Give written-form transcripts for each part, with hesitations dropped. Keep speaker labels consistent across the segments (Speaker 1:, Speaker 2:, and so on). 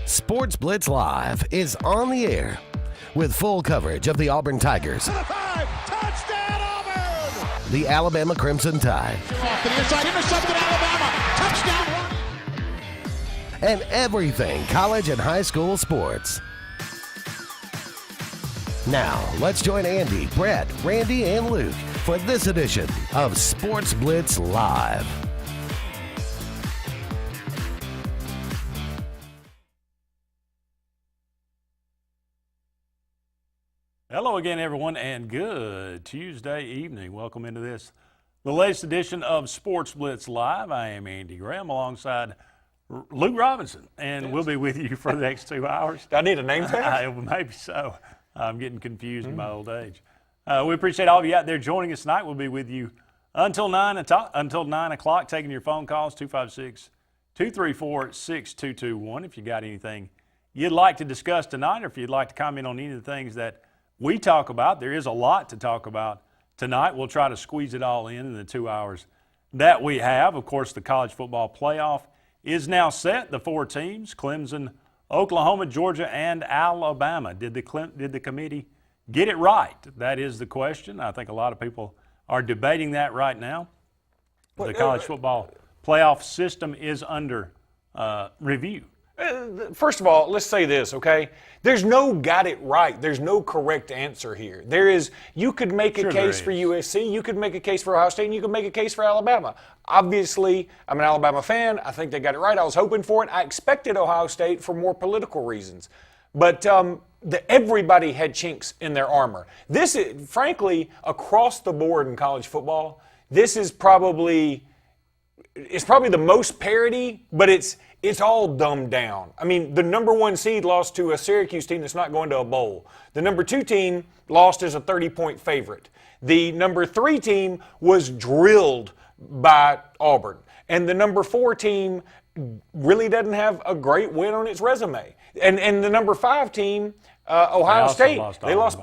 Speaker 1: Sportz Blitz Live is on the air with full coverage of the Auburn Tigers,
Speaker 2: Touchdown Auburn!
Speaker 1: the Alabama Crimson Tide,
Speaker 2: Off to the inside, intercepted Alabama, touchdown!
Speaker 1: and everything college and high school sports. Now, let's join Andy, Brett, Randy, and Luke for this edition of Sportz Blitz Live.
Speaker 3: Hello again, everyone, and good Tuesday evening. Welcome into the latest edition of Sportz Blitz Live. I am Andy Graham alongside Luke Robinson, and we'll be with you for the next 2 hours.
Speaker 4: Do I need a name tag?
Speaker 3: Maybe so. I'm getting confused in my old age. We appreciate all of you out there joining us tonight. We'll be with you until 9 o'clock, taking your phone calls, 256-234-6221. If you got anything you'd like to discuss tonight, or if you'd like to comment on any of the things that we talk about. There is a lot to talk about tonight. We'll try to squeeze it all in the 2 hours that we have. Of course, the college football playoff is now set. The four teams, Clemson, Oklahoma, Georgia, and Alabama. Did the committee get it right? That is the question. I think a lot of people are debating that right now. The college football playoff system is under review.
Speaker 4: First of all, let's say this, okay? There's no got it right. There's no correct answer here. You could make a case for USC, you could make a case for Ohio State, and you could make a case for Alabama. Obviously, I'm an Alabama fan. I think they got it right. I was hoping for it. I expected Ohio State for more political reasons. But everybody had chinks in their armor. This is, frankly, across the board in college football, this is probably the most parity, but it's all dumbed down. I mean, the number one seed lost to a Syracuse team that's not going to a bowl. The number two team lost as a 30-point favorite. The number three team was drilled by Auburn. And the number four team really doesn't have a great win on its resume. And the number five team, Ohio State, they lost.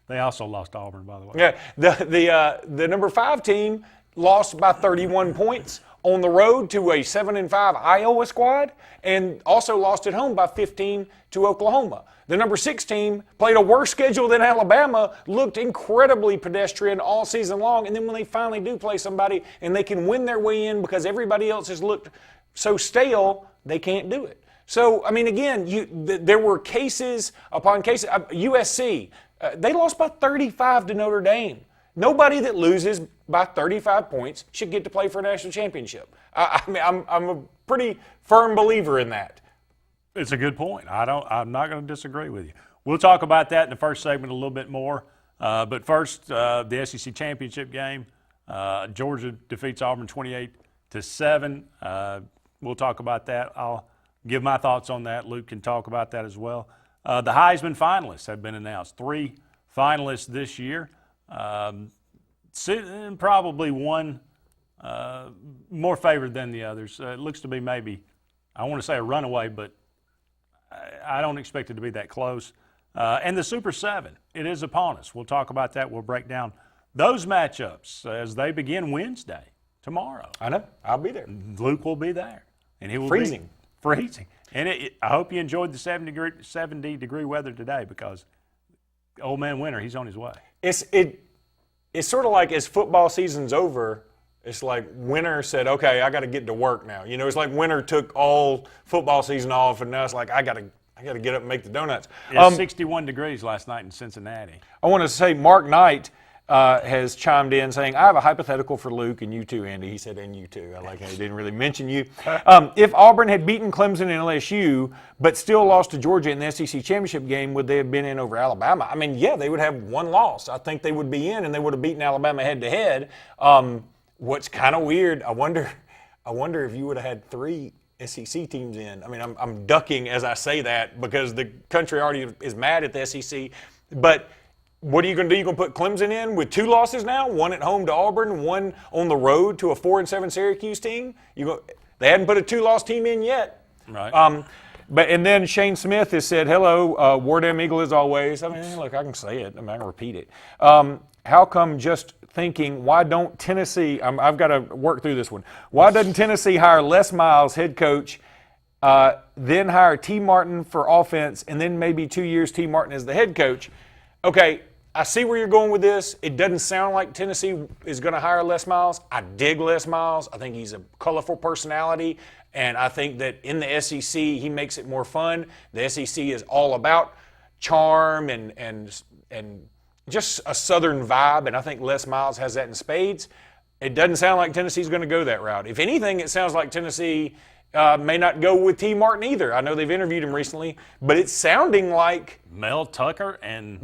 Speaker 3: They also lost Auburn, by the way.
Speaker 4: Yeah, the number five team lost by 31 points on the road to a 7-5 Iowa squad, and also lost at home by 15 to Oklahoma. The number six team played a worse schedule than Alabama, looked incredibly pedestrian all season long, and then when they finally do play somebody and they can win their way in because everybody else has looked so stale, they can't do it. So, I mean, again, there were cases upon cases. USC, they lost by 35 to Notre Dame. Nobody that loses by 35 points should get to play for a national championship. I mean, I'm a pretty firm believer in that.
Speaker 3: It's a good point. I'm not going to disagree with you. We'll talk about that in the first segment a little bit more. But first, the SEC championship game. Georgia defeats Auburn 28-7. We'll talk about that. I'll give my thoughts on that. Luke can talk about that as well. The Heisman finalists have been announced. 3 finalists this year. Probably one more favored than the others. It looks to be maybe, I want to say a runaway, but I don't expect it to be that close. And the Super 7, it is upon us. We'll talk about that. We'll break down those matchups as they begin Wednesday, tomorrow.
Speaker 4: I know. I'll be there.
Speaker 3: Luke will be there. And he will
Speaker 4: freezing.
Speaker 3: Be freezing. And I hope you enjoyed the 70-degree weather today, because old man winter, he's on his way.
Speaker 4: It's sort of like as football season's over, it's like winter said, okay, I got to get to work now. You know, it's like winter took all football season off, and now it's like I got to get up and make the donuts.
Speaker 3: It's 61 degrees last night in Cincinnati. I
Speaker 4: want to say Mark Knight has chimed in saying, I have a hypothetical for Luke and you too, Andy. He said, and you too. I like how he didn't really mention you. If Auburn had beaten Clemson and LSU, but still lost to Georgia in the SEC championship game, would they have been in over Alabama? I mean, yeah, they would have one loss. I think they would be in, and they would have beaten Alabama head-to-head. What's kind of weird, I wonder if you would have had 3 SEC teams in. I mean, I'm ducking as I say that because the country already is mad at the SEC. But what are you going to do? You're going to put Clemson in with 2 losses now, 1 at home to Auburn, 1 on the road to a 4-7 Syracuse team? They hadn't put a 2-loss team in yet.
Speaker 3: Right.
Speaker 4: And then Shane Smith has said, hello, War Damn Eagle as always. I mean, look, I can say it. I mean, I can repeat it. How come just thinking, why don't Tennessee, I've got to work through this one. Why doesn't Tennessee hire Les Miles, head coach, then hire T. Martin for offense, and then maybe 2 years T. Martin as the head coach. Okay, I see where you're going with this. It doesn't sound like Tennessee is going to hire Les Miles. I dig Les Miles. I think he's a colorful personality, and I think that in the SEC he makes it more fun. The SEC is all about charm and just a Southern vibe, and I think Les Miles has that in spades. It doesn't sound like Tennessee's going to go that route. If anything, it sounds like Tennessee may not go with T. Martin either. I know they've interviewed him recently, but it's sounding like
Speaker 3: Mel Tucker and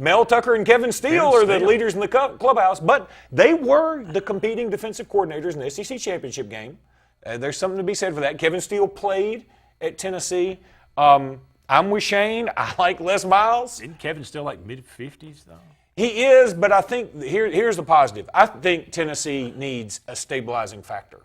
Speaker 4: Kevin Steele are the leaders in the clubhouse, but they were the competing defensive coordinators in the SEC championship game. There's something to be said for that. Kevin Steele played at Tennessee. I'm with Shane. I like Les Miles.
Speaker 3: Isn't Kevin still like mid-50s, though?
Speaker 4: He is, but I think here's the positive. I think Tennessee needs a stabilizing factor.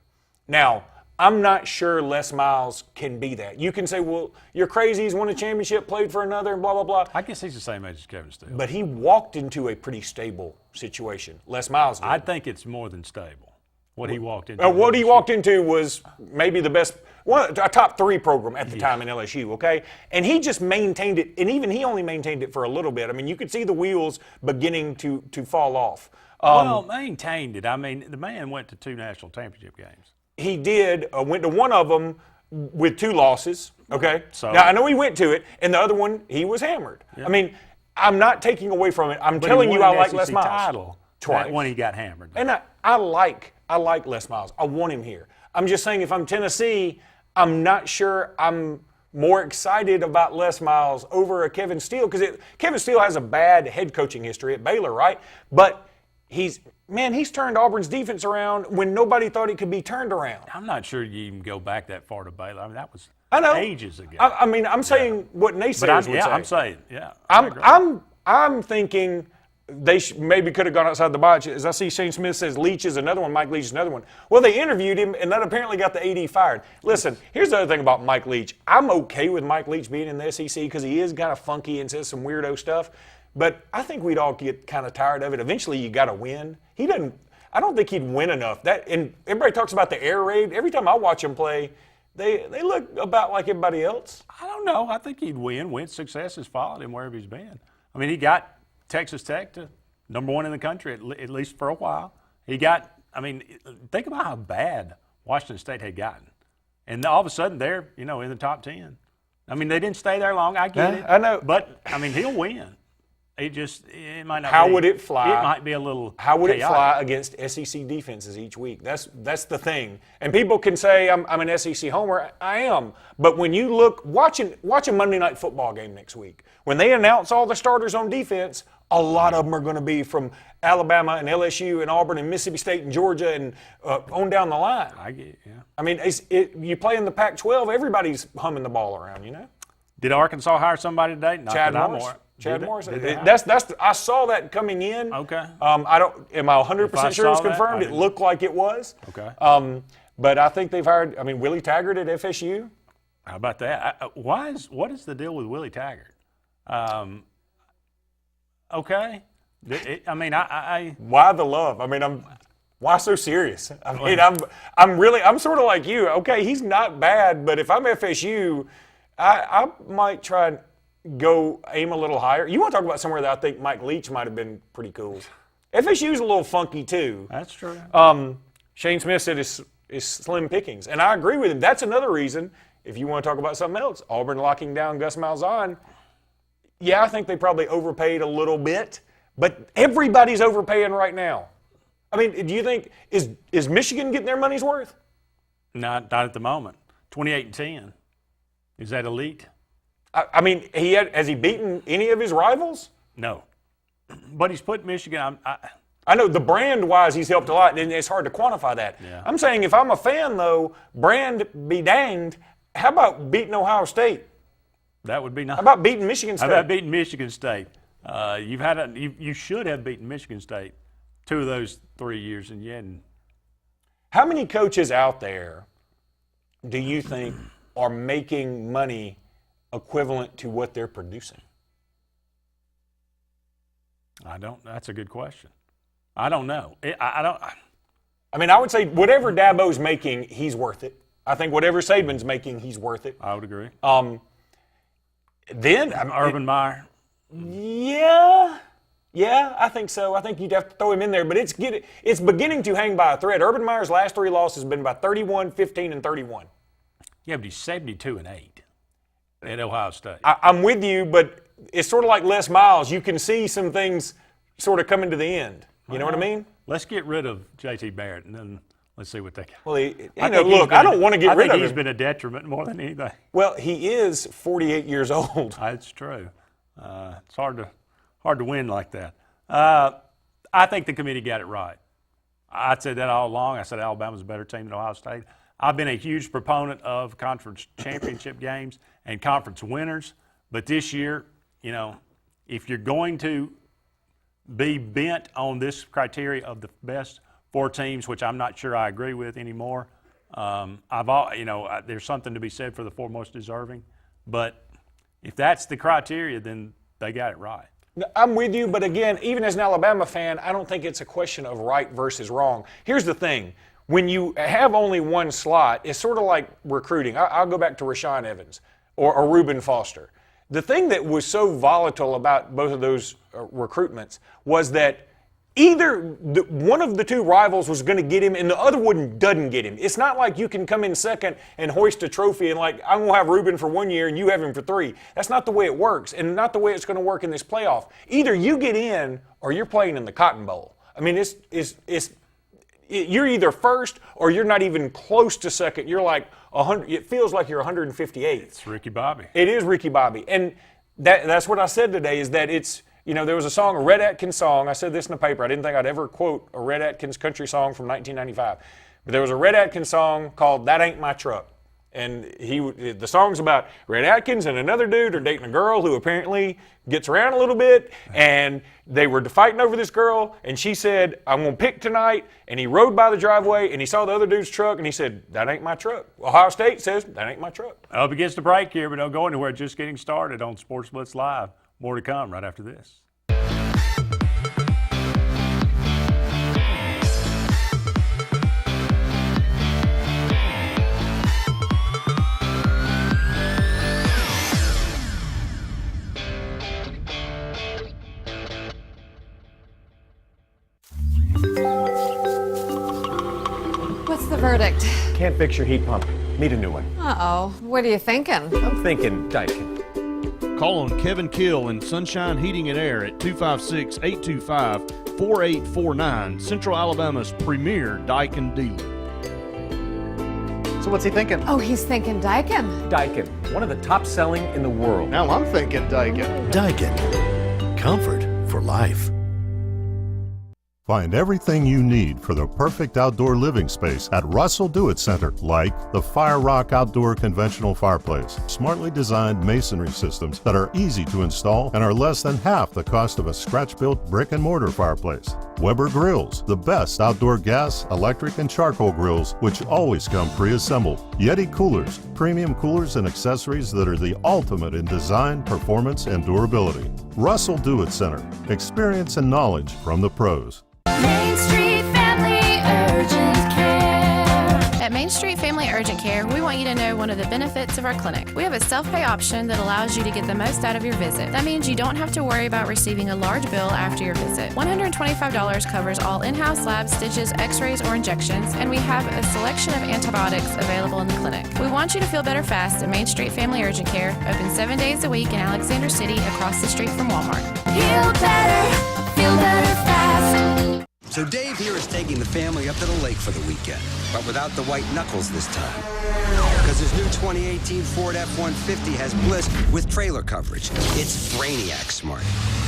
Speaker 4: Now, I'm not sure Les Miles can be that. You can say, well, you're crazy. He's won a championship, played for another, and blah, blah, blah.
Speaker 3: I guess he's the same age as Kevin Steele.
Speaker 4: But he walked into a pretty stable situation. Les Miles did.
Speaker 3: I think it's more than stable, what he walked into.
Speaker 4: What he walked into was maybe the best, a top 3 program at the time in LSU, okay? And he just maintained it, and even he only maintained it for a little bit. I mean, you could see the wheels beginning to fall off.
Speaker 3: Well, maintained it. I mean, the man went to 2 national championship games.
Speaker 4: He did, went to one of them with 2 losses, okay?
Speaker 3: So,
Speaker 4: now, I know he went to it, and the other one, he was hammered. Yeah. I mean, I'm not taking away from it. I'm telling you I like Les Miles.
Speaker 3: Title twice when he got hammered.
Speaker 4: And I like Les Miles. I want him here. I'm just saying if I'm Tennessee, I'm not sure I'm more excited about Les Miles over a Kevin Steele because Kevin Steele has a bad head coaching history at Baylor, right? But he's turned Auburn's defense around when nobody thought it could be turned around.
Speaker 3: I'm not sure you even go back that far to Baylor. I mean, that was ages ago.
Speaker 4: I'm saying what naysayers would say.
Speaker 3: I'm saying, yeah.
Speaker 4: I'm thinking they maybe could have gone outside the box. As I see Shane Smith says Leach is another one, Mike Leach is another one. Well, they interviewed him, and that apparently got the AD fired. Listen, here's the other thing about Mike Leach. I'm okay with Mike Leach being in the SEC because he is kind of funky and says some weirdo stuff. But I think we'd all get kind of tired of it. Eventually, you got to win. I don't think he'd win enough. And everybody talks about the air raid. Every time I watch him play, they look about like everybody else.
Speaker 3: I don't know. I think he'd win. Success has followed him wherever he's been. I mean, he got Texas Tech to #1 in the country, at least for a while. Think about how bad Washington State had gotten. And all of a sudden, they're, in the top 10. I mean, they didn't stay there long. I get it.
Speaker 4: I know.
Speaker 3: But, he'll win. It might not.
Speaker 4: How would it fly?
Speaker 3: It might be a little.
Speaker 4: How would
Speaker 3: chaotic.
Speaker 4: it fly against SEC defenses each week? That's the thing. And people can say I'm an SEC homer. I am. But when you watch a Monday Night Football game next week, when they announce all the starters on defense, a lot of them are going to be from Alabama and LSU and Auburn and Mississippi State and Georgia and on down the line.
Speaker 3: I get it, yeah.
Speaker 4: I mean, you play in the Pac-12, everybody's humming the ball around,
Speaker 3: Did Arkansas hire somebody today? Not
Speaker 4: Chad Morris. Chad Morris. I saw that coming in.
Speaker 3: Okay.
Speaker 4: Am I 100% sure it was confirmed? It looked like it was.
Speaker 3: Okay.
Speaker 4: But I think they've hired. Willie Taggart at FSU.
Speaker 3: How about that? What is the deal with Willie Taggart? Okay.
Speaker 4: Why the love? Why so serious? I'm sort of like you. Okay, he's not bad, but if I'm FSU, I might try and go aim a little higher. You want to talk about somewhere that I think Mike Leach might have been pretty cool. FSU's a little funky too.
Speaker 3: That's true.
Speaker 4: Shane Smith said it's slim pickings, and I agree with him. That's another reason, if you want to talk about something else, Auburn locking down Gus Malzahn. Yeah, I think they probably overpaid a little bit, but everybody's overpaying right now. Do you think is Michigan getting their money's worth?
Speaker 3: Not at the moment. 28-10. Is that elite?
Speaker 4: Has he beaten any of his rivals?
Speaker 3: No. But he's put Michigan.
Speaker 4: I know the brand-wise he's helped a lot, and it's hard to quantify that.
Speaker 3: Yeah.
Speaker 4: I'm saying if I'm a fan, though, brand be danged, how about beating Ohio State?
Speaker 3: That would be nice.
Speaker 4: How about beating Michigan State?
Speaker 3: How about beating Michigan State? You should have beaten Michigan State 2 of those 3 years, and you hadn't.
Speaker 4: How many coaches out there do you think are making money equivalent to what they're producing?
Speaker 3: That's a good question. I don't know.
Speaker 4: I would say whatever Dabo's making, he's worth it. I think whatever Saban's making, he's worth it.
Speaker 3: I would agree.
Speaker 4: Then
Speaker 3: Urban Meyer.
Speaker 4: Yeah, I think so. I think you'd have to throw him in there, but it's beginning to hang by a thread. Urban Meyer's last 3 losses have been by 31, 15, and 31.
Speaker 3: Yeah, but he's 72-8 at Ohio State.
Speaker 4: I'm with you, but it's sort of like Les Miles. You can see some things sort of coming to the end. You know what I mean?
Speaker 3: Let's get rid of J.T. Barrett, and then let's see what they got.
Speaker 4: Well, look, I don't want to get rid of him.
Speaker 3: I think he's been a detriment more than anything.
Speaker 4: Well, he is 48 years old.
Speaker 3: That's true. It's hard to win like that. I think the committee got it right. I said that all along. I said Alabama's a better team than Ohio State. I've been a huge proponent of conference championship games and conference winners, but this year, if you're going to be bent on this criteria of the best 4 teams, which I'm not sure I agree with anymore, there's something to be said for the 4 most deserving, but if that's the criteria, then they got it right.
Speaker 4: I'm with you, but again, even as an Alabama fan, I don't think it's a question of right versus wrong. Here's the thing. When you have only 1 slot, it's sort of like recruiting. I'll go back to Rashaan Evans or Reuben Foster. The thing that was so volatile about both of those recruitments was that either one of the 2 rivals was going to get him and the other one doesn't get him. It's not like you can come in second and hoist a trophy and like, I'm going to have Reuben for 1 year and you have him for 3. That's not the way it works, and not the way it's going to work in this playoff. Either you get in or you're playing in the Cotton Bowl. I mean, you're either first or you're not even close to second. You're like 100. It feels like you're 158.
Speaker 3: It's Ricky Bobby.
Speaker 4: It is Ricky Bobby. And that's what I said today is that it's, there was a song, a Red Atkins song. I said this in the paper. I didn't think I'd ever quote a Red Atkins country song from 1995. But there was a Red Atkins song called That Ain't My Truck. And the song's about Red Atkins and another dude are dating a girl who apparently gets around a little bit, and they were fighting over this girl, and she said, I'm going to pick tonight, and he rode by the driveway, and he saw the other dude's truck, and he said, that ain't my truck. Ohio State says, that ain't my truck.
Speaker 3: Up against the break here, but don't go anywhere. Just getting started on Sportz Blitz Live. More to come right after this.
Speaker 5: What's the verdict?
Speaker 6: Can't fix your heat pump. Need a new one.
Speaker 5: Uh-oh. What are you thinking?
Speaker 6: I'm thinking Daikin.
Speaker 7: Call on Kevin Kill and Sunshine Heating and Air at 256-825-4849, Central Alabama's premier Daikin dealer.
Speaker 6: So what's he thinking?
Speaker 5: Oh, he's thinking Daikin.
Speaker 6: Daikin, one of the top selling in the world.
Speaker 7: Now I'm thinking Daikin.
Speaker 1: Daikin. Comfort for life.
Speaker 8: Find everything you need for the perfect outdoor living space at Russell Do It Center, like the Fire Rock Outdoor Conventional Fireplace, smartly designed masonry systems that are easy to install and are less than half the cost of a scratch-built brick and mortar fireplace. Weber Grills, the best outdoor gas, electric, and charcoal grills, which always come pre-assembled. Yeti Coolers, premium coolers and accessories that are the ultimate in design, performance, and durability. Russell Do It Center, experience and knowledge from the pros.
Speaker 9: Main Street Family Urgent Care. At Main Street Family Urgent Care, we want you to know one of the benefits of our clinic. We have a self-pay option that allows you to get the most out of your visit. That means you don't have to worry about receiving a large bill after your visit. $125 covers all in-house labs, stitches, x-rays, or injections, and we have a selection of antibiotics available in the clinic. We want you to feel better fast at Main Street Family Urgent Care, open 7 days a week in Alexander City across the street from Walmart. Feel better fast.
Speaker 10: So Dave here is taking the family up to the lake for the weekend, but without the white knuckles this time. Because his new 2018 Ford F-150 has Bliss with trailer coverage. It's Brainiac smart.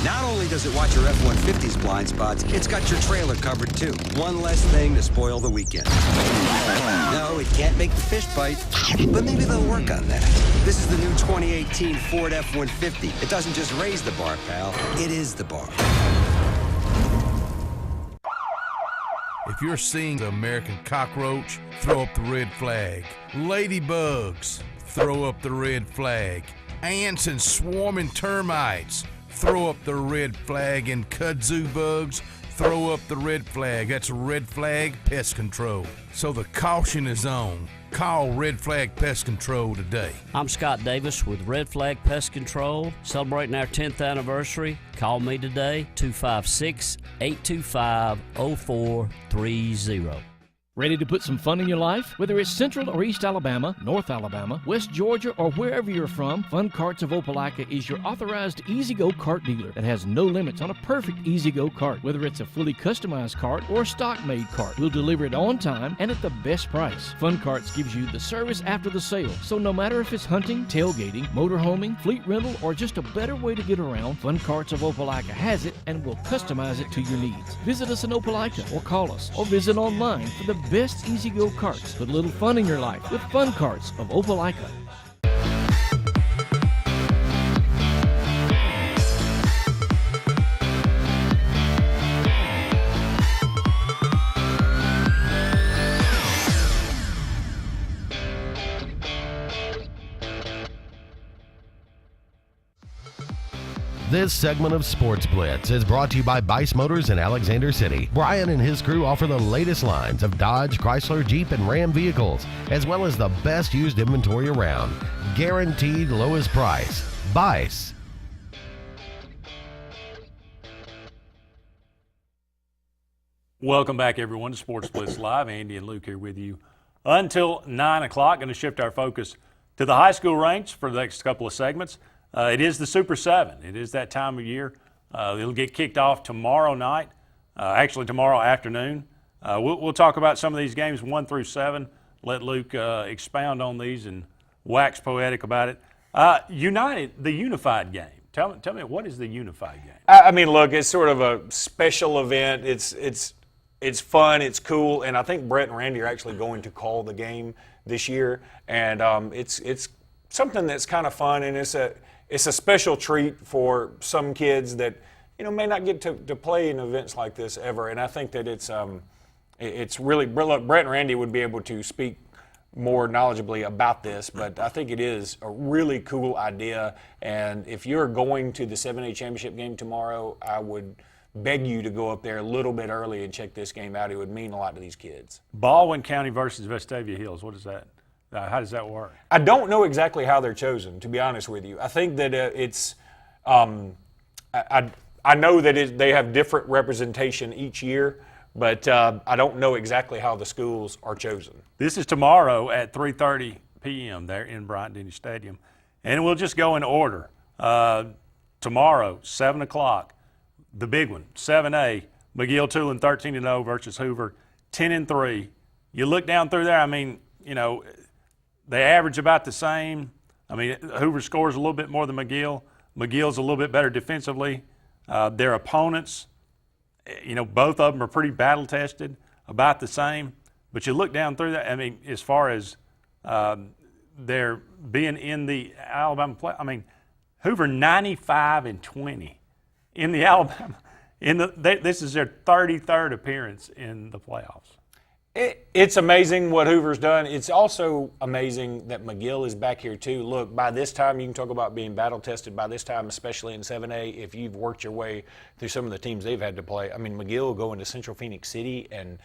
Speaker 10: Not only does it watch your F-150's blind spots, it's got your trailer covered too. One less thing to spoil the weekend. No, it can't make the fish bite, but maybe they'll work on that. This is the new 2018 Ford F-150. It doesn't just raise the bar, pal. It is the bar.
Speaker 11: If you're seeing the American cockroach, throw up the red flag. Ladybugs, throw up the red flag. Ants and swarming termites, throw up the red flag. And kudzu bugs, throw up the red flag. That's red flag pest control. So the caution is on. Call Red Flag Pest Control today.
Speaker 12: I'm Scott Davis with Red Flag Pest Control, celebrating our 10th anniversary. Call me today, 256-825-0430.
Speaker 13: Ready to put some fun in your life? Whether it's Central or East Alabama, North Alabama, West Georgia, or wherever you're from, Fun Carts of Opelika is your authorized E-Z-GO kart dealer that has no limits on a perfect E-Z-GO kart. Whether it's a fully customized kart or a stock-made kart, we'll deliver it on time and at the best price. Fun Carts gives you the service after the sale, so no matter if it's hunting, tailgating, motorhoming, fleet rental, or just a better way to get around, Fun Carts of Opelika has it and will customize it to your needs. Visit us in Opelika or call us or visit online for the best E-Z-GO carts. Put a little fun in your life with Fun Carts of Opelika.
Speaker 1: This segment of Sports Blitz is brought to you by Bice Motors in Alexander City. Brian and his crew offer the latest lines of Dodge, Chrysler, Jeep, and Ram vehicles, as well as the best used inventory around. Guaranteed lowest price. Bice.
Speaker 3: Welcome back, everyone, to Sports Blitz Live. Andy and Luke here with you until 9 o'clock. Going to shift our focus to the high school ranks for the next couple of segments. It is the Super 7. It is that time of year. It'll get kicked off tomorrow night, actually tomorrow afternoon. We'll talk about some of these games 1 through 7. Let Luke expound on these and wax poetic about it. The unified game. Tell me, what is the unified game?
Speaker 4: I mean, look, it's sort of a special event. It's fun, it's cool, and I think Brett and Randy are actually going to call the game this year. And it's something that's kind of fun, and it's a special treat for some kids that may not get to play in events like this ever. And I think that it's really, look, Brett and Randy would be able to speak more knowledgeably about this, but I think it is a really cool idea. And if you're going to the 7A championship game tomorrow, I would beg you to go up there a little bit early and check this game out. It would mean a lot to these kids.
Speaker 3: Baldwin County versus Vestavia Hills. What is that? How does that work?
Speaker 4: I don't know exactly how they're chosen, to be honest with you. I think that it's I know that they have different representation each year, but I don't know exactly how the schools are chosen.
Speaker 3: This is tomorrow at 3:30 p.m. there in Bryant-Denny Stadium. And we'll just go in order. Tomorrow, 7 o'clock, the big one, 7A, McGill-Tulane 13-0 versus Hoover 10-3. You look down through there, I mean, they average about the same. I mean, Hoover scores a little bit more than McGill. McGill's a little bit better defensively. Their opponents, both of them are pretty battle-tested, about the same. But you look down through that, I mean, as far as their being in the Alabama play, I mean, Hoover 95-20 in the Alabama. This is their 33rd appearance in the playoffs.
Speaker 4: It's amazing what Hoover's done. It's also amazing that McGill is back here too. Look, by this time, you can talk about being battle-tested. By this time, especially in 7A, if you've worked your way through some of the teams they've had to play. I mean, McGill going to Central Phoenix City and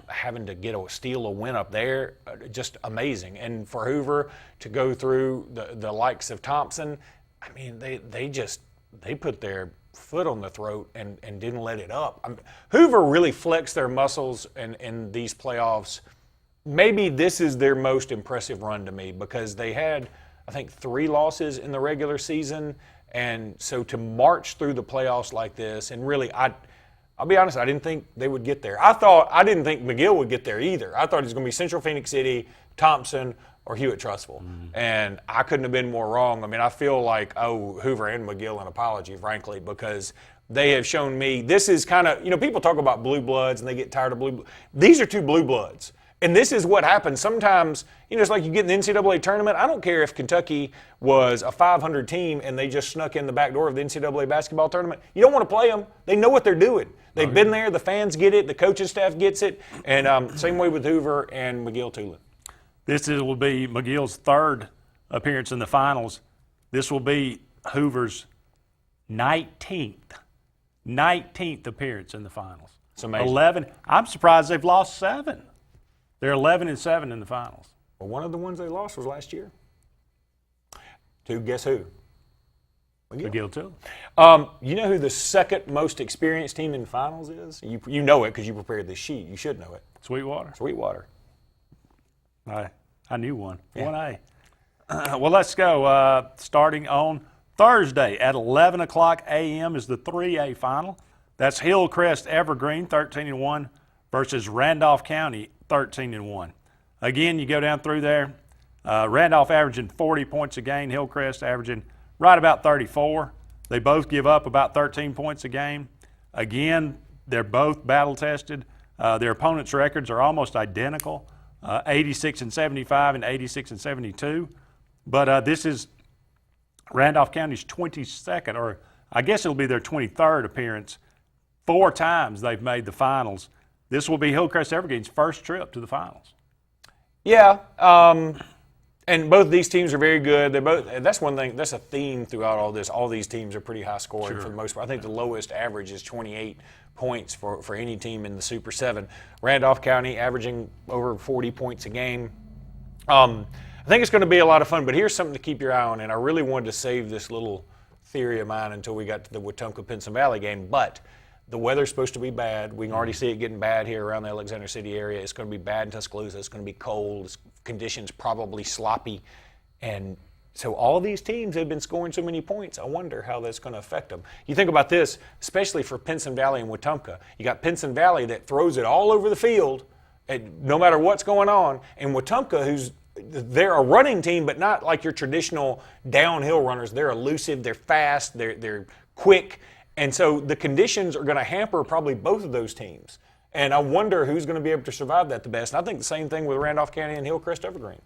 Speaker 4: having to steal a win up there, just amazing. And for Hoover to go through the likes of Thompson, I mean, they put their foot on the throat and didn't let it up. Hoover really flexed their muscles in these playoffs. Maybe this is their most impressive run to me because they had, I think, 3 losses in the regular season. And so to march through the playoffs like this, and really, I'll be honest, I didn't think they would get there. I didn't think McGill would get there either. I thought it was going to be Central Phoenix City, Thompson, or Hewitt-Trussville. And I couldn't have been more wrong. I mean, I feel like I owe Hoover and McGill an apology, frankly, because they have shown me this is kind of, people talk about blue bloods and they get tired of blue bloods. These are 2 blue bloods. And this is what happens. Sometimes, it's like you get in the NCAA tournament. I don't care if Kentucky was a 500 team and they just snuck in the back door of the NCAA basketball tournament. You don't want to play them. They know what they're doing. They've been there. The fans get it. The coaching staff gets it. And same way with Hoover and McGill-Tulane.
Speaker 3: This will be McGill's 3rd appearance in the finals. This will be Hoover's 19th appearance in the finals.
Speaker 4: It's amazing.
Speaker 3: 11. I'm surprised they've lost 7. They're 11-7 in the finals.
Speaker 4: Well, one of the ones they lost was last year. To guess who?
Speaker 3: McGill too.
Speaker 4: You know who the second most experienced team in finals is? You know it because you prepared this sheet. You should know it.
Speaker 3: Sweetwater.
Speaker 4: Sweetwater.
Speaker 3: I knew one.
Speaker 4: Yeah.
Speaker 3: 1A. Well, let's go. Starting on Thursday at 11 o'clock a.m. is the 3A final. That's Hillcrest Evergreen 13-1 versus Randolph County 13-1. Again, you go down through there. Randolph averaging 40 points a game. Hillcrest averaging right about 34. They both give up about 13 points a game. Again, they're both battle tested. Their opponents' records are almost identical, 86-75 and 86-72. But this is Randolph County's 22nd, or I guess it'll be their 23rd appearance. 4 times they've made the finals. This will be Hillcrest Evergreen's first trip to the finals.
Speaker 4: Yeah, and both these teams are very good. They're both. That's one thing. That's a theme throughout all this. All these teams are pretty high scoring for the most part. I think the lowest average is 28 points for any team in the Super 7. Randolph County averaging over 40 points a game. I think it's going to be a lot of fun. But here's something to keep your eye on. And I really wanted to save this little theory of mine until we got to the Wetumpka-Pinson Valley game. But the weather's supposed to be bad. We can already see it getting bad here around the Alexander City area. It's going to be bad in Tuscaloosa. It's going to be cold. Conditions probably sloppy. And so all these teams have been scoring so many points. I wonder how that's going to affect them. You think about this, especially for Pinson Valley and Wetumpka. You got Pinson Valley that throws it all over the field, no matter what's going on, and Wetumpka, they're a running team, but not like your traditional downhill runners. They're elusive. They're fast. They're quick. And so the conditions are going to hamper probably both of those teams. And I wonder who's going to be able to survive that the best. And I think the same thing with Randolph County and Hillcrest Evergreen.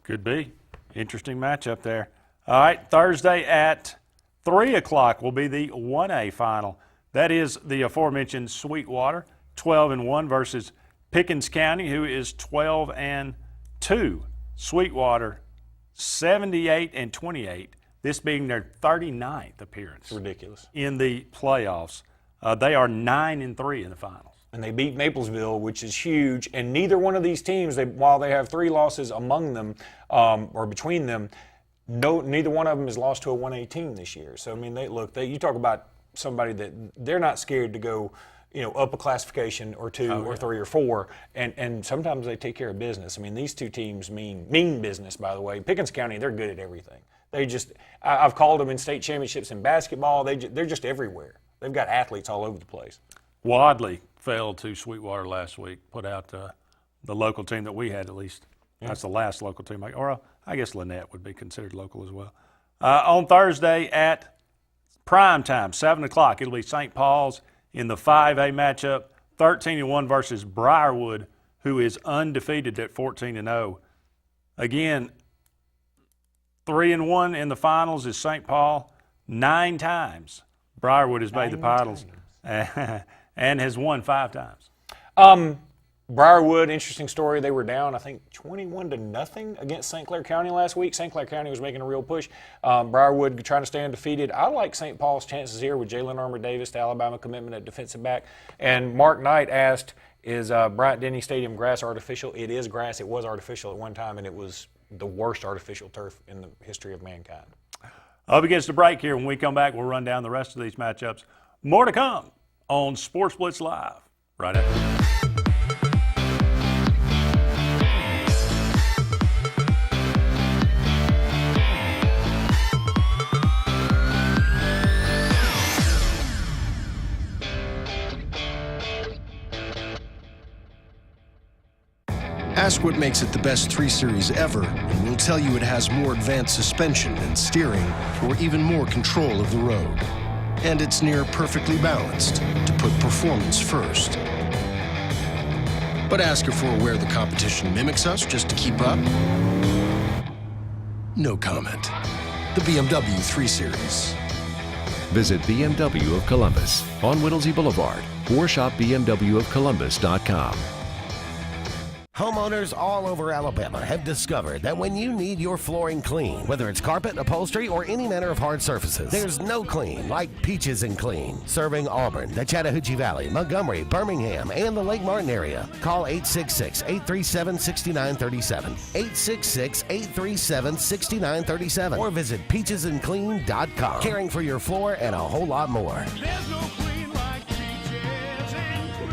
Speaker 3: Could be. Interesting matchup there. All right, Thursday at 3 o'clock will be the 1A final. That is the aforementioned Sweetwater, 12-1 versus Pickens County, who is 12-2. Sweetwater, 78-28. This being their 39th appearance.
Speaker 4: It's ridiculous.
Speaker 3: In the playoffs. They are 9-3 in the finals.
Speaker 4: And they beat Maplesville, which is huge. And neither one of these teams, while they have 3 losses among them or between them, neither one of them has lost to a 1A team this year. So, I mean, you talk about somebody that they're not scared to go, up a classification or 2 or 3 or 4. And sometimes they take care of business. I mean, these two teams mean business, by the way. Pickens County, they're good at everything. I've called them in state championships in basketball. They're just everywhere. They've got athletes all over the place.
Speaker 3: Wadley fell to Sweetwater last week, put out the local team that we had at least. Yeah. That's the last local team. Or I guess Lynette would be considered local as well. On Thursday at prime time, 7 o'clock, it'll be St. Paul's in the 5A matchup, 13-1 versus Briarwood, who is undefeated at 14-0. Again, 3-1 in the finals is St. Paul. 9 times Briarwood has made the finals and has won 5 times.
Speaker 4: Briarwood, interesting story. They were down, I think, 21-0 against St. Clair County last week. St. Clair County was making a real push. Briarwood trying to stay undefeated. I like St. Paul's chances here with Jalen Armour-Davis, the Alabama commitment at defensive back. And Mark Knight asked, is Bryant-Denny Stadium grass artificial? It is grass. It was artificial at one time, and it was the worst artificial turf in the history of mankind.
Speaker 3: Up against the break here. When we come back, we'll run down the rest of these matchups. More to come on Sportz Blitz Live right after this.
Speaker 14: Ask what makes it the best 3 Series ever, and we'll tell you it has more advanced suspension and steering, or even more control of the road. And it's near perfectly balanced to put performance first. But ask if we're aware the competition mimics us just to keep up? No comment. The BMW 3 Series.
Speaker 15: Visit BMW of Columbus on Whittlesey Boulevard or shop BMWofColumbus.com.
Speaker 1: Homeowners all over Alabama have discovered that when you need your flooring clean, whether it's carpet, upholstery, or any manner of hard surfaces, there's no clean like Peaches and Clean. Serving Auburn, the Chattahoochee Valley, Montgomery, Birmingham, and the Lake Martin area. Call 866-837-6937. 866-837-6937. Or visit peachesandclean.com. Caring for your floor and a whole lot more.
Speaker 2: There's no clean like Peaches and Clean.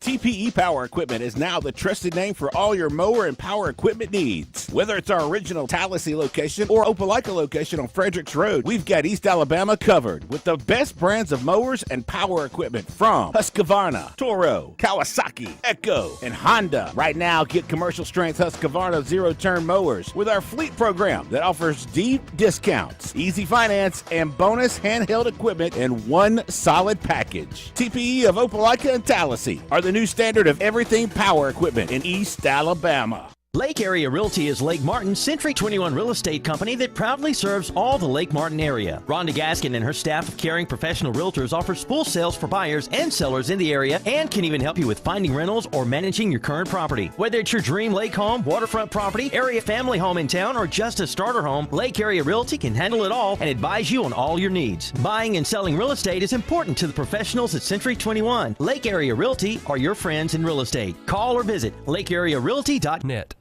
Speaker 7: TPE Power Equipment is now the trusted name for all your mower and power equipment needs. Whether it's our original Tallahassee location or Opelika location on Fredericks Road, we've got East Alabama covered with the best brands of mowers and power equipment from Husqvarna, Toro, Kawasaki, Echo, and Honda. Right now, get commercial strength Husqvarna zero-turn mowers with our fleet program that offers deep discounts, easy finance, and bonus handheld equipment in one solid package. TPE of Opelika and Tallahassee are the new standard of everything power equipment in East Alabama.
Speaker 16: Lake Area Realty is Lake Martin's Century 21 real estate company that proudly serves all the Lake Martin area. Rhonda Gaskin and her staff of caring professional realtors offer full sales for buyers and sellers in the area and can even help you with finding rentals or managing your current property. Whether it's your dream lake home, waterfront property, area family home in town, or just a starter home, Lake Area Realty can handle it all and advise you on all your needs. Buying and selling real estate is important to the professionals at Century 21. Lake Area Realty are your friends in real estate. Call or visit lakearearealty.net.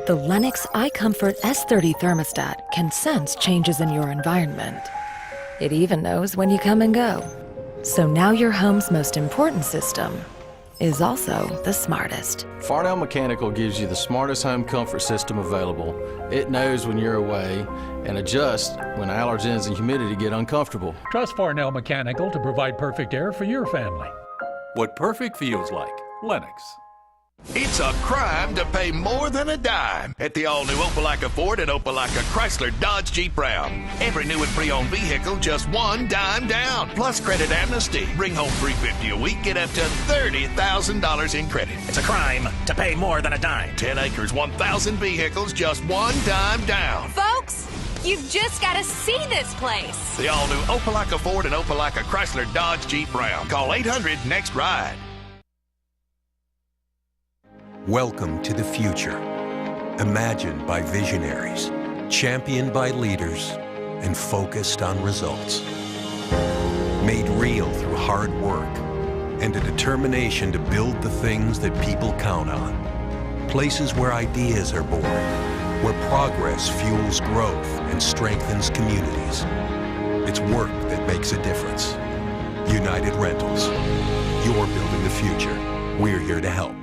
Speaker 17: The Lennox iComfort S30 thermostat can sense changes in your environment. It even knows when you come and go. So now your home's most important system is also the smartest.
Speaker 18: Farnell Mechanical gives you the smartest home comfort system available. It knows when you're away and adjusts when allergens and humidity get uncomfortable.
Speaker 19: Trust Farnell Mechanical to provide perfect air for your family.
Speaker 20: What perfect feels like. Lennox.
Speaker 11: It's a crime to pay more than a dime at the all-new Opelika Ford and Opelika Chrysler Dodge Jeep Ram. Every new and pre-owned vehicle, just one dime down. Plus credit amnesty. Bring home $350 a week, get up to $30,000 in credit.
Speaker 21: It's a crime to pay more than a dime.
Speaker 11: 10 acres, 1,000 vehicles, just one dime down.
Speaker 22: Folks, you've just got to see this place.
Speaker 11: The all-new Opelika Ford and Opelika Chrysler Dodge Jeep Ram. Call 800-NEXT-RIDE.
Speaker 23: Welcome to the future, imagined by visionaries, championed by leaders, and focused on results. Made real through hard work and a determination to build the things that people count on. Places where ideas are born, where progress fuels growth and strengthens communities. It's work that makes a difference. United Rentals. You're building the future. We're here to help.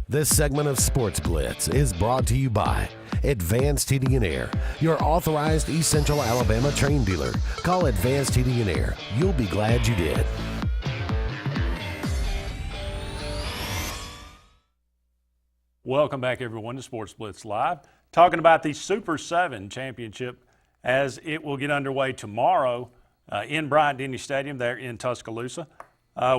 Speaker 1: This segment of Sportz Blitz is brought to you by Advanced Heating and Air, your authorized East Central Alabama train dealer. Call Advanced Heating and Air. You'll be glad you did.
Speaker 3: Welcome back, everyone, to Sportz Blitz Live. Talking about the Super 7 Championship as it will get underway tomorrow in Bryant-Denny Stadium there in Tuscaloosa.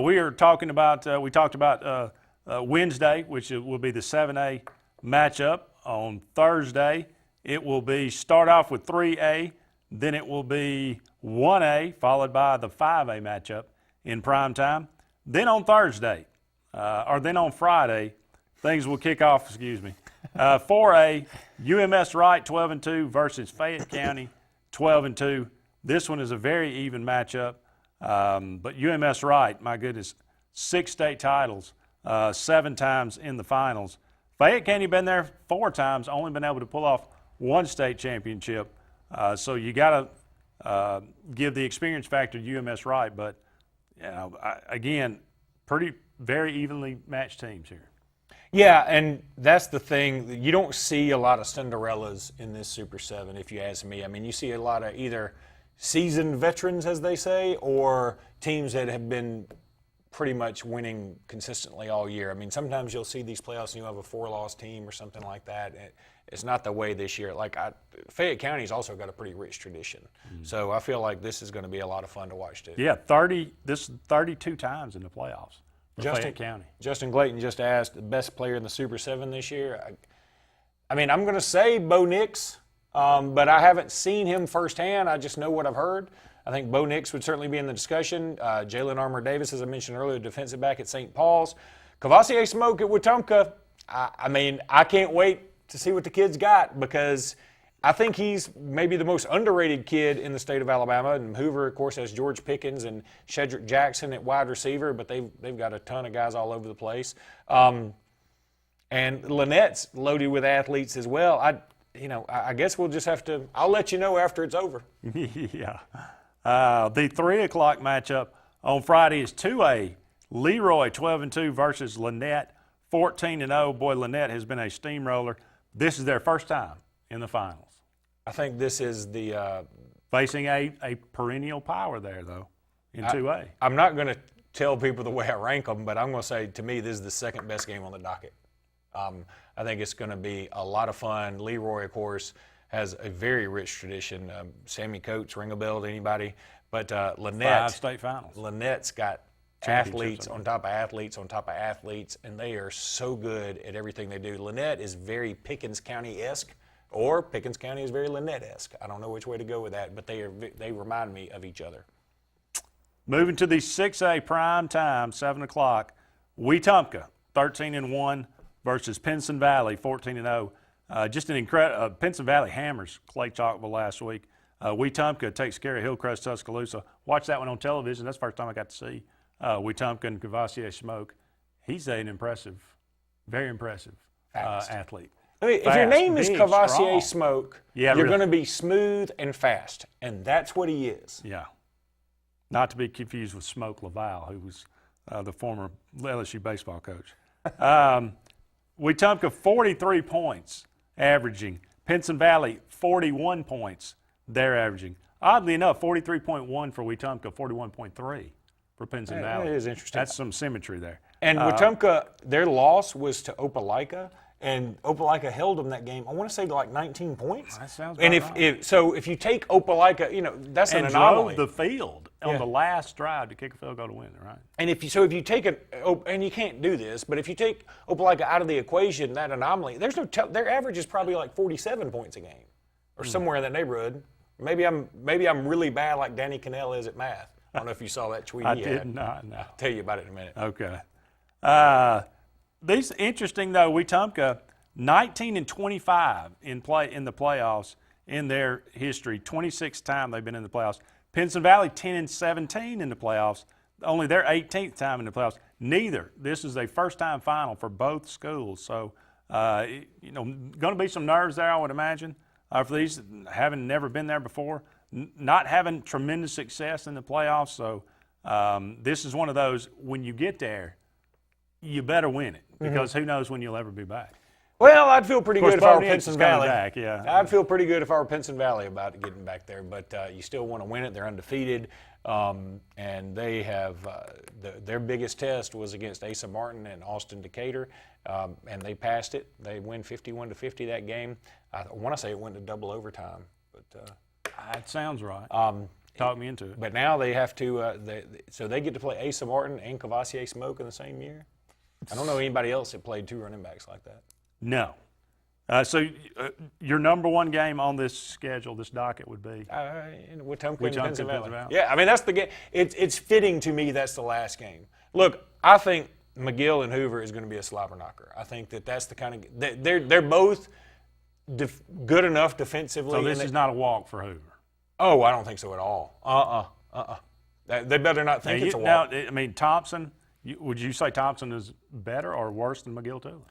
Speaker 3: We talked about Wednesday, which will be the 7A matchup. On Thursday, it will be start off with 3A, then it will be 1A, followed by the 5A matchup in prime time. Then on Thursday, then on Friday, things will kick off, 4A, UMS Wright 12-2 versus Fayette County 12-2. This one is a very even matchup, but UMS Wright, my goodness, 6 state titles. 7 times in the finals. Fayette County been there 4 times, only been able to pull off 1 state championship. So you got to give the experience factor to UMS Wright. But again, very evenly matched teams here.
Speaker 4: Yeah, and that's the thing. You don't see a lot of Cinderellas in this Super 7, if you ask me. I mean, you see a lot of either seasoned veterans, as they say, or teams that have been pretty much winning consistently all year. I mean, sometimes you'll see these playoffs and you have a 4-loss team or something like that. It's not the way this year. Fayette County's also got a pretty rich tradition. So I feel like this is going to be a lot of fun to watch too.
Speaker 3: Yeah, this is 32 times in the playoffs for Fayette County.
Speaker 4: Justin Clayton just asked the best player in the Super 7 this year. I mean, I'm going to say Bo Nix, but I haven't seen him firsthand. I just know what I've heard. I think Bo Nix would certainly be in the discussion. Jalen Armour Davis, as I mentioned earlier, defensive back at St. Paul's. Kowaliga Smoke at Wetumpka. I mean, I can't wait to see what the kid's got, because I think he's maybe the most underrated kid in the state of Alabama. And Hoover, of course, has George Pickens and Shedrick Jackson at wide receiver, but they've got a ton of guys all over the place. And Lynette's loaded with athletes as well. I guess we'll just have to – I'll let you know after it's over.
Speaker 3: Yeah. The 3 o'clock matchup on Friday is 2A. Leroy 12-2 versus Lynette 14-0. Boy, Lynette has been a steamroller. This is their first time in the finals.
Speaker 4: I think this is the
Speaker 3: facing a perennial power there, though, in 2A.
Speaker 4: I'm not going to tell people the way I rank them, but I'm going to say, to me, this is the second best game on the docket. I think it's going to be a lot of fun. Leroy, of course, has a very rich tradition. Sammy Coates, ring a bell to anybody. But Lynette,
Speaker 3: 5 state finals.
Speaker 4: Lynette's got athletes on top of athletes on top of athletes, and they are so good at everything they do. Lynette is very Pickens County-esque, or Pickens County is very Lynette-esque. I don't know which way to go with that, but they remind me of each other.
Speaker 3: Moving to the 6A prime time, 7 o'clock, Wetumpka 13-1 versus Pinson Valley 14-0. Just an incredible Pinson Valley hammers Clay Chalkville last week. Wetumpka takes care of Hillcrest Tuscaloosa. Watched that one on television. That's the first time I got to see Wetumpka and Kowaliga Smoke. He's an impressive, very impressive athlete.
Speaker 4: I mean, if your name is Kowaliga Smoke, you're going to be smooth and fast, and that's what he is.
Speaker 3: Yeah. Not to be confused with Smoke Laval, who was the former LSU baseball coach. Wetumpka 43 points averaging. Pinson Valley 41 points they're averaging. Oddly enough, 43.1 for Wetumpka, 41.3 for Pinson Valley.
Speaker 4: That is interesting.
Speaker 3: That's some symmetry there.
Speaker 4: And Wetumpka, their loss was to Opelika, and Opelika held them that game. I want to say like 19 points.
Speaker 3: That sounds
Speaker 4: and
Speaker 3: right.
Speaker 4: if you take Opelika, that's an anomaly.
Speaker 3: Drove the field on the last drive to kick a field goal to win it, right?
Speaker 4: And if you take and you can't do this, but if you take Opelika out of the equation, that anomaly, their average is probably like 47 points a game, or somewhere in that neighborhood. Maybe I'm really bad like Danny Cannell is at math. I don't know if you saw that tweet he had.
Speaker 3: I did not, no.
Speaker 4: I'll tell you about it in a minute.
Speaker 3: Okay. These interesting though. Wetumpka 19-25 in the playoffs in their history. 26th time they've been in the playoffs. Pinson Valley 10-17 in the playoffs. Only their 18th time in the playoffs. This is a first-time final for both schools. So going to be some nerves there, I would imagine, for these having never been there before, not having tremendous success in the playoffs. So this is one of those, when you get there, you better win it, because who knows when you'll ever be back.
Speaker 4: Well, I'd feel pretty good if I were Pinson Valley.
Speaker 3: Back, yeah.
Speaker 4: I'd feel pretty good if I were Pinson Valley about getting back there, but you still want to win it. They're undefeated, and they have their biggest test was against Asa Martin and Austin Decatur, and they passed it. They win 51-50 that game. I want to say it went to double overtime, but
Speaker 3: that sounds right. Talk me into it.
Speaker 4: But now they have to. So they get to play Asa Martin and Kowaliga Smoke in the same year. I don't know anybody else that played 2 running backs like that.
Speaker 3: No. So your number one game on this schedule, this docket, would be?
Speaker 4: Wetumpka and Pinson Valley. Yeah, I mean, that's the game. It's fitting to me that's the last game. Look, I think McGill and Hoover is going to be a slobber knocker. I think that's the kind of – they're both good enough defensively.
Speaker 3: So this is not a walk for Hoover?
Speaker 4: Oh, I don't think so at all. They better not think it's a walk.
Speaker 3: Now, I mean, Thompson, would you say Thompson is better or worse than McGill-Toolen?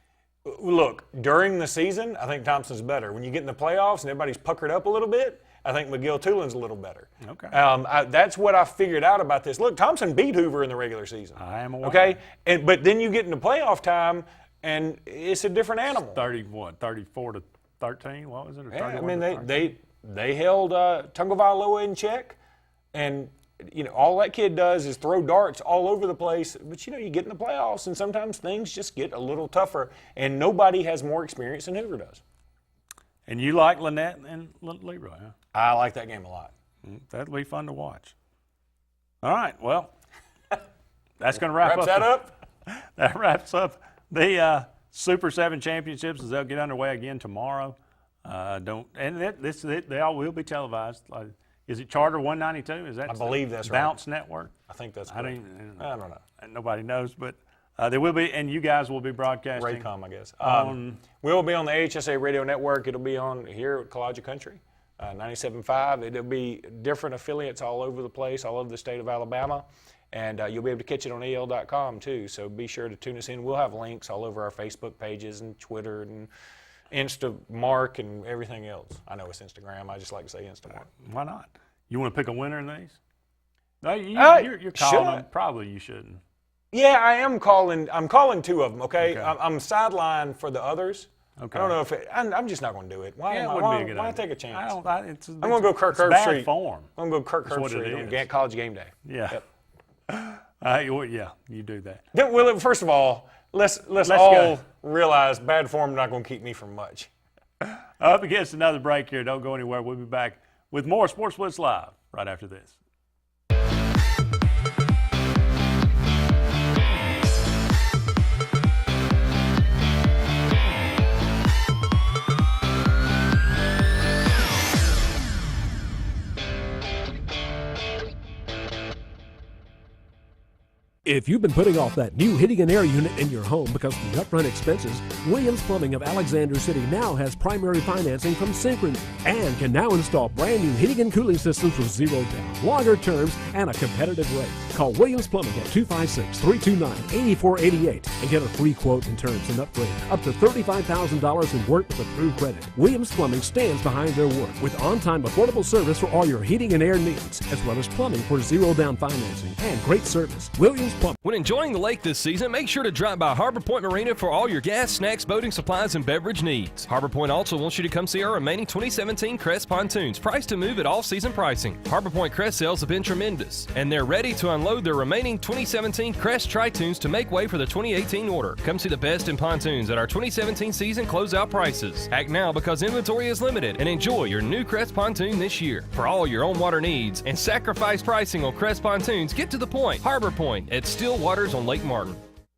Speaker 4: Look, during the season, I think Thompson's better. When you get in the playoffs and everybody's puckered up a little bit, I think McGill-Toolen's a little better.
Speaker 3: Okay.
Speaker 4: That's what I figured out about this. Look, Thompson beat Hoover in the regular season.
Speaker 3: I am aware.
Speaker 4: Okay? But then you get into playoff time, and it's a different animal.
Speaker 3: 34-13? What was it?
Speaker 4: Yeah, I mean, they held Tungavailoa in check, and all that kid does is throw darts all over the place. But, you get in the playoffs, and sometimes things just get a little tougher, and nobody has more experience than Hoover does.
Speaker 3: And you like Lynette and Leroy, huh?
Speaker 4: I like that game a lot.
Speaker 3: That'll be fun to watch. All right, well, that's going to wrap
Speaker 4: that up.
Speaker 3: That wraps up the Super 7 championships as they'll get underway again tomorrow. They all will be televised. Is it Charter 192? Is that?
Speaker 4: I believe that's
Speaker 3: Bounce
Speaker 4: right.
Speaker 3: Network?
Speaker 4: I think that's correct. I don't know.
Speaker 3: Nobody knows, but there will be, and you guys will be broadcasting.
Speaker 4: Raycom, I guess. We'll be on the HSA radio network. It'll be on here at Kowaliga Country, 97.5. It'll be different affiliates all over the place, all over the state of Alabama. And you'll be able to catch it on EL.com too. So be sure to tune us in. We'll have links all over our Facebook pages and Twitter and Instamark and everything else. I know it's Instagram. I just like to say Instamark.
Speaker 3: Why not? You want to pick a winner in these? No, you're calling them. Probably you shouldn't.
Speaker 4: Yeah, I am calling. I'm calling two of them. Okay, I'm sidelined for the others.
Speaker 3: Okay.
Speaker 4: I don't know if I'm just not going to do it. Why take a chance?
Speaker 3: I'm
Speaker 4: going to go Kirk Herbstreit.
Speaker 3: Form.
Speaker 4: I'm going to go Kirk Herbstreit on College Game Day.
Speaker 3: Yeah.
Speaker 4: Yep.
Speaker 3: You do that.
Speaker 4: Well, first of all, let's all realize bad form is not going to keep me from much.
Speaker 3: Up against another break here. Don't go anywhere. We'll be back with more Sportz Blitz Live right after this.
Speaker 5: If you've been putting off that new heating and air unit in your home because of the upfront expenses, Williams Plumbing of Alexander City now has primary financing from Synchrony and can now install brand new heating and cooling systems with zero down, longer terms, and a competitive rate. Call Williams Plumbing at 256-329-8488 and get a free quote and terms and upgrade up to $35,000 in work with approved credit. Williams Plumbing stands behind their work with on-time affordable service for all your heating and air needs, as well as plumbing for zero down financing and great service. Williams Plumbing.
Speaker 6: When enjoying the lake this season, make sure to drop by Harbor Point Marina for all your gas, snacks, boating supplies, and beverage needs. Harbor Point also wants you to come see our remaining 2017 Crest pontoons, priced to move at all-season pricing. Harbor Point Crest sales have been tremendous, and they're ready to unload their remaining 2017 Crest Tritoons to make way for the 2018 order. Come see the best in pontoons at our 2017 season closeout prices. Act now because inventory is limited, and enjoy your new Crest pontoon this year. For all your own water needs and sacrifice pricing on Crest pontoons, get to the point. Harbor Point at Still Waters on Lake Martin.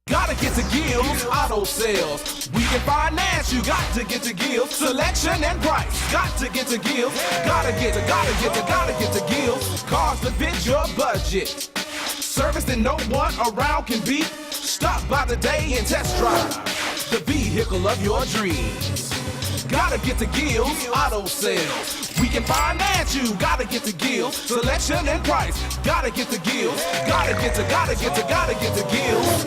Speaker 8: Gotta get to Gills Auto Sales. We can finance, you got to get to Gills. Selection and price, got to get to Gills. Gotta get to Gills. Cars that fit your budget. Service that no one around can beat. Stop by today and test drive the vehicle of your dreams. Gotta get to Gills Auto Sales. We can finance you, gotta get to Gills. Selection and price, gotta get to Gills. Gotta get to Gills.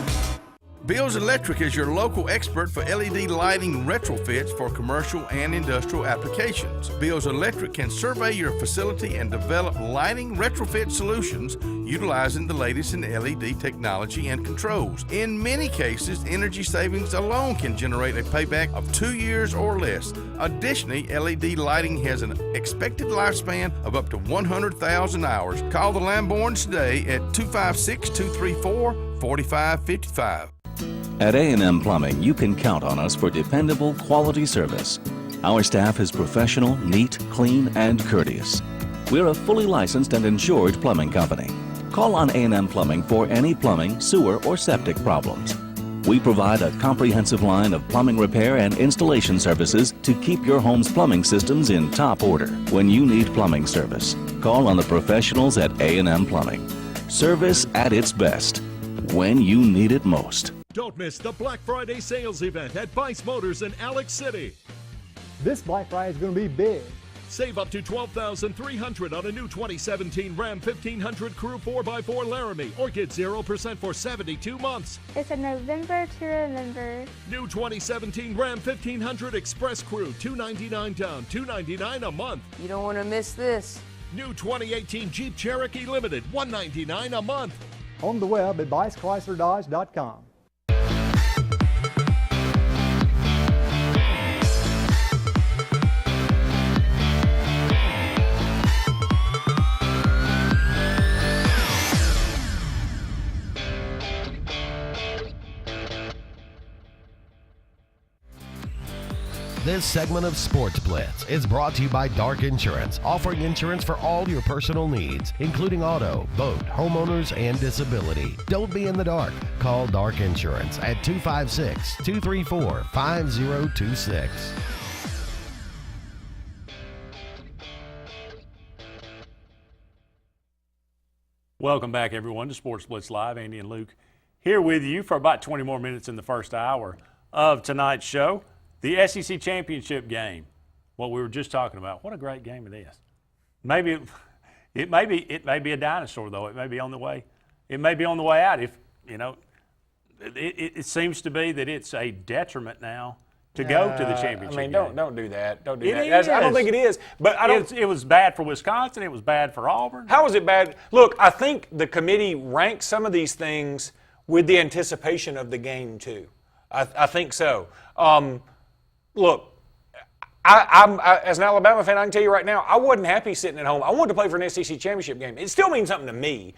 Speaker 11: Bills Electric is your local expert for LED lighting retrofits for commercial and industrial applications. Bills Electric can survey your facility and develop lighting retrofit solutions utilizing the latest in LED technology and controls. In many cases, energy savings alone can generate a payback of 2 years or less. Additionally, LED lighting has an expected lifespan of up to 100,000 hours. Call the Lamborns today at 256-234-4555.
Speaker 24: At A&M Plumbing, you can count on us for dependable, quality service. Our staff is professional, neat, clean, and courteous. We're a fully licensed and insured plumbing company. Call on A&M Plumbing for any plumbing, sewer, or septic problems. We provide a comprehensive line of plumbing repair and installation services to keep your home's plumbing systems in top order. When you need plumbing service, call on the professionals at A&M Plumbing. Service at its best, when you need it most.
Speaker 25: Don't miss the Black Friday sales event at Vice Motors in Alex City.
Speaker 26: This Black Friday is going to be big.
Speaker 25: Save up to $12,300 on a new 2017 Ram 1500 Crew 4x4 Laramie or get 0% for 72 months.
Speaker 27: It's a November to remember.
Speaker 25: New 2017 Ram 1500 Express Crew, $299 down, $299 a month.
Speaker 28: You don't want to miss this.
Speaker 25: New 2018 Jeep Cherokee Limited, $199 a month.
Speaker 26: On the web at BiceChryslerDodge.com.
Speaker 1: This segment of Sportz Blitz is brought to you by Dark Insurance, offering insurance for all your personal needs, including auto, boat, homeowners, and disability. Don't be in the dark. Call Dark Insurance at 256-234-5026.
Speaker 3: Welcome back, everyone, to Sportz Blitz Live. Andy and Luke here with you for about 20 more minutes in the first hour of tonight's show. The SEC Championship game, what we were just talking about. What a great game it is. Maybe it may be a dinosaur, though. It may be on the way. It may be on the way out. If it seems to be that it's a detriment now to go to the championship.
Speaker 4: I mean,
Speaker 3: game.
Speaker 4: don't do that. Don't do
Speaker 3: It
Speaker 4: that.
Speaker 3: is.
Speaker 4: I don't think it is. But I don't.
Speaker 3: It was bad for Wisconsin. It was bad for Auburn.
Speaker 4: How is it bad? Look, I think the committee ranks some of these things with the anticipation of the game too. I think so. Look, I, as an Alabama fan, I can tell you right now, I wasn't happy sitting at home. I wanted to play for an SEC championship game. It still means something to me.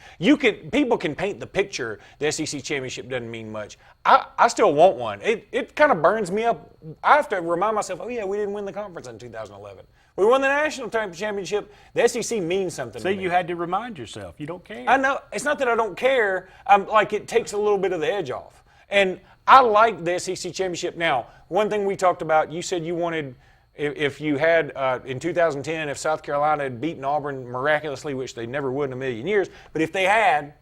Speaker 4: People can paint the picture. The SEC championship doesn't mean much. I still want one. It kind of burns me up. I have to remind myself, oh yeah, we didn't win the conference in 2011. We won the national championship. The SEC means something to me.
Speaker 3: See, you had to remind yourself. You don't care.
Speaker 4: I know. It's not that I don't care. It takes a little bit of the edge off. And I like the SEC championship. Now, one thing we talked about, you said you wanted, if you had, in 2010, if South Carolina had beaten Auburn miraculously, which they never would in a million years, but if they had,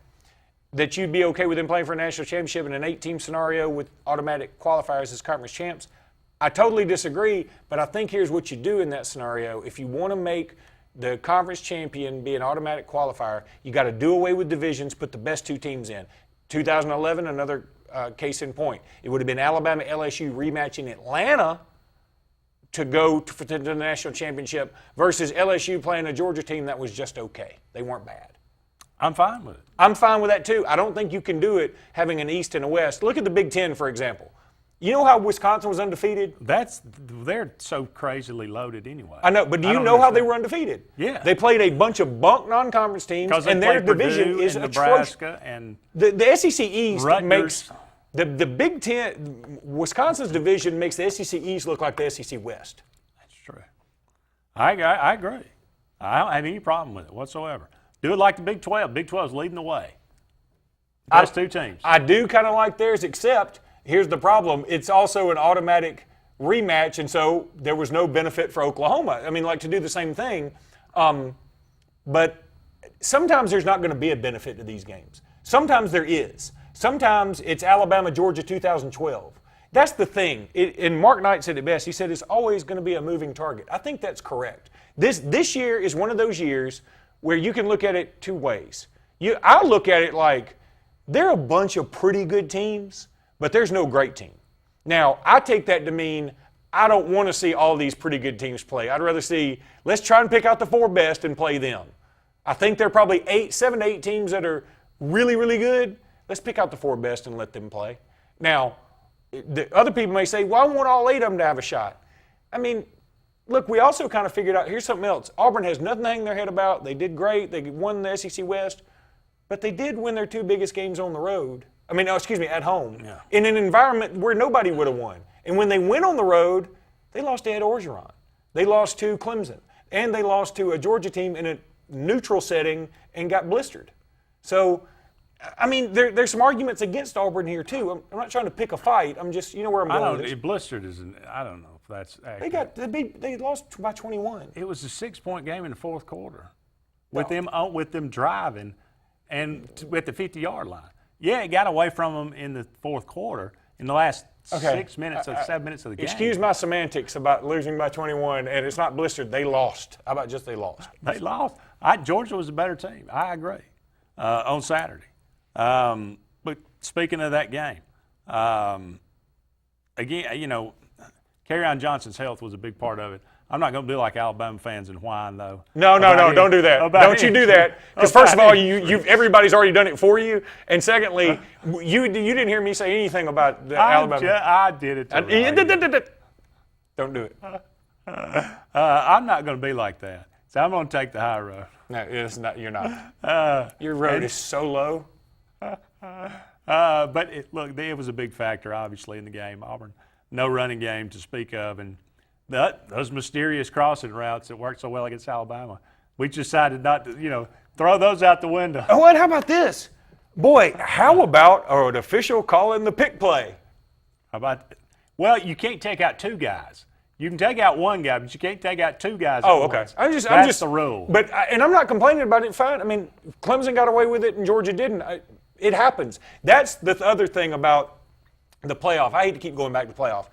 Speaker 4: that you'd be okay with them playing for a national championship in an 8-team scenario with automatic qualifiers as conference champs. I totally disagree, but I think here's what you do in that scenario. If you want to make the conference champion be an automatic qualifier, you got to do away with divisions, put the best 2 teams in. 2011, another case in point. It would have been Alabama LSU rematch in Atlanta to go to the national championship versus LSU playing a Georgia team that was just okay. They weren't bad.
Speaker 3: I'm fine with it.
Speaker 4: I'm fine with that too. I don't think you can do it having an East and a West. Look at the Big Ten, for example. You know how Wisconsin was undefeated?
Speaker 3: They're so crazily loaded anyway.
Speaker 4: I know, but do you know how they were undefeated?
Speaker 3: Yeah.
Speaker 4: They played a bunch of bunk non-conference teams, and their division is atrocious.
Speaker 3: Nebraska and
Speaker 4: the SEC East
Speaker 3: Rutgers.
Speaker 4: Makes the Big Ten. Wisconsin's division makes the SEC East look like the SEC West.
Speaker 3: That's true. I agree. I don't have any problem with it whatsoever. Do it like the Big 12. Big 12 is leading the way. Best 2 teams.
Speaker 4: I do kind of like theirs, except here's the problem. It's also an automatic rematch, and so there was no benefit for Oklahoma. I mean, to do the same thing. But sometimes there's not going to be a benefit to these games. Sometimes there is. Sometimes it's Alabama, Georgia 2012. That's the thing. And Mark Knight said it best. He said it's always going to be a moving target. I think that's correct. This year is one of those years where you can look at it 2 ways. I look at it like there are a bunch of pretty good teams, but there's no great team. Now, I take that to mean I don't want to see all these pretty good teams play. I'd rather see, let's try and pick out the 4 best and play them. I think there are probably 7 to 8 teams that are really, really good. Let's pick out the 4 best and let them play. Now, the other people may say, well, I want all 8 of them to have a shot. I mean, look, we also kind of figured out, here's something else. Auburn has nothing to hang their head about. They did great. They won the SEC West. But they did win their 2 biggest games on the road. At home. Yeah. In an environment where nobody would have won. And when they went on the road, they lost to Ed Orgeron. They lost to Clemson. And they lost to a Georgia team in a neutral setting and got blistered. So, there's some arguments against Auburn here, too. I'm not trying to pick a fight. I'm just, you know where I'm going.
Speaker 3: Blistered I don't know if that's accurate.
Speaker 4: They lost by 21.
Speaker 3: It was a 6-point game in the 4th quarter with them driving and at the 50-yard line. Yeah, it got away from them in the 4th quarter in the last 6 minutes of 7 minutes of the game.
Speaker 4: Excuse my semantics about losing by 21, and it's not blistered. They lost. How about just they lost?
Speaker 3: They lost. Georgia was a better team. I agree on Saturday. But speaking of that game, again, Kerryon Johnson's health was a big part of it. I'm not going to be like Alabama fans and whine, though.
Speaker 4: No, don't do that. Don't you do that. Because first of all, everybody's already done it for you. And secondly, you didn't hear me say anything about Alabama.
Speaker 3: I did it.
Speaker 4: Don't do it.
Speaker 3: I'm not going to be like that. So I'm going to take the high road.
Speaker 4: No, it's not. You're not. Your road is so low.
Speaker 3: But it was a big factor, obviously, in the game. Auburn, no running game to speak of, and those mysterious crossing routes that worked so well against Alabama. We decided not to, throw those out the window.
Speaker 4: Oh, and how about this? Boy, how about an official calling the pick play?
Speaker 3: How about Well, you can't take out two guys. You can take out one guy, but you can't take out two guys.
Speaker 4: Oh, okay.
Speaker 3: That's the rule.
Speaker 4: But and I'm not complaining about it. Fine. I mean, Clemson got away with it and Georgia didn't. It happens. That's the other thing about the playoff. I hate to keep going back to playoff.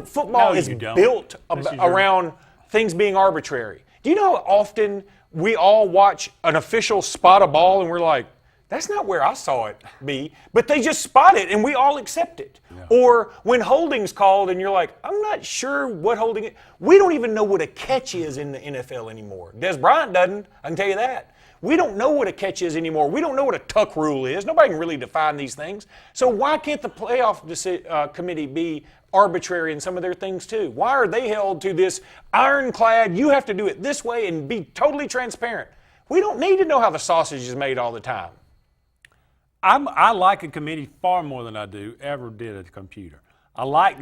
Speaker 4: Football is built around things being arbitrary. Do you know how often we all watch an official spot a ball and we're like, that's not where I saw it be, but they just spot it and we all accept it. Yeah. Or when holding's called and you're like, I'm not sure what holding it. We don't even know what a catch is in the NFL anymore. Des Bryant doesn't, I can tell you that. We don't know what a catch is anymore. We don't know what a tuck rule is. Nobody can really define these things. So why can't the playoff committee be arbitrary in some of their things too? Why are they held to this ironclad, you have to do it this way and be totally transparent? We don't need to know how the sausage is made all the time.
Speaker 3: I like a committee far more than I ever did a computer. I like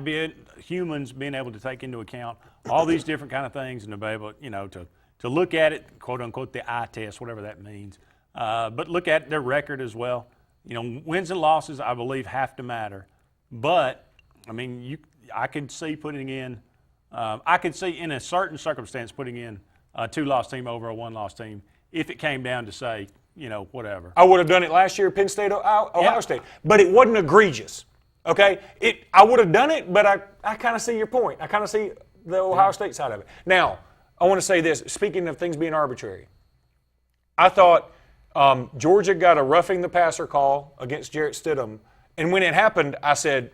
Speaker 3: humans being able to take into account all these different kind of things and to be able, to look at it, quote unquote, the eye test, whatever that means. But look at their record as well. Wins and losses, I believe, have to matter. But I mean, I could see putting in. I could see in a certain circumstance putting in a 2-loss team over a 1-loss team if it came down to say, whatever.
Speaker 4: I would have done it last year at Penn State, Ohio State, but it wasn't egregious. Okay, I would have done it, but I kind of see your point. I kind of see the Ohio State side of it. Now, I want to say this. Speaking of things being arbitrary, I thought Georgia got a roughing the passer call against Jarrett Stidham, and when it happened, I said,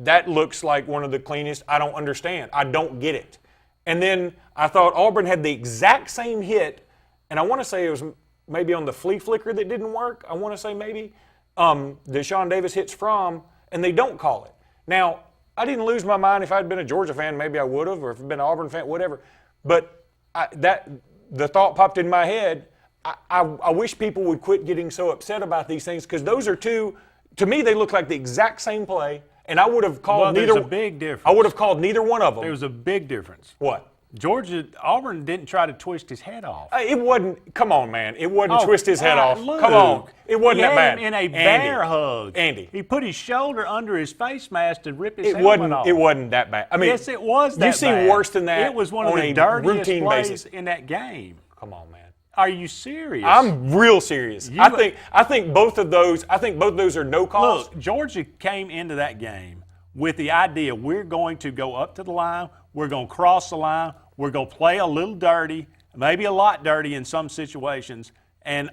Speaker 4: that looks like one of the cleanest. I don't understand. I don't get it. And then I thought Auburn had the exact same hit, and I want to say it was maybe on the flea flicker that didn't work. I want to say maybe Deshaun Davis hits Fromm, and they don't call it. Now, I didn't lose my mind. If I'd been a Georgia fan, maybe I would have, or if I'd been an Auburn fan, whatever. But the thought popped in my head, I wish people would quit getting so upset about these things, because those are two, to me, they look like the exact same play, and I would have called neither.
Speaker 3: There's a big difference.
Speaker 4: I would have called neither one of them.
Speaker 3: There was a big difference.
Speaker 4: What?
Speaker 3: Auburn didn't try to twist his head off.
Speaker 4: It wasn't, come on, man. It wasn't twist his head off.
Speaker 3: Luke,
Speaker 4: come on. It wasn't that bad.
Speaker 3: He had him in a bear hug.
Speaker 4: Andy.
Speaker 3: He put his shoulder under his face mask to rip his helmet off.
Speaker 4: It wasn't that bad. I mean,
Speaker 3: yes, it was that bad.
Speaker 4: You've seen worse than that.
Speaker 3: It was one of the dirtiest plays in that game.
Speaker 4: Come on, man.
Speaker 3: Are you serious?
Speaker 4: I'm real serious. I think both of those are no calls.
Speaker 3: Look, Georgia came into that game with the idea we're going to go up to the line, we're going to cross the line, we're going to play a little dirty, maybe a lot dirty in some situations, and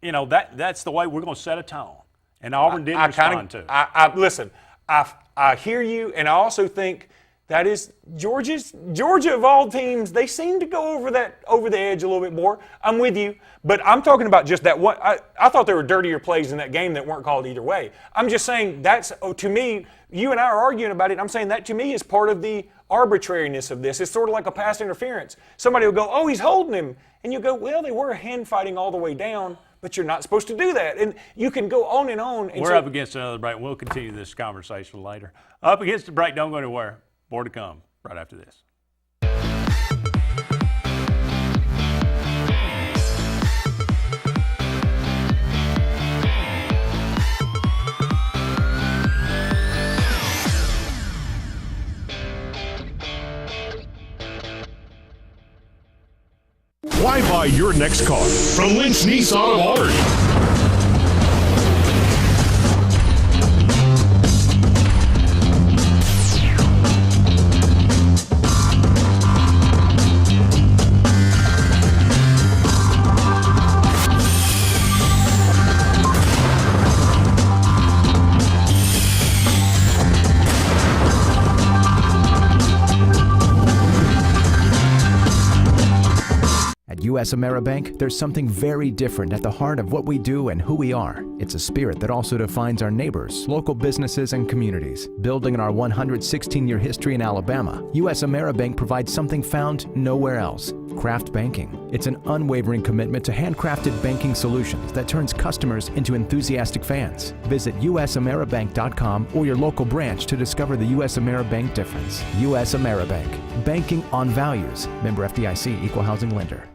Speaker 3: that's the way we're going to set a tone. And Auburn didn't respond to it.
Speaker 4: Listen, I hear you, and I also think that is Georgia of all teams. They seem to go over the edge a little bit more. I'm with you, but I'm talking about just that one. I thought there were dirtier plays in that game that weren't called either way. I'm just saying to me. You and I are arguing about it. I'm saying that to me is part of the arbitrariness of this. It's sort of like a pass interference. Somebody will go, oh, he's holding him. And you go, well, they were hand fighting all the way down, but you're not supposed to do that. And you can go on and on. And
Speaker 3: we're up against another break. We'll continue this conversation later. Up against the break. Don't go anywhere. More to come right after this.
Speaker 2: Why buy your next car from Lynch Nissan of Auburn?
Speaker 7: U.S. AmeriBank, there's something very different at the heart of what we do and who we are. It's a spirit that also defines our neighbors, local businesses, and communities. Building on our 116-year history in Alabama, U.S. AmeriBank provides something found nowhere else: craft banking. It's an unwavering commitment to handcrafted banking solutions that turns customers into enthusiastic fans. Visit usameribank.com or your local branch to discover the U.S. AmeriBank difference. U.S. AmeriBank. Banking on values. Member FDIC, Equal Housing Lender.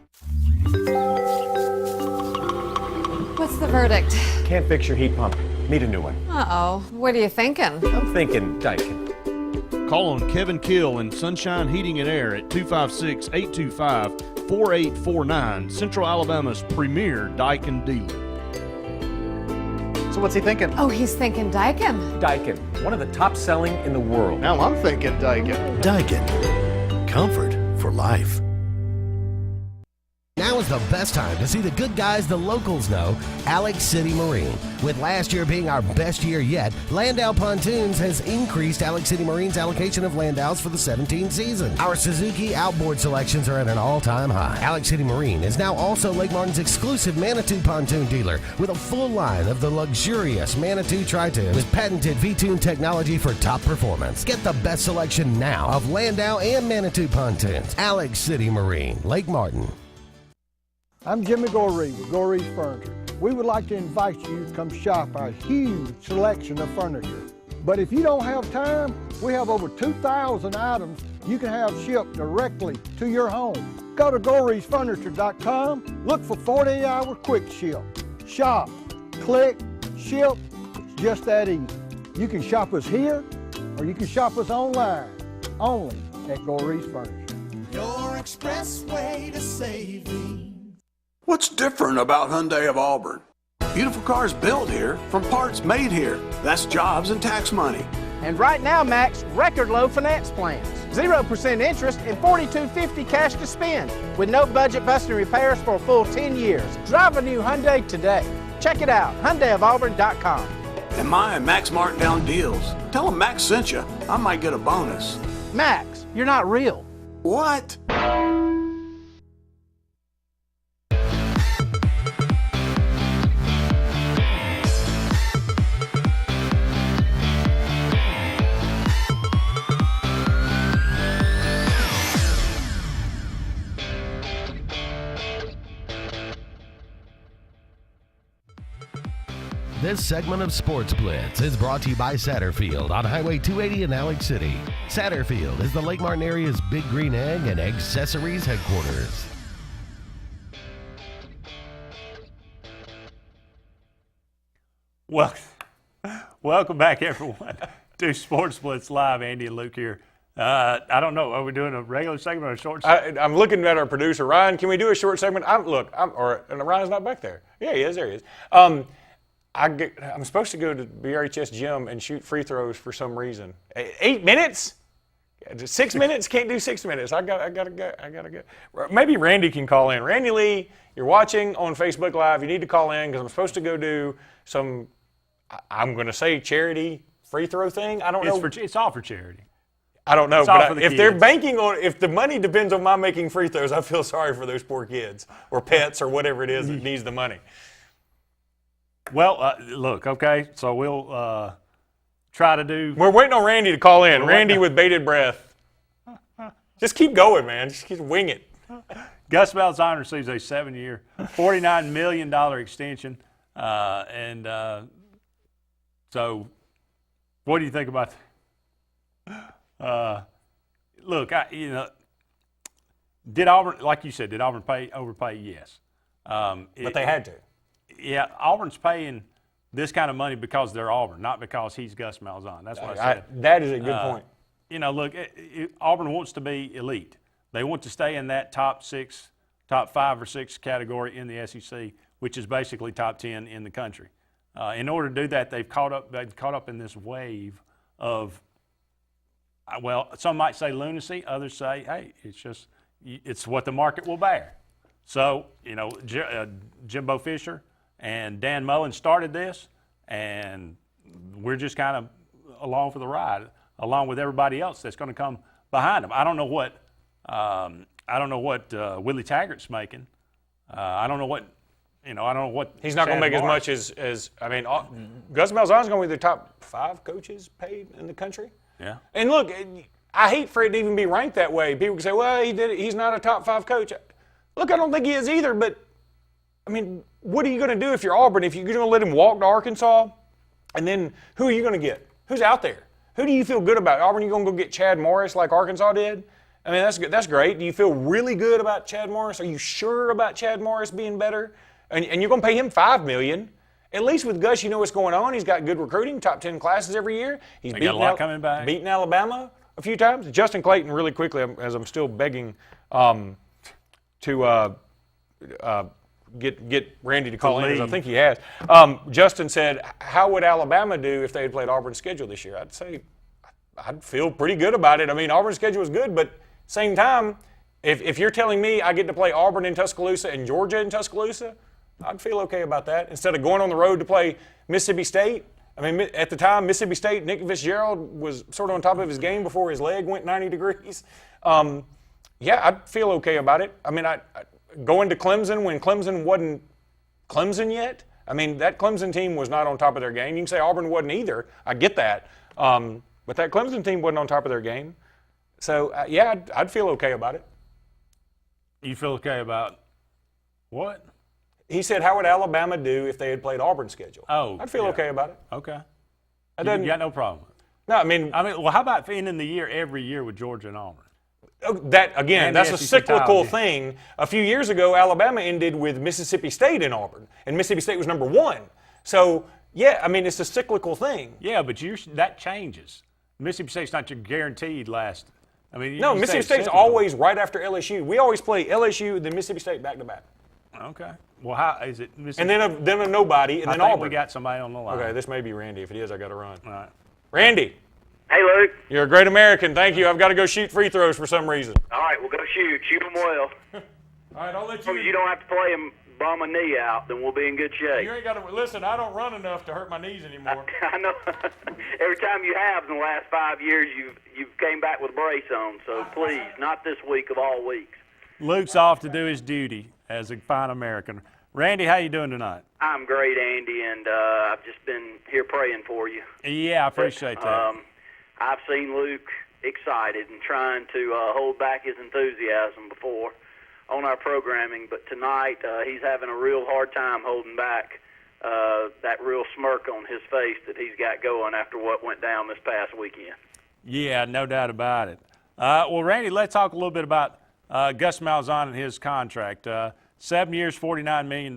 Speaker 9: What's the verdict?
Speaker 10: Can't fix your heat pump. Need a new one.
Speaker 9: Uh-oh. What are you thinking?
Speaker 10: I'm thinking Daikin.
Speaker 12: Call on Kevin Kill and Sunshine Heating and Air at 256-825-4849, Central Alabama's premier Daikin dealer.
Speaker 10: So what's he thinking?
Speaker 9: Oh, he's thinking Daikin.
Speaker 10: Daikin, one of the top selling in the world.
Speaker 12: Now I'm thinking Daikin.
Speaker 1: Daikin. Comfort for life. Now is the best time to see the good guys the locals know, Alex City Marine. With last year being our best year yet, Landau Pontoons has increased Alex City Marine's allocation of Landaus for the 17th season. Our Suzuki outboard selections are at an all-time high. Alex City Marine is now also Lake Martin's exclusive Manitou pontoon dealer with a full line of the luxurious Manitou Tri-Tune with patented V-Tune technology for top performance. Get the best selection now of Landau and Manitou pontoons. Alex City Marine, Lake Martin.
Speaker 26: I'm Jimmy Goree with Goree's Furniture. We would like to invite you to come shop our huge selection of furniture. But if you don't have time, we have over 2,000 items you can have shipped directly to your home. Go to goreesfurniture.com, look for 48-hour quick ship. Shop, click, ship, it's just that easy. You can shop us here, or you can shop us online, only at Goree's Furniture.
Speaker 8: Your expressway to saving.
Speaker 13: What's different about Hyundai of Auburn? Beautiful cars built here from parts made here. That's jobs and tax money.
Speaker 14: And right now, Max, record low finance plans. 0% interest and $42.50 cash to spend with no budget busting repairs for a full 10 years. Drive a new Hyundai today. Check it out, HyundaiofAuburn.com.
Speaker 13: And my Max Markdown deals. Tell them Max sent you. I might get a bonus.
Speaker 14: Max, you're not real.
Speaker 13: What?
Speaker 1: This segment of Sportz Blitz is brought to you by Satterfield on Highway 280 in Alex City. Satterfield is the Lake Martin area's Big Green Egg and Accessories headquarters.
Speaker 3: Welcome back, everyone, to Sportz Blitz Live. Andy and Luke here. I don't know. Are we doing a regular segment or a short segment?
Speaker 4: I'm looking at our producer, Ryan. Can we do a short segment? Ryan's not back there. Yeah, he is. There he is. I'm supposed to go to BRHS gym and shoot free throws for some reason. 8 minutes? 6 minutes? Can't do 6 minutes. I gotta go. Maybe Randy can call in. Randy Lee, you're watching on Facebook Live. You need to call in because I'm supposed to go do some, I'm going to say charity free throw thing. I don't know.
Speaker 3: It's all for charity.
Speaker 4: I don't know,
Speaker 3: but
Speaker 4: if they're banking on, if the money depends on my making free throws, I feel sorry for those poor kids or pets or whatever it is that needs the money.
Speaker 3: Well, look, okay, so we'll try to do.
Speaker 4: We're waiting on Randy to call in. Randy with bated breath. Just keep going, man. Just keep wing it.
Speaker 3: Gus Malzahn receives a 7-year, $49 million extension. So what do you think about that? Look, did Auburn, like you said, did Auburn overpay? Yes.
Speaker 4: But they had to.
Speaker 3: Yeah, Auburn's paying this kind of money because they're Auburn, not because he's Gus Malzahn. That's what I said.
Speaker 4: That is a good point.
Speaker 3: Look, Auburn wants to be elite. They want to stay in that top 5 or 6 category in the SEC, which is basically top 10 in the country. In order to do that, they've caught up in this wave of, well, some might say lunacy, others say, hey, it's what the market will bear. So, Jimbo Fisher and Dan Mullen started this, and we're just kind of along for the ride, along with everybody else that's going to come behind them. I don't know what Willie Taggart's making, I don't know what, I don't know what.
Speaker 4: He's not going to make as much as Gus Malzahn's going to be the top 5 coaches paid in the country.
Speaker 3: Yeah.
Speaker 4: And look, I hate for it to even be ranked that way. People can say, well, he did it. He's not a top 5 coach. Look, I don't think he is either, but, what are you going to do if you're Auburn? If you're going to let him walk to Arkansas, and then who are you going to get? Who's out there? Who do you feel good about? Auburn, you going to go get Chad Morris like Arkansas did? That's good. That's great. Do you feel really good about Chad Morris? Are you sure about Chad Morris being better? And you're going to pay him $5 million. At least with Gus, you know what's going on. He's got good recruiting, top 10 classes every year. He's
Speaker 3: got a lot coming back.
Speaker 4: Beaten Alabama a few times. Justin Clayton, really quickly, as I'm still begging to get Randy to call in, as I think he has. Justin said, how would Alabama do if they had played Auburn's schedule this year? I'd say I'd feel pretty good about it. Auburn's schedule was good, but same time, if you're telling me I get to play Auburn in Tuscaloosa and Georgia in Tuscaloosa, I'd feel okay about that. Instead of going on the road to play Mississippi State. At the time, Mississippi State, Nick Fitzgerald was sort of on top of his game before his leg went 90 degrees. I'd feel okay about it. Going to Clemson when Clemson wasn't Clemson yet. That Clemson team was not on top of their game. You can say Auburn wasn't either. I get that. But that Clemson team wasn't on top of their game. So, I'd feel okay about it.
Speaker 3: You feel okay about what?
Speaker 4: He said, how would Alabama do if they had played Auburn's schedule?
Speaker 3: Oh,
Speaker 4: I'd feel okay about it.
Speaker 3: Okay. You got no problem.
Speaker 4: No,
Speaker 3: well, how about ending the year every year with Georgia and Auburn?
Speaker 4: That's a cyclical thing. A few years ago, Alabama ended with Mississippi State and Auburn, and Mississippi State was number 1. So, it's a cyclical thing.
Speaker 3: Yeah, but that changes. Mississippi State's not your guaranteed last.
Speaker 4: No, Mississippi State's always right after LSU. We always play LSU, then Mississippi State back to back.
Speaker 3: Okay. Well, how is it?
Speaker 4: And then a nobody, and then Auburn.
Speaker 3: We got somebody on the line.
Speaker 4: Okay, this may be Randy. If it is, I got to run.
Speaker 3: All right.
Speaker 4: Randy.
Speaker 15: Hey, Luke.
Speaker 4: You're a great American. Thank you. I've got to go shoot free throws for some reason.
Speaker 15: All right, we'll go shoot. Shoot them well.
Speaker 4: All right, I'll let you.
Speaker 15: You don't have to play them, bum a knee out, then we'll be in good shape.
Speaker 4: You ain't got to listen. I don't run enough to hurt my knees anymore.
Speaker 15: I know. Every time you have in the last 5 years, you've came back with a brace on. So please, not this week of all weeks.
Speaker 3: Luke's off to do his duty as a fine American. Randy, how you doing tonight?
Speaker 15: I'm great, Andy, and I've just been here praying for you.
Speaker 3: Yeah, I appreciate that.
Speaker 15: I've seen Luke excited and trying to hold back his enthusiasm before on our programming, but tonight he's having a real hard time holding back that real smirk on his face that he's got going after what went down this past weekend.
Speaker 3: Yeah, no doubt about it. Well, Randy, let's talk a little bit about Gus Malzahn and his contract. 7 years, $49 million.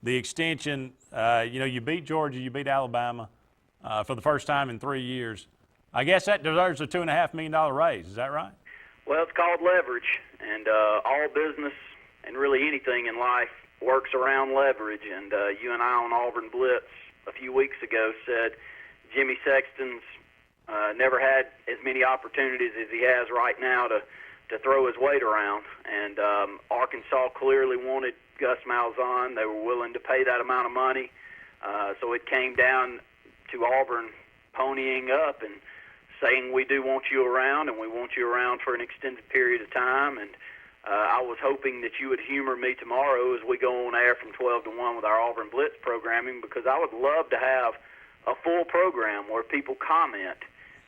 Speaker 3: The extension, you beat Georgia, you beat Alabama for the first time in 3 years. I guess that deserves a $2.5 million raise. Is that right?
Speaker 15: Well, it's called leverage, and all business and really anything in life works around leverage. And you and I on Auburn Blitz a few weeks ago said Jimmy Sexton's never had as many opportunities as he has right now to throw his weight around. And Arkansas clearly wanted Gus Malzahn. They were willing to pay that amount of money. So it came down to Auburn ponying up and saying, we do want you around, and we want you around for an extended period of time. And I was hoping that you would humor me tomorrow as we go on air from 12 to 1 with our Auburn Blitz programming, because I would love to have a full program where people comment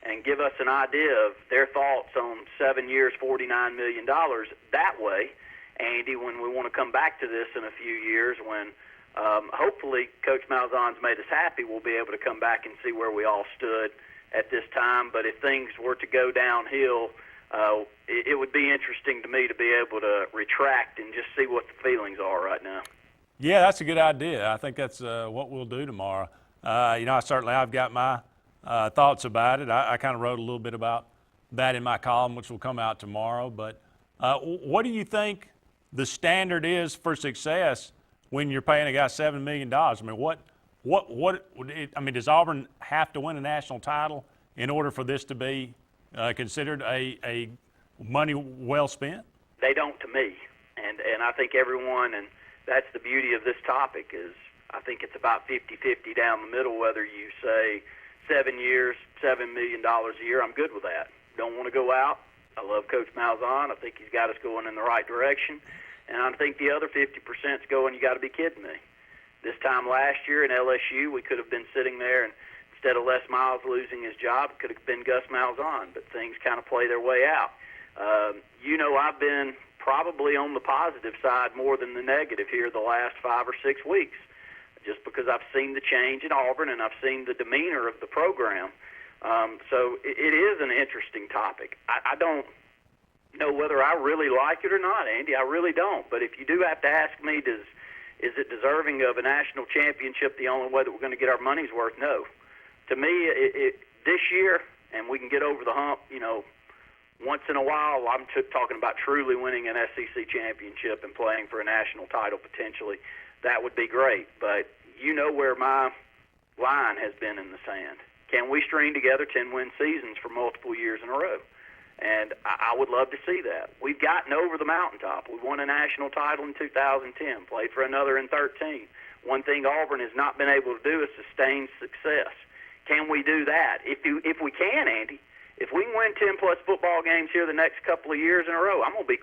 Speaker 15: and give us an idea of their thoughts on 7 years, $49 million. That way, Andy, when we want to come back to this in a few years, when hopefully Coach Malzahn's made us happy, we'll be able to come back and see where we all stood at this time. But if things were to go downhill, it would be interesting to me to be able to retract and just see what the feelings are right now.
Speaker 3: Yeah, that's a good idea. I think that's what we'll do tomorrow. I've got my thoughts about it. I kind of wrote a little bit about that in my column, which will come out tomorrow. But what do you think the standard is for success when you're paying a guy $7 million? Does Auburn have to win a national title in order for this to be considered a money well spent?
Speaker 15: They don't to me. And I think everyone, and that's the beauty of this topic, is I think it's about 50-50 down the middle, whether you say 7 years, $7 million a year. I'm good with that. Don't want to go out. I love Coach Malzahn. I think he's got us going in the right direction. And I think the other 50% is going, you got to be kidding me. This time last year in LSU, we could have been sitting there, and instead of Les Miles losing his job, it could have been Gus Malzahn, but things kind of play their way out. I've been probably on the positive side more than the negative here the last 5 or 6 weeks, just because I've seen the change in Auburn and I've seen the demeanor of the program. So it is an interesting topic. I don't know whether I really like it or not, Andy. I really don't. But if you do have to ask me, is it deserving of a national championship the only way that we're going to get our money's worth? No. To me, this year, and we can get over the hump, once in a while, I'm talking about truly winning an SEC championship and playing for a national title potentially. That would be great. But you know where my line has been in the sand. Can we string together 10-win seasons for multiple years in a row? And I would love to see that. We've gotten over the mountaintop. We won a national title in 2010, played for another in 2013. One thing Auburn has not been able to do is sustain success. Can we do that? If we can, Andy, if we can win 10-plus football games here the next couple of years in a row, I'm going to be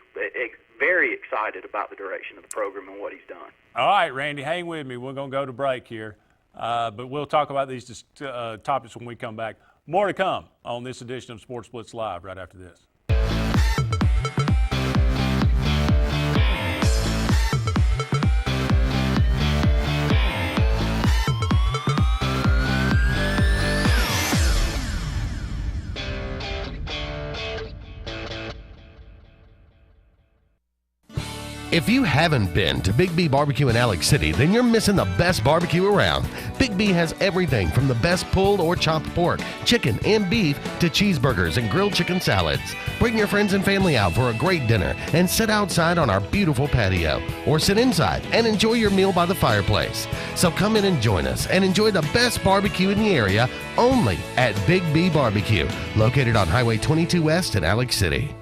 Speaker 15: very excited about the direction of the program and what he's done.
Speaker 3: All right, Randy, hang with me. We're going to go to break here, but we'll talk about these topics when we come back. More to come on this edition of Sports Blitz Live right after this.
Speaker 1: If you haven't been to Big B Barbecue in Alex City, then you're missing the best barbecue around. Big B has everything from the best pulled or chopped pork, chicken, and beef to cheeseburgers and grilled chicken salads. Bring your friends and family out for a great dinner and sit outside on our beautiful patio, or sit inside and enjoy your meal by the fireplace. So come in and join us and enjoy the best barbecue in the area only at Big B Barbecue, located on Highway 22 West in Alex City.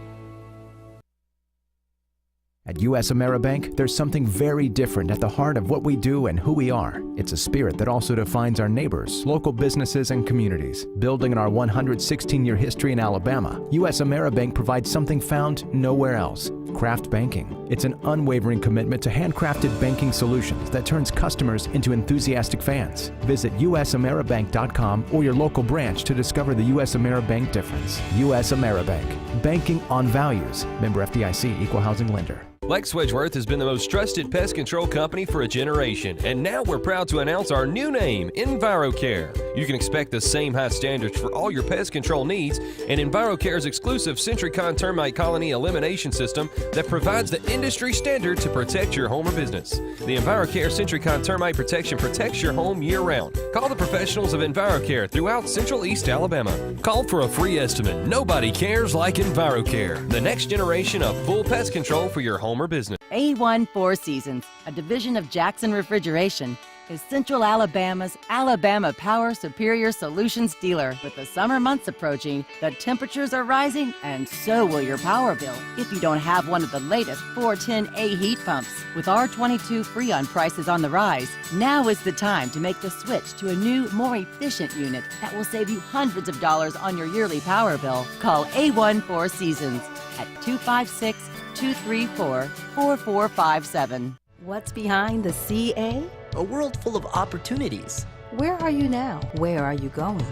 Speaker 7: At U.S. AmeriBank, there's something very different at the heart of what we do and who we are. It's a spirit that also defines our neighbors, local businesses, and communities. Building on our 116-year history in Alabama, U.S. AmeriBank provides something found nowhere else: craft banking. It's an unwavering commitment to handcrafted banking solutions that turns customers into enthusiastic fans. Visit usameribank.com or your local branch to discover the U.S. AmeriBank difference. U.S. AmeriBank, banking on values. Member FDIC, equal housing lender.
Speaker 6: Lex Wedgeworth has been the most trusted pest control company for a generation, and now we're proud to announce our new name, EnviroCare. You can expect the same high standards for all your pest control needs, and EnviroCare's exclusive Centricon termite colony elimination system that provides the industry standard to protect your home or business. The EnviroCare Centricon termite protection protects your home year-round. Call the professionals of EnviroCare throughout Central East Alabama. Call for a free estimate. Nobody cares like EnviroCare, the next generation of full pest control for your home or business.
Speaker 16: A1 Four Seasons, a division of Jackson Refrigeration, is Central Alabama's Alabama Power Superior Solutions dealer. With the summer months approaching, the temperatures are rising, and so will your power bill if you don't have one of the latest 410A heat pumps. With R22 Freon prices on the rise, now is the time to make the switch to a new, more efficient unit that will save you hundreds of dollars on your yearly power bill. Call A1 Four Seasons at 256-234-4457. What's behind the CA?
Speaker 17: A world full of opportunities.
Speaker 16: Where are you now? Where are you going?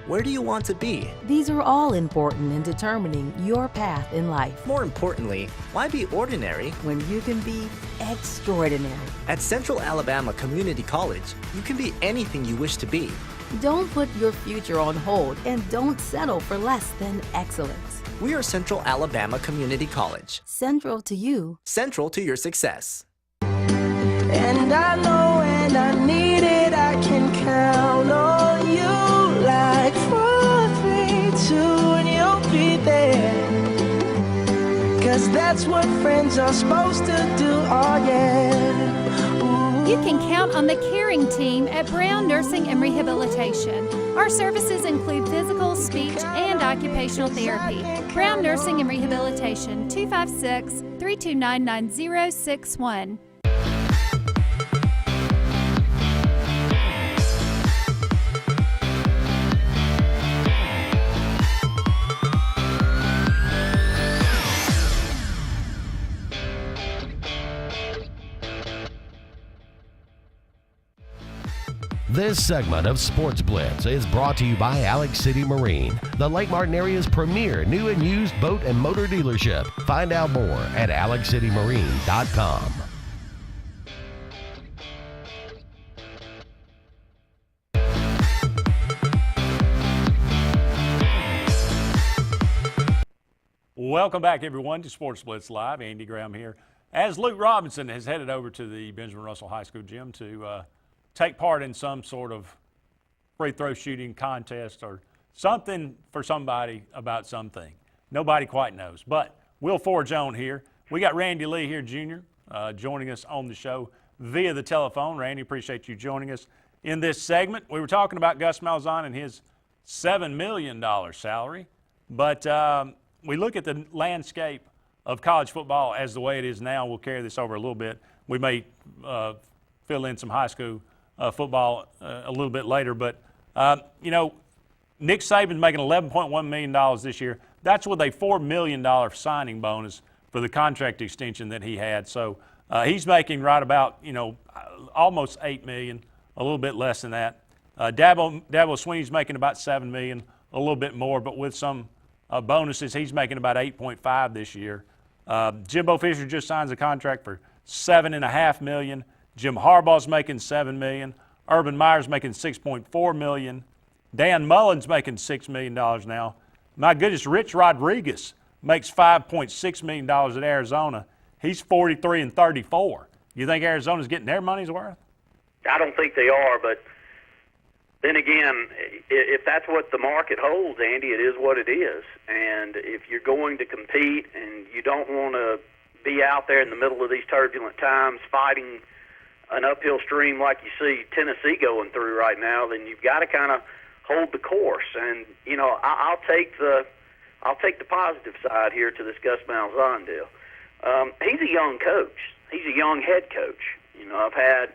Speaker 17: Where do you want to be?
Speaker 16: These are all important in determining your path in life.
Speaker 17: More importantly, why be ordinary
Speaker 16: when you can be extraordinary?
Speaker 17: At Central Alabama Community College, you can be anything you wish to be.
Speaker 16: Don't put your future on hold, and don't settle for less than excellence.
Speaker 17: We are Central Alabama Community College.
Speaker 16: Central to you.
Speaker 17: Central to your success.
Speaker 18: And I know when I need it, I can count on you. Like 4, 3, 2, and you'll be there. 'Cause that's what friends are supposed to do, oh yeah. Ooh.
Speaker 19: You can count on the caring team at Brown Nursing and Rehabilitation. Our services include physical, speech, and occupational therapy. Brown Nursing and Rehabilitation, 256-329-9061.
Speaker 1: This segment of Sports Blitz is brought to you by Alex City Marine, the Lake Martin area's premier new and used boat and motor dealership. Find out more at alexcitymarine.com.
Speaker 3: Welcome back, everyone, to Sports Blitz Live. Andy Graham here. As Luke Robinson has headed over to the Benjamin Russell High School gym to take part in some sort of free throw shooting contest or something for somebody about something. Nobody quite knows, but we'll forge on here. We got Randy Lee here, Jr., joining us on the show via the telephone. Randy, appreciate you joining us in this segment. We were talking about Gus Malzahn and his $7 million salary, but we look at the landscape of college football as the way it is now. We'll carry this over a little bit. We may fill in some high school football a little bit later. But, you know, Nick Saban's making $11.1 million this year. That's with a $4 million signing bonus for the contract extension that he had. So he's making right about, you know, almost $8 million, a little bit less than that. Dabo Swinney's making about $7 million, a little bit more, but with some bonuses, he's making about $8.5 this year. Jimbo Fisher just signs a contract for $7.5 million. Jim Harbaugh's making $7 million. Urban Meyer's making $6.4 million. Dan Mullen's making $6 million now. My goodness, Rich Rodriguez makes $5.6 million at Arizona. He's 43 and 34. You think Arizona's getting their money's worth?
Speaker 15: I don't think they are, but then again, if that's what the market holds, Andy, it is what it is. And if you're going to compete and you don't want to be out there in the middle of these turbulent times fighting an uphill stream like you see Tennessee going through right now, then you've got to kind of hold the course. And you know, I'll take the positive side here to this Gus Malzahn deal. He's a young coach. He's a young head coach. You know, I've had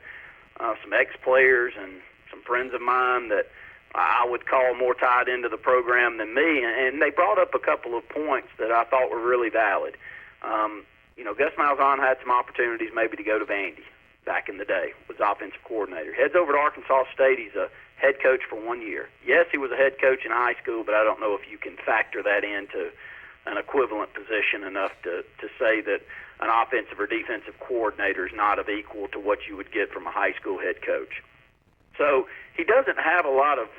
Speaker 15: some ex-players and some friends of mine that I would call more tied into the program than me, and they brought up a couple of points that I thought were really valid. You know, Gus Malzahn had some opportunities maybe to go to Vandy back in the day, was offensive coordinator. Heads over to Arkansas State. He's a head coach for 1 year. Yes, he was a head coach in high school, but I don't know if you can factor that into an equivalent position enough to say that an offensive or defensive coordinator is not of equal to what you would get from a high school head coach. So he doesn't have a lot of,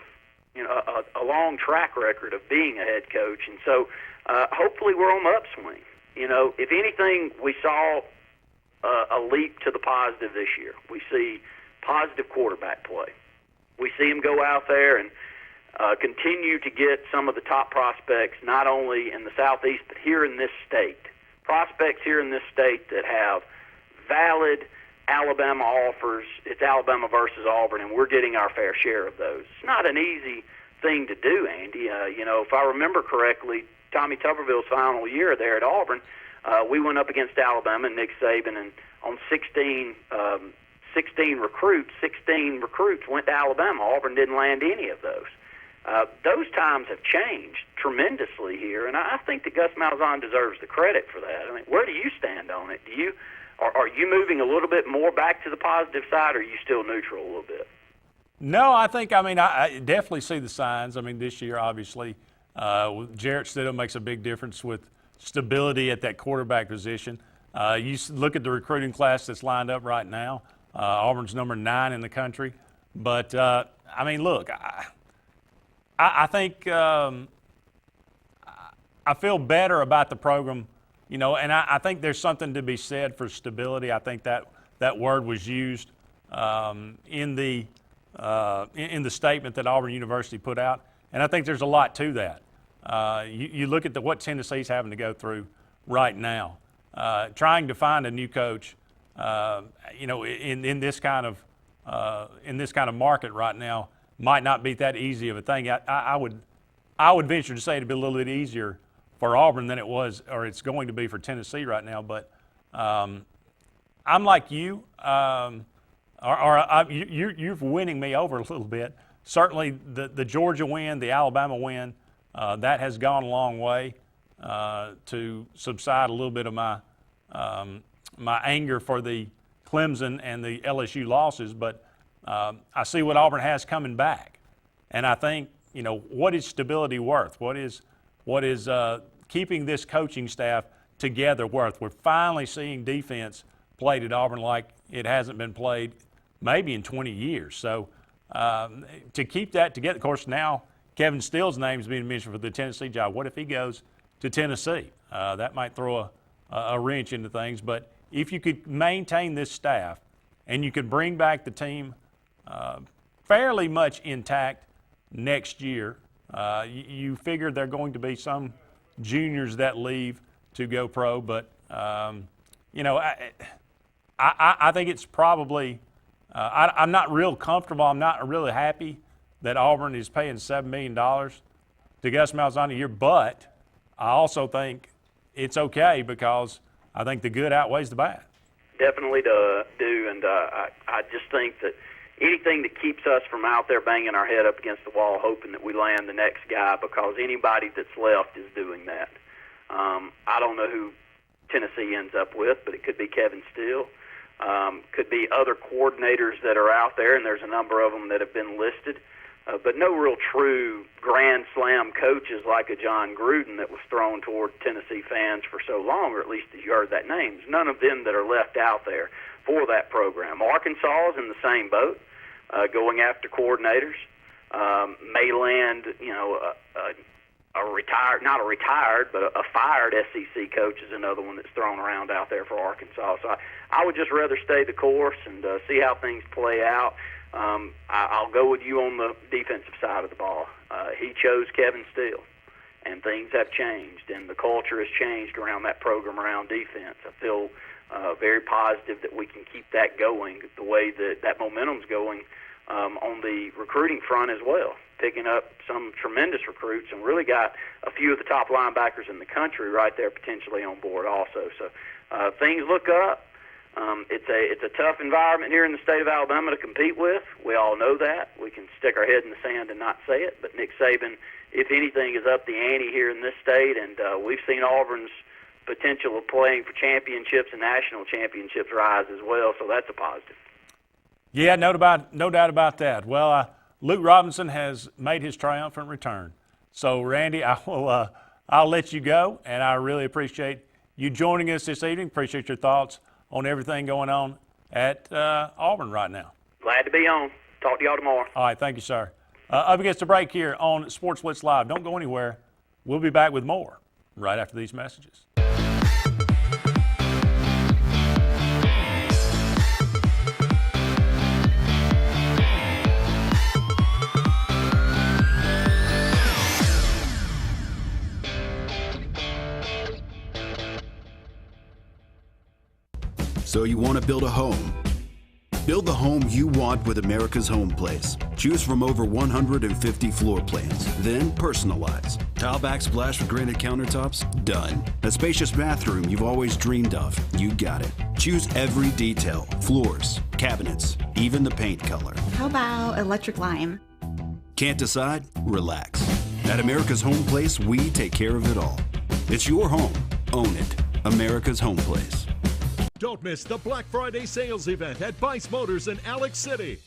Speaker 15: you know, a long track record of being a head coach, and so hopefully we're on the upswing. You know, if anything, we saw a leap to the positive this year. We see positive quarterback play. We see him go out there and continue to get some of the top prospects, not only in the Southeast, but here in this state. Prospects here in this state that have valid Alabama offers. It's Alabama versus Auburn, and we're getting our fair share of those. It's not an easy thing to do, Andy. You know, if I remember correctly, Tommy Tuberville's final year there at Auburn, we went up against Alabama and Nick Saban, and on 16 recruits went to Alabama. Auburn didn't land any of those. Those times have changed tremendously here, and I think that Gus Malzahn deserves the credit for that. I mean, where do you stand on it? Are you moving a little bit more back to the positive side, or are you still neutral a little bit?
Speaker 3: No, I definitely see the signs. I mean, this year, obviously, Jarrett Stidham makes a big difference with stability at that quarterback position. You look at the recruiting class that's lined up right now. Auburn's number 9 in the country. But, I mean, look, I think I feel better about the program, you know, and I think there's something to be said for stability. I think that word was used in the statement that Auburn University put out, and I think there's a lot to that. You look at what Tennessee's having to go through right now, trying to find a new coach, you know, in this kind of market right now might not be that easy of a thing. I would venture to say it'd be a little bit easier for Auburn than it was, or it's going to be for Tennessee right now. But I'm like you, you're winning me over a little bit. Certainly the Georgia win, the Alabama win, that has gone a long way to subside a little bit of my anger for the Clemson and the LSU losses. But I see what Auburn has coming back. And I think, what is stability worth? What is keeping this coaching staff together worth? We're finally seeing defense played at Auburn like it hasn't been played maybe in 20 years. So to keep that together, of course, now Kevin Steele's name is being mentioned for the Tennessee job. What if he goes to Tennessee? That might throw a wrench into things. But if you could maintain this staff and you could bring back the team fairly much intact next year, you figure there are going to be some juniors that leave to go pro. But, I think it's probably I'm not real comfortable. I'm not really happy that Auburn is paying $7 million to Gus Malzahn a year. But I also think it's okay because I think the good outweighs the bad.
Speaker 15: Definitely do, and I just think that anything that keeps us from out there banging our head up against the wall hoping that we land the next guy, because anybody that's left is doing that. I don't know who Tennessee ends up with, but it could be Kevin Steele. Could be other coordinators that are out there, and there's a number of them that have been listed. But no real true grand slam coaches like a John Gruden that was thrown toward Tennessee fans for so long, or at least as you heard that name. There's none of them that are left out there for that program. Arkansas is in the same boat, going after coordinators. May land, a retired, not a retired, but a fired SEC coach is another one that's thrown around out there for Arkansas. So I would just rather stay the course and see how things play out. I'll go with you on the defensive side of the ball. He chose Kevin Steele, and things have changed, and the culture has changed around that program, around defense. I feel very positive that we can keep that going the way that momentum's going on the recruiting front as well, picking up some tremendous recruits and really got a few of the top linebackers in the country right there potentially on board also. So things look up. It's a tough environment here in the state of Alabama to compete with. We all know that. We can stick our head in the sand and not say it. But Nick Saban, if anything, is up the ante here in this state, and we've seen Auburn's potential of playing for championships and national championships rise as well. So that's a positive.
Speaker 3: Yeah, no doubt about that. Well, Luke Robinson has made his triumphant return. So, Randy, I'll let you go, and I really appreciate you joining us this evening. Appreciate your thoughts on everything going on at Auburn right now.
Speaker 15: Glad to be on. Talk to y'all tomorrow.
Speaker 3: All right, thank you, sir. Up against the break here on Sportz Blitz Live. Don't go anywhere. We'll be back with more right after these messages.
Speaker 5: So you want to build a home? Build the home you want with America's Home Place. Choose from over 150 floor plans, then personalize. Tile backsplash with granite countertops? Done. A spacious bathroom you've always dreamed of? You got it. Choose every detail, floors, cabinets, even the paint color.
Speaker 11: How about electric lime?
Speaker 5: Can't decide? Relax. At America's Home Place, we take care of it all. It's your home. Own it. America's Home Place.
Speaker 25: Don't miss the Black Friday sales event at Bice Motors in Alex City.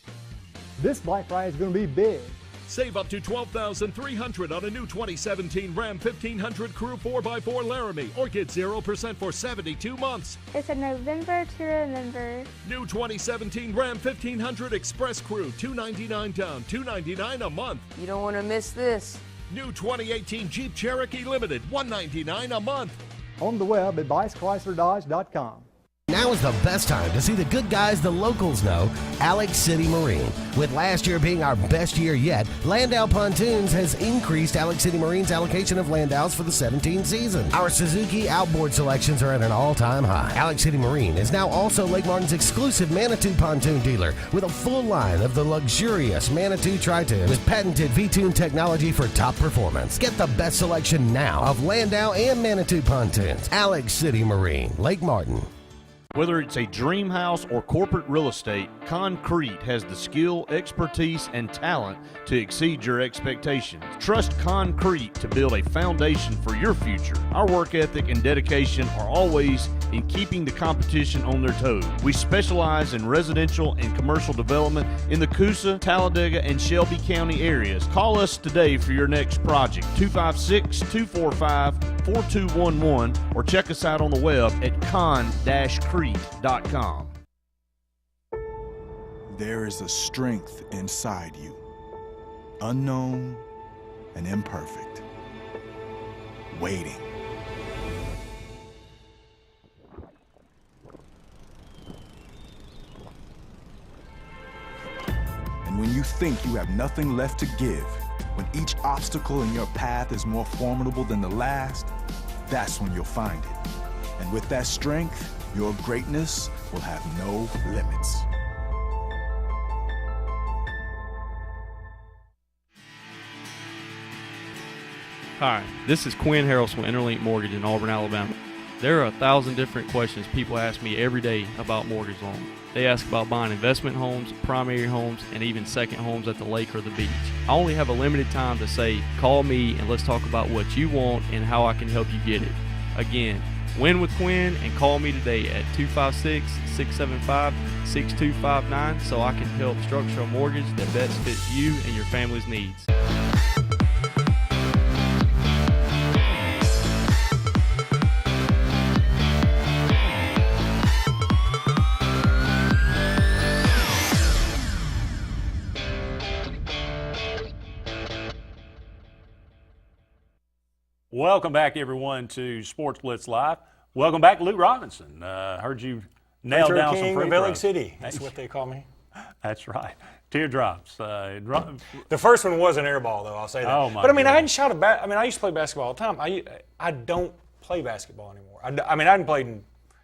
Speaker 26: This Black Friday is going to be big.
Speaker 25: Save up to $12,300 on a new 2017 Ram 1500 Crew 4x4 Laramie, or get 0% for 72 months.
Speaker 27: It's a November to remember.
Speaker 25: New 2017 Ram 1500 Express Crew, $299 down, $299 a month.
Speaker 20: You don't want to miss this.
Speaker 25: New 2018 Jeep Cherokee Limited, $199 a month.
Speaker 26: On the web at BiceChryslerDodge.com.
Speaker 1: Now is the best time to see the good guys the locals know, Alex City Marine. With last year being our best year yet, Landau Pontoons has increased Alex City Marine's allocation of Landaus for the 17 season. Our Suzuki outboard selections are at an all-time high. Alex City Marine is now also Lake Martin's exclusive Manitou pontoon dealer with a full line of the luxurious Manitou Tri-Tune with patented V-Tune technology for top performance. Get the best selection now of Landau and Manitou pontoons. Alex City Marine, Lake Martin.
Speaker 12: Whether it's a dream house or corporate real estate, Concrete has the skill, expertise, and talent to exceed your expectations. Trust Concrete to build a foundation for your future. Our work ethic and dedication are always in keeping the competition on their toes. We specialize in residential and commercial development in the Coosa, Talladega, and Shelby County areas. Call us today for your next project, 256-245-4211, or check us out on the web at con-crete.com.
Speaker 2: There is a strength inside you, unknown and imperfect, waiting. And when you think you have nothing left to give, when each obstacle in your path is more formidable than the last, that's when you'll find it. And with that strength, your greatness will have no limits.
Speaker 9: Hi, this is Quinn Harrelson with Interlink Mortgage in Auburn, Alabama. There are 1,000 different questions people ask me every day about mortgage loans. They ask about buying investment homes, primary homes, and even second homes at the lake or the beach. I only have a limited time to say, call me and let's talk about what you want and how I can help you get it. Again, win with Quinn and call me today at 256-675-6259 so I can help structure a mortgage that best fits you and your family's needs.
Speaker 3: Welcome back, everyone, to Sportz Blitz Live. Welcome back, Luke Robinson. Heard you nail down some free
Speaker 4: King of
Speaker 3: throws.
Speaker 4: LA City. That's what they call me.
Speaker 3: That's right. Teardrops.
Speaker 4: The first one was an air ball, though. I'll say that.
Speaker 3: Oh my!
Speaker 4: But I mean, I hadn't shot a bat. I mean, I used to play basketball all the time. I don't play basketball anymore. I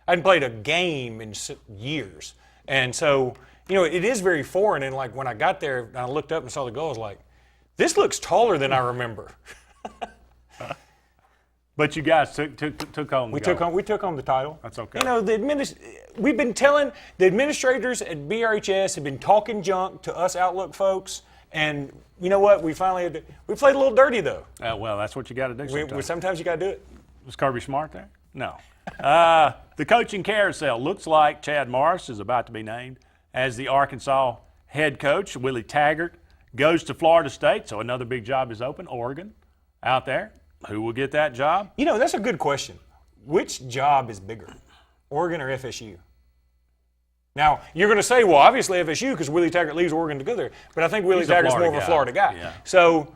Speaker 4: hadn't played a game in years, and so it is very foreign. And like when I got there, and I looked up and saw the goal, I was like, this looks taller than I remember.
Speaker 3: But you guys took home.
Speaker 4: We took home the title.
Speaker 3: That's okay.
Speaker 4: We've been telling the administrators at BRHS have been talking junk to us Outlook folks, and you know what? We played a little dirty though.
Speaker 3: Well, that's what you got to do.
Speaker 4: Sometimes you got to do it.
Speaker 3: Was Kirby Smart there? No. The coaching carousel looks like Chad Morris is about to be named as the Arkansas head coach. Willie Taggart goes to Florida State, so another big job is open. Oregon out there. Who will get that job?
Speaker 4: That's a good question. Which job is bigger, Oregon or FSU? Now, you're going to say, well, obviously FSU because Willie Taggart leaves Oregon to go there. But I think Willie Taggart's more of a Florida guy.
Speaker 3: Yeah.
Speaker 4: So,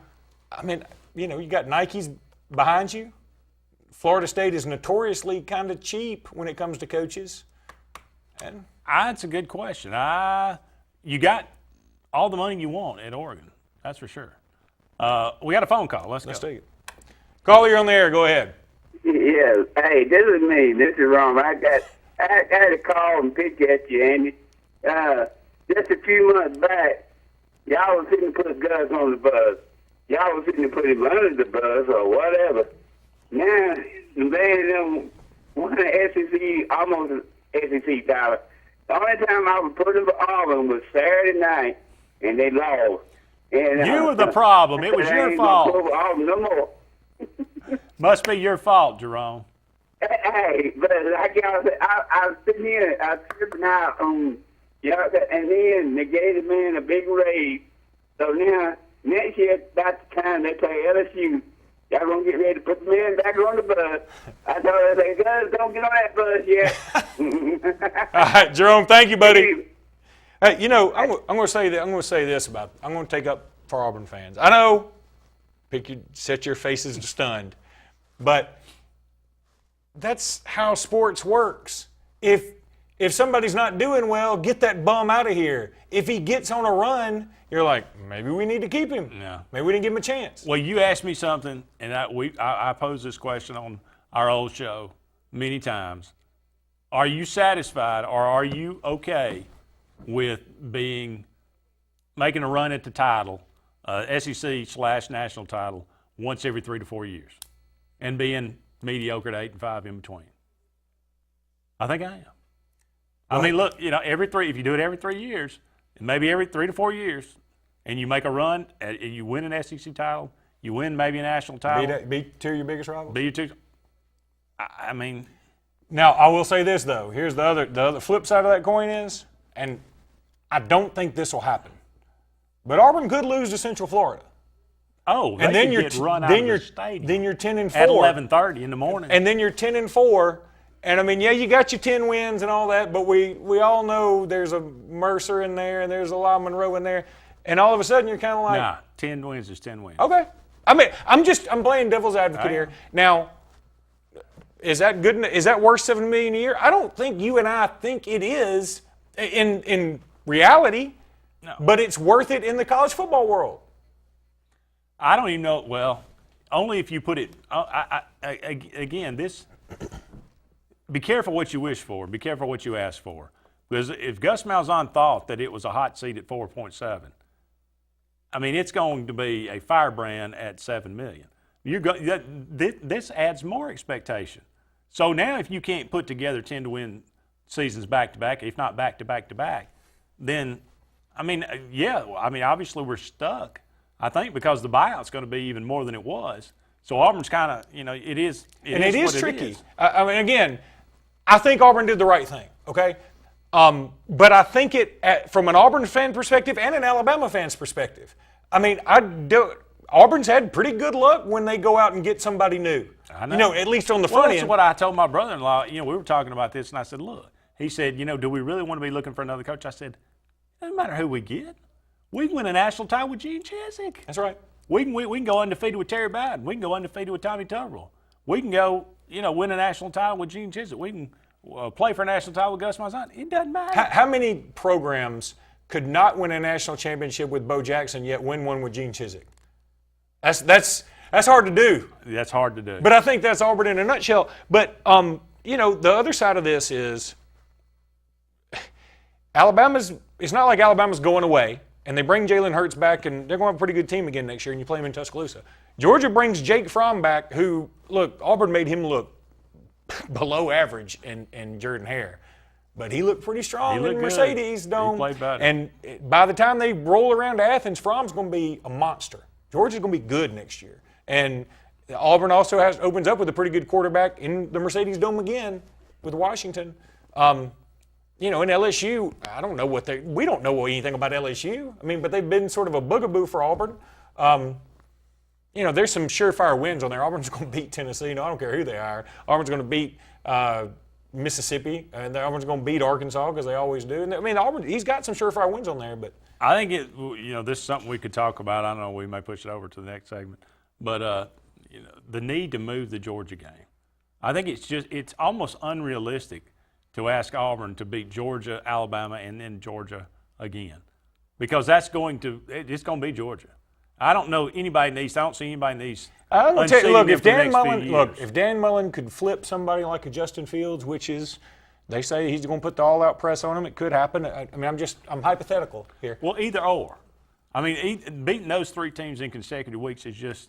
Speaker 4: I mean, you got Nikes behind you. Florida State is notoriously kind of cheap when it comes to coaches. And
Speaker 3: that's a good question. You got all the money you want at Oregon. That's for sure. We got a phone call. Let's
Speaker 4: take it. Caller, you're on the air. Go ahead.
Speaker 20: Yes. Hey, this is me. This is Ron. I had a call and pitch at you, Andy. Just a few months back, y'all was sitting to put Gus on the bus. Y'all was sitting to put him under the bus or whatever. Now, the man won the SEC, almost an SEC title. The only time I was putting for Auburn was Saturday night, and they lost. And,
Speaker 3: you were the problem. It was your fault.
Speaker 20: No more.
Speaker 3: Must be your fault, Jerome.
Speaker 20: Hey, but like y'all said, I was sitting here, I was tripping out on y'all, and then they gave the man a big raise. So now, next year, about the time they play LSU, y'all gonna get ready to put the man back on the bus. I told her, guys, don't get on that bus yet.
Speaker 4: All right, Jerome, thank you, buddy. Hey, I'm going to say that. I'm going to say this about. I'm going to take up for Auburn fans. I know. Set your faces stunned. But that's how sports works. If somebody's not doing well, get that bum out of here. If he gets on a run, you're like, maybe we need to keep him.
Speaker 3: Yeah.
Speaker 4: Maybe we didn't give him a chance.
Speaker 3: Well, you asked me something, and I posed this question on our old show many times. Are you satisfied or are you okay with making a run at the title, SEC/national title, once every 3 to 4 years, and being mediocre at 8 and 5 in between? I think I am. I mean, look, if you do it every 3 years, maybe every 3 to 4 years, and you make a run, and you win an SEC title, you win maybe a national title.
Speaker 4: Beat two of your biggest rivals?
Speaker 3: Beat your two. I mean.
Speaker 4: Now, I will say this, though. Here's the other flip side of that coin is, and I don't think this will happen, but Auburn could lose to Central Florida.
Speaker 3: Oh,
Speaker 4: and then
Speaker 3: you're run out of the stadium.
Speaker 4: Then you're 10-4
Speaker 3: at 11:30 in the morning.
Speaker 4: And then you're 10-4, and I mean, yeah, you got your 10 wins and all that, but we all know there's a Mercer in there and there's a La Monroe in there, and all of a sudden you're kind of like,
Speaker 3: nah, 10 wins is 10 wins.
Speaker 4: Okay, I mean, I'm playing devil's advocate here. Now, is that good? Is that worth $7 million a year? I don't think you and I think it is in reality, but it's worth it in the college football world.
Speaker 3: I don't even know. Well, only if you put it. Again, this. Be careful what you wish for. Be careful what you ask for. Because if Gus Malzahn thought that it was a hot seat at 4.7, I mean, it's going to be a firebrand at $7 million. This adds more expectation. So now, if you can't put together 10 to win seasons back to back, if not back to back to back, then, I mean, obviously we're stuck. I think because the buyout's going to be even more than it was. So Auburn's kind of, it is.
Speaker 4: It is tricky. I mean, again, I think Auburn did the right thing. Okay, but I think from an Auburn fan perspective and an Alabama fan's perspective. I mean, Auburn's had pretty good luck when they go out and get somebody new.
Speaker 3: I know.
Speaker 4: At least on the front end.
Speaker 3: That's what I told my brother-in-law. We were talking about this, and I said, look. He said, do we really want to be looking for another coach? I said, it doesn't matter who we get. We can win a national title with Gene Chizik.
Speaker 4: That's right.
Speaker 3: We can go undefeated with Terry Bowden. We can go undefeated with Tommy Tuberville. We can go, win a national title with Gene Chizik. We can play for a national title with Gus Malzahn. It doesn't matter.
Speaker 4: How many programs could not win a national championship with Bo Jackson yet win one with Gene Chizik? That's hard to do.
Speaker 3: That's hard to do.
Speaker 4: But I think that's Auburn in a nutshell. But the other side of this is it's not like Alabama's going away. And they bring Jalen Hurts back, and they're going to have a pretty good team again next year, and you play them in Tuscaloosa. Georgia brings Jake Fromm back, who, look, Auburn made him look below average in Jordan Hare. But he looked pretty strong in Mercedes Dome.
Speaker 3: He played better.
Speaker 4: And by the time they roll around to Athens, Fromm's going to be a monster. Georgia's going to be good next year. And Auburn also opens up with a pretty good quarterback in the Mercedes Dome again with Washington. In LSU, I don't know we don't know anything about LSU. I mean, but they've been sort of a bugaboo for Auburn. There's some surefire wins on there. Auburn's going to beat Tennessee. I don't care who they are. Auburn's going to beat Mississippi, and Auburn's going to beat Arkansas because they always do. And I mean, Auburn, he's got some surefire wins on there. But
Speaker 3: I think this is something we could talk about. I don't know, we may push it over to the next segment. But the need to move the Georgia game. I think it's almost unrealistic to ask Auburn to beat Georgia, Alabama, and then Georgia again, because it's going to be Georgia. I don't know anybody in the East. I don't see anybody in the East.
Speaker 4: I'm going to tell you, if Dan Mullen could flip somebody like a Justin Fields, which is, they say he's going to put the all-out press on him, it could happen. I mean, I'm hypothetical here.
Speaker 3: Well, either or. I mean, beating those three teams in consecutive weeks is just.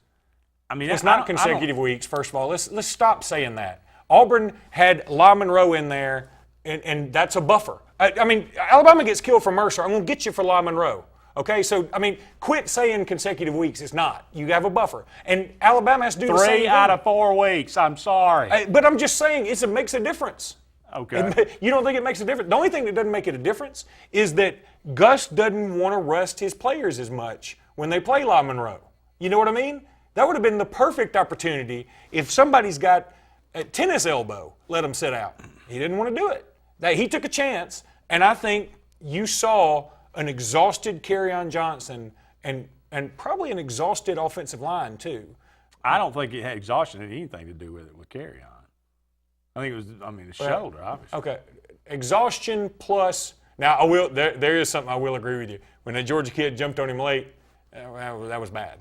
Speaker 3: I mean,
Speaker 4: it's not consecutive weeks. First of all, let's stop saying that. Auburn had La Monroe in there. And that's a buffer. I mean, Alabama gets killed for Mercer. I'm going to get you for La Monroe. Okay? So, I mean, quit saying consecutive weeks. It's not. You have a buffer. And Alabama has to do the same thing.
Speaker 3: 3 out of 4 weeks. I'm sorry.
Speaker 4: But I'm just saying it makes a difference.
Speaker 3: Okay.
Speaker 4: You don't think it makes a difference? The only thing that doesn't make it a difference is that Gus doesn't want to rest his players as much when they play La Monroe. You know what I mean? That would have been the perfect opportunity if somebody's got a tennis elbow, let him sit out. He didn't want to do it. He took a chance, and I think you saw an exhausted Kerryon Johnson and probably an exhausted offensive line too.
Speaker 3: I don't think it had exhaustion had anything to do with it with Kerryon. I think it was, the shoulder, obviously.
Speaker 4: Okay, exhaustion plus. Now, I will. There is something I will agree with you. When that Georgia kid jumped on him late, that was bad.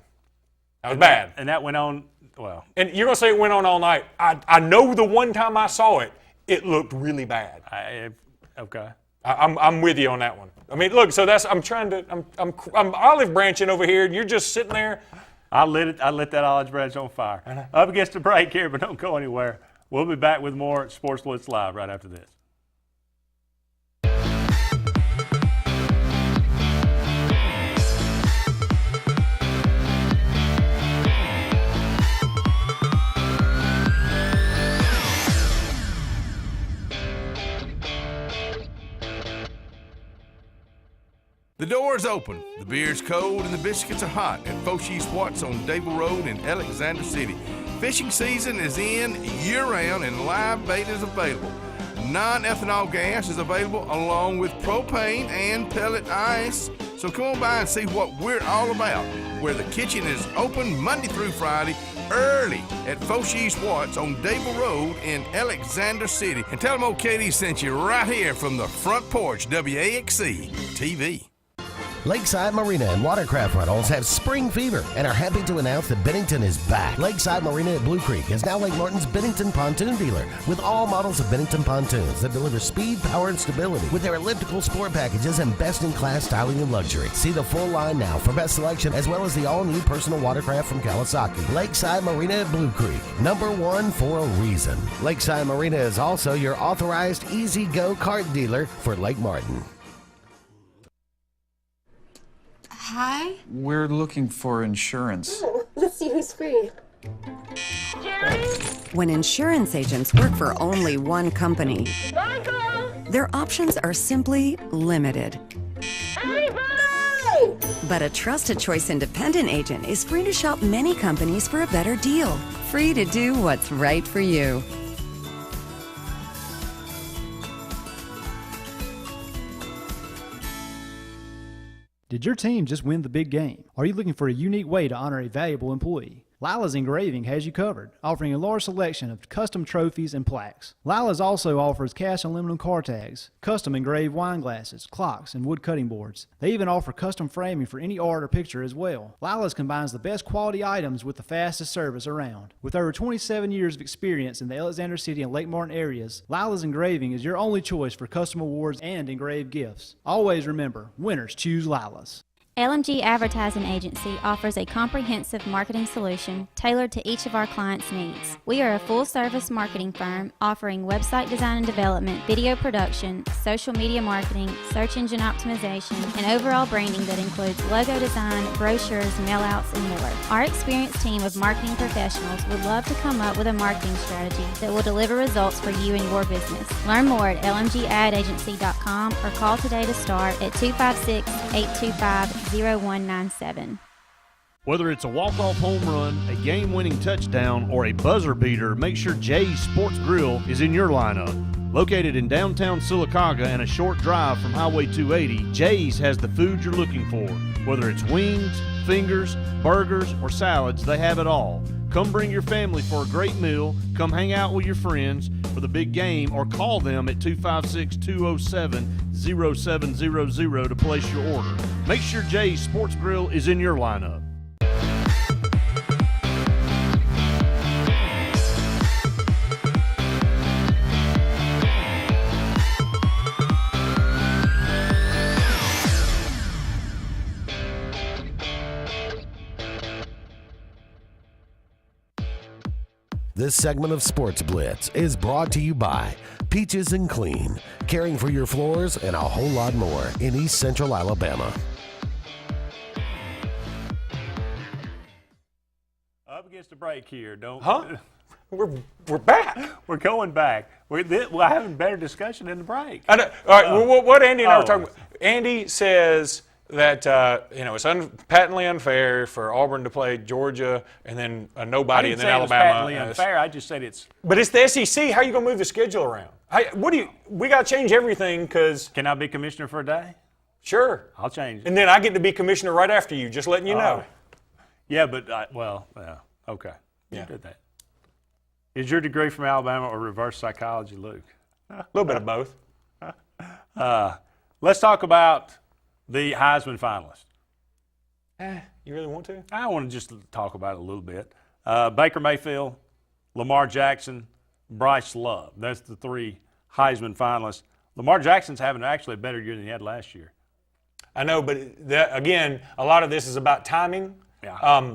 Speaker 4: That was bad.
Speaker 3: And that went on. Well.
Speaker 4: And you're gonna say it went on all night. I know the one time I saw it. It looked really bad.
Speaker 3: Okay.
Speaker 4: I'm with you on that one. I mean, look. So I'm olive branching over here, and you're just sitting there.
Speaker 3: I lit that olive branch on fire. Up against the break here, but don't go anywhere. We'll be back with more Sportz Blitz Live right after this.
Speaker 8: The door's open, the beer's cold, and the biscuits are hot at Foshee Sportz on Dable Road in Alexander City. Fishing season is in year-round and live bait is available. Non-ethanol gas is available along with propane and pellet ice. So come on by and see what we're all about, where the kitchen is open Monday through Friday early at Foshee Sportz on Dable Road in Alexander City. And tell them old Katie sent you right here from the front porch, WAXC TV.
Speaker 1: Lakeside Marina and Watercraft Rentals have spring fever and are happy to announce that Bennington is back. Lakeside Marina at Blue Creek is now Lake Martin's Bennington pontoon dealer with all models of Bennington pontoons that deliver speed, power, and stability with their elliptical sport packages and best-in-class styling and luxury. See the full line now for best selection as well as the all-new personal watercraft from Kawasaki. Lakeside Marina at Blue Creek, #1 for a reason. Lakeside Marina is also your authorized Easy Go kart dealer for Lake Martin.
Speaker 10: Hi.
Speaker 14: We're looking for insurance.
Speaker 10: Let's see who's free.
Speaker 21: When insurance agents work for only one company, their options are simply limited. But a Trusted Choice independent agent is free to shop many companies for a better deal. Free to do what's right for you.
Speaker 22: Did your team just win the big game? Are you looking for a unique way to honor a valuable employee? Lila's Engraving has you covered, offering a large selection of custom trophies and plaques. Lila's also offers cash and aluminum car tags, custom engraved wine glasses, clocks, and wood cutting boards. They even offer custom framing for any art or picture as well. Lila's combines the best quality items with the fastest service around. With over 27 years of experience in the Alexander City and Lake Martin areas, Lila's Engraving is your only choice for custom awards and engraved gifts. Always remember, winners choose Lila's.
Speaker 23: LMG Advertising Agency offers a comprehensive marketing solution tailored to each of our clients' needs. We are a full-service marketing firm offering website design and development, video production, social media marketing, search engine optimization, and overall branding that includes logo design, brochures, mailouts, and more. Our experienced team of marketing professionals would love to come up with a marketing strategy that will deliver results for you and your business. Learn more at lmgadagency.com or call today to start at 256-825-0197.
Speaker 12: Whether it's a walk-off home run, a game-winning touchdown, or a buzzer beater, make sure Jay's Sports Grill is in your lineup. Located in downtown Sylacauga and a short drive from Highway 280, Jay's has the food you're looking for. Whether it's wings, fingers, burgers, or salads, they have it all. Come bring your family for a great meal, come hang out with your friends for the big game, or call them at 256-207-0700 to place your order. Make sure Jay's Sports Grill is in your lineup.
Speaker 1: This segment of Sportz Blitz is brought to you by Peaches and Clean, caring for your floors and a whole lot more in East Central Alabama.
Speaker 3: Up against the break here, don't?
Speaker 4: Huh? We're back.
Speaker 3: We're going back. We're having better discussion in the break.
Speaker 4: I know. All right. What Andy and I were talking about. Andy says that it's patently unfair for Auburn to play Georgia and then a nobody and then Alabama.
Speaker 3: It's patently unfair. I just said it's.
Speaker 4: But it's the SEC. How are you going to move the schedule around? We got to change everything because.
Speaker 3: Can I be commissioner for a day?
Speaker 4: Sure.
Speaker 3: I'll change it.
Speaker 4: And then I get to be commissioner right after you. Just letting you know.
Speaker 3: Yeah, but okay.
Speaker 4: Yeah.
Speaker 3: You did that. Is your degree from Alabama or reverse psychology, Luke?
Speaker 4: A little bit of both.
Speaker 3: Let's talk about the Heisman finalists.
Speaker 4: You really want to?
Speaker 3: I want to just talk about it a little bit. Baker Mayfield, Lamar Jackson, Bryce Love. That's the three Heisman finalists. Lamar Jackson's having actually a better year than he had last year.
Speaker 4: I know, but again, a lot of this is about timing.
Speaker 3: Yeah.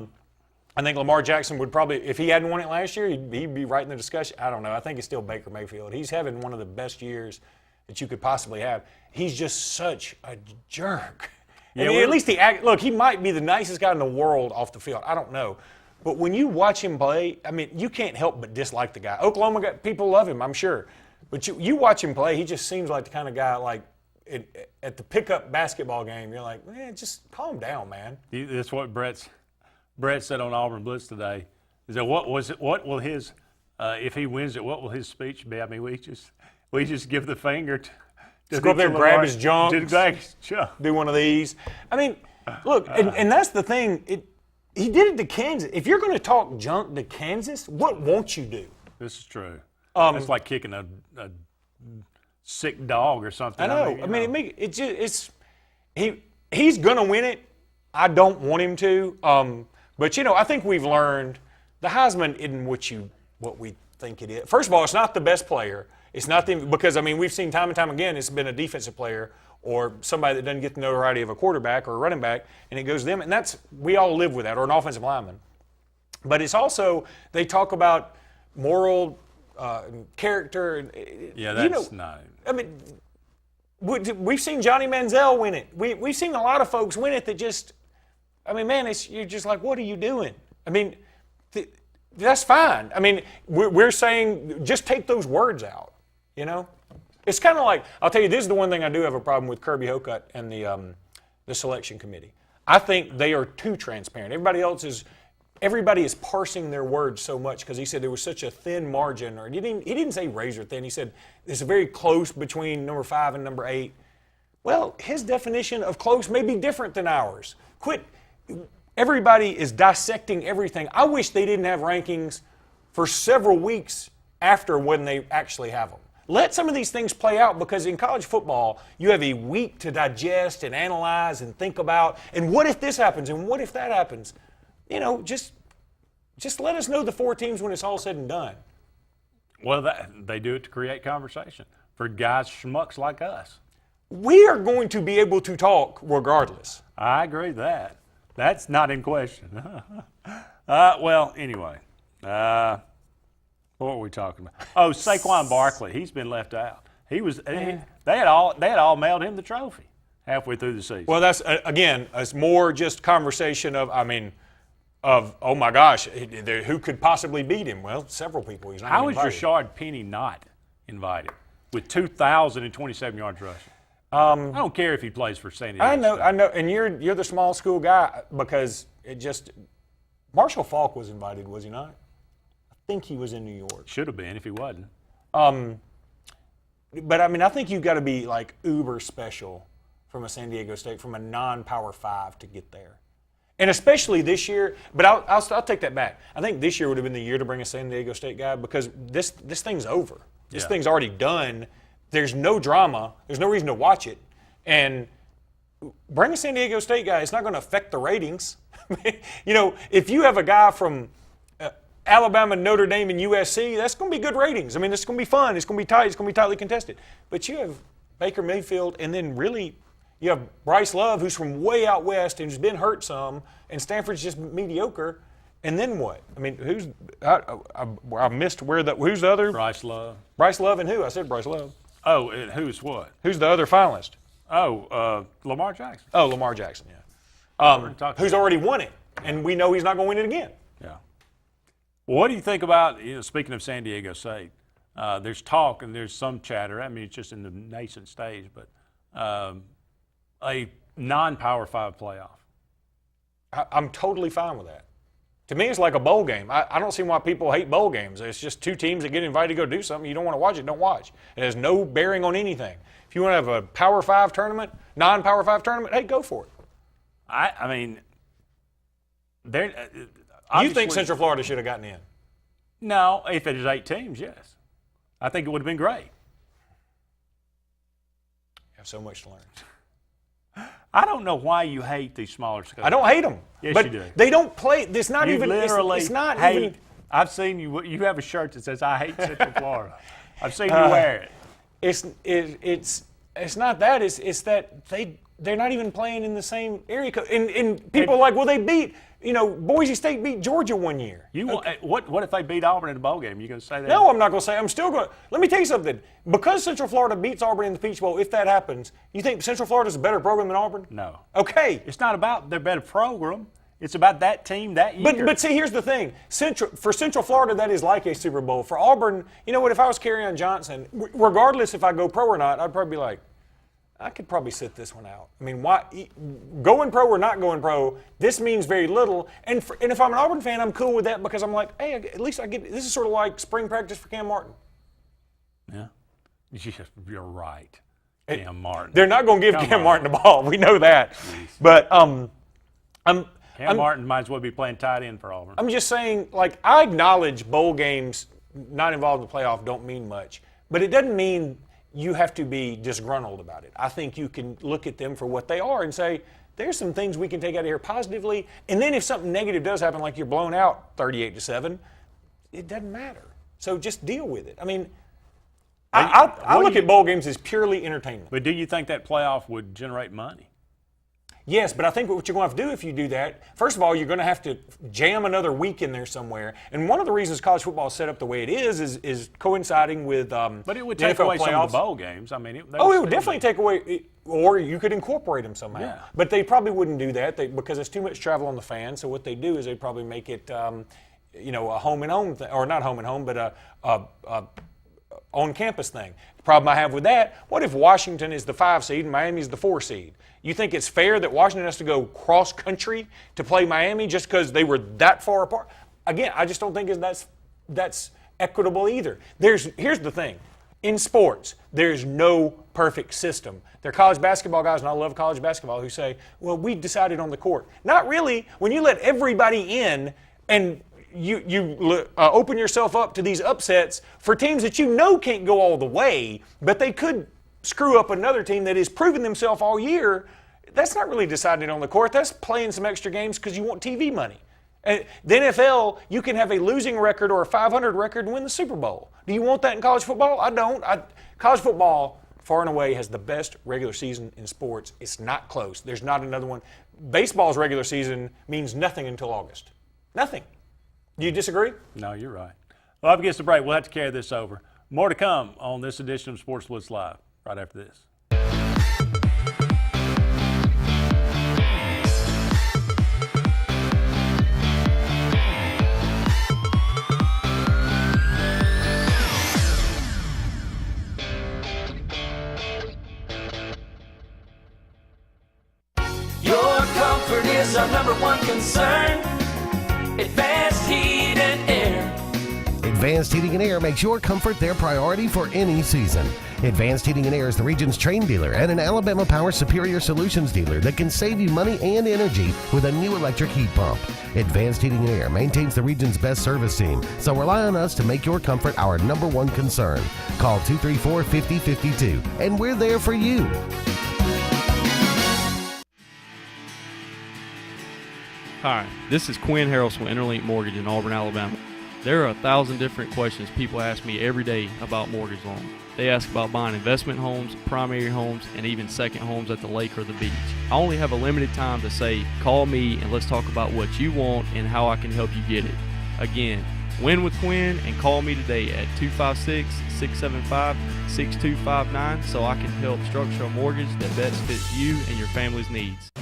Speaker 4: I think Lamar Jackson would probably, if he hadn't won it last year, he'd be right in the discussion. I don't know. I think it's still Baker Mayfield. He's having one of the best years that you could possibly have. He's just such a jerk.
Speaker 3: Yeah,
Speaker 4: at least look, he might be the nicest guy in the world off the field. I don't know. But when you watch him play, I mean, you can't help but dislike the guy. Oklahoma people love him, I'm sure. But you watch him play, he just seems like the kind of guy like at the pickup basketball game, you're like, man, just calm down, man.
Speaker 3: That's what Brett said on Auburn Blitz today. He said, what will his if he wins it, what will his speech be? I mean, we just give the finger to
Speaker 4: go up there and grab his junk,
Speaker 3: do
Speaker 4: one of these. I mean, look, and that's the thing. He did it to Kansas. If you're going to talk junk to Kansas, what won't you do?
Speaker 3: This is true. It's like kicking a sick dog or something.
Speaker 4: I know. He's going to win it. I don't want him to. But I think we've learned the Heisman isn't what we think it is. First of all, it's not the best player. It's not because we've seen time and time again it's been a defensive player or somebody that doesn't get the notoriety of a quarterback or a running back, and it goes to them. And we all live with that, or an offensive lineman. But it's also, they talk about moral character.
Speaker 3: Yeah, that's not.
Speaker 4: I mean, we've seen Johnny Manziel win it. We've seen a lot of folks win it that just, you're just like, what are you doing? That's fine. We're saying just take those words out, It's kind of like, I'll tell you, this is the one thing I do have a problem with Kirby Hocutt and the selection committee. I think they are too transparent. Everybody is parsing their words so much because he said there was such a thin margin, or he didn't say razor thin. He said it's very close between number 5 and number 8. Well, his definition of close may be different than ours. Everybody is dissecting everything. I wish they didn't have rankings for several weeks after when they actually have them. Let some of these things play out, because in college football, you have a week to digest and analyze and think about, and what if this happens and what if that happens? Just let us know the 4 teams when it's all said and done.
Speaker 3: Well, they do it to create conversation for guys schmucks like us.
Speaker 4: We are going to be able to talk regardless.
Speaker 3: I agree with that. That's not in question. Well, anyway. What were we talking about? Oh, Saquon Barkley. He's been left out. They had all mailed him the trophy halfway through the season.
Speaker 4: Well, that's again, it's more just conversation of oh my gosh, who could possibly beat him? Well, several people. He's not
Speaker 3: How is
Speaker 4: invited.
Speaker 3: Rashard Penny not invited with 2,027 yards rushing? I don't care if he plays for San Diego.
Speaker 4: I know, and you're the small school guy, because Marshall Faulk was invited, was he not? I think he was in New York.
Speaker 3: Should have been if he wasn't.
Speaker 4: But I think you've got to be like uber special from a San Diego State, from a non-Power 5 to get there. And especially this year, but I'll take that back. I think this year would have been the year to bring a San Diego State guy, because this thing's over. This thing's already done. There's no drama. There's no reason to watch it. And bring a San Diego State guy. It's not going to affect the ratings. If you have a guy from Alabama, Notre Dame, and USC, that's going to be good ratings. It's going to be fun. It's going to be tight. It's going to be tightly contested. But you have Baker Mayfield, and then really you have Bryce Love, who's from way out west and who's been hurt some, and Stanford's just mediocre. And then what? I missed who's the other?
Speaker 3: Bryce Love.
Speaker 4: Bryce Love and who? I said Bryce Love.
Speaker 3: Oh, and who's what?
Speaker 4: Who's the other finalist?
Speaker 3: Oh, Lamar Jackson.
Speaker 4: Oh, Lamar Jackson, yeah. Who's already won it, and we know he's not going to win it again.
Speaker 3: Yeah. Well, what do you think about, speaking of San Diego State, there's talk and there's some chatter, it's just in the nascent stage, but a non-Power 5 playoff.
Speaker 4: I'm totally fine with that. To me, it's like a bowl game. I don't see why people hate bowl games. It's just 2 teams that get invited to go do something. You don't want to watch it, don't watch. It has no bearing on anything. If you want to have a Power 5 tournament, non-Power 5 tournament, hey, go for it. You think Central Florida should have gotten in?
Speaker 3: No, if it is 8 teams, yes. I think it would have been great.
Speaker 4: You have so much to learn.
Speaker 3: I don't know why you hate these smaller schools.
Speaker 4: I don't hate them.
Speaker 3: Yes,
Speaker 4: but
Speaker 3: you do.
Speaker 4: They don't play. It's not
Speaker 3: you
Speaker 4: even.
Speaker 3: Literally
Speaker 4: it's not
Speaker 3: hate.
Speaker 4: even.
Speaker 3: I've seen you. You have a shirt that says "I hate Central Florida." I've seen you wear it.
Speaker 4: It's not that. It's that they're not even playing in the same area code. And people are like, well, they beat. Boise State beat Georgia one year.
Speaker 3: What if they beat Auburn in the bowl game? You going to say that?
Speaker 4: No, I'm not going to say. I'm still going. Let me tell you something. Because Central Florida beats Auburn in the Peach Bowl, if that happens, you think Central Florida's a better program than Auburn?
Speaker 3: No.
Speaker 4: Okay.
Speaker 3: It's not about their better program. It's about that team that year.
Speaker 4: But see, here's the thing. For Central Florida, that is like a Super Bowl. For Auburn, you know what? If I was Kerryon Johnson, regardless if I go pro or not, I'd probably be like, I could probably sit this one out. I mean, why going pro or not going pro? This means very little. And if I'm an Auburn fan, I'm cool with that because I'm like, hey, at least I get. This is sort of like spring practice for Cam Martin.
Speaker 3: Yeah, you're right. Cam Martin.
Speaker 4: They're not going to give Cam Martin the ball. We know that.
Speaker 3: Jeez.
Speaker 4: But
Speaker 3: Cam Martin might as well be playing tight end for Auburn.
Speaker 4: I'm just saying, like, I acknowledge bowl games not involved in the playoff don't mean much, but it doesn't mean you have to be disgruntled about it. I think you can look at them for what they are and say, there's some things we can take out of here positively, and then if something negative does happen, like you're blown out 38-7, it doesn't matter. So just deal with it. I mean, I look at bowl games as purely entertainment.
Speaker 3: But do you think that playoff would generate money?
Speaker 4: Yes, but I think what you're going to have to do if you do that, first of all, you're going to have to jam another week in there somewhere. And one of the reasons college football is set up the way it is coinciding with
Speaker 3: but it would take away some of the bowl games. I mean, it would
Speaker 4: definitely take away, or you could incorporate them somehow.
Speaker 3: Yeah.
Speaker 4: But they probably wouldn't do that because there's too much travel on the fans. So what they do is they probably make it, a home and home thing, or not home and home, but a on-campus thing. The problem I have with that, what if Washington is the 5 seed and Miami is the 4 seed? You think it's fair that Washington has to go cross-country to play Miami just because they were that far apart? Again, I just don't think that's equitable either. Here's the thing. In sports, there's no perfect system. There are college basketball guys, and I love college basketball, who say, well, we decided on the court. Not really. When you let everybody in and you open yourself up to these upsets for teams that you know can't go all the way, but they could screw up another team that has proven themselves all year, that's not really deciding on the court. That's playing some extra games because you want TV money. The NFL, you can have a losing record or a 500 record and win the Super Bowl. Do you want that in college football? I don't. College football, far and away, has the best regular season in sports. It's not close. There's not another one. Baseball's regular season means nothing until August. Nothing. Do you disagree?
Speaker 3: No, you're right. Well, up against the break, we'll have to carry this over. More to come on this edition of Sportz Blitz Live right after this.
Speaker 6: Your comfort is our number one concern. Advanced Heat and Air.
Speaker 1: Advanced Heating and Air makes your comfort their priority for any season. Advanced Heating and Air is the region's Trane dealer and an Alabama Power Superior Solutions dealer that can save you money and energy with a new electric heat pump. Advanced Heating and Air maintains the region's best service team, so rely on us to make your comfort our number one concern. Call 234-5052, and we're there for you.
Speaker 9: Hi, this is Quinn Harrelson with Interlink Mortgage in Auburn, Alabama. There are 1,000 different questions people ask me every day about mortgage loans. They ask about buying investment homes, primary homes, and even second homes at the lake or the beach. I only have a limited time to say, call me and let's talk about what you want and how I can help you get it. Again, win with Quinn and call me today at 256-675-6259 so I can help structure a mortgage that best fits you and your family's needs.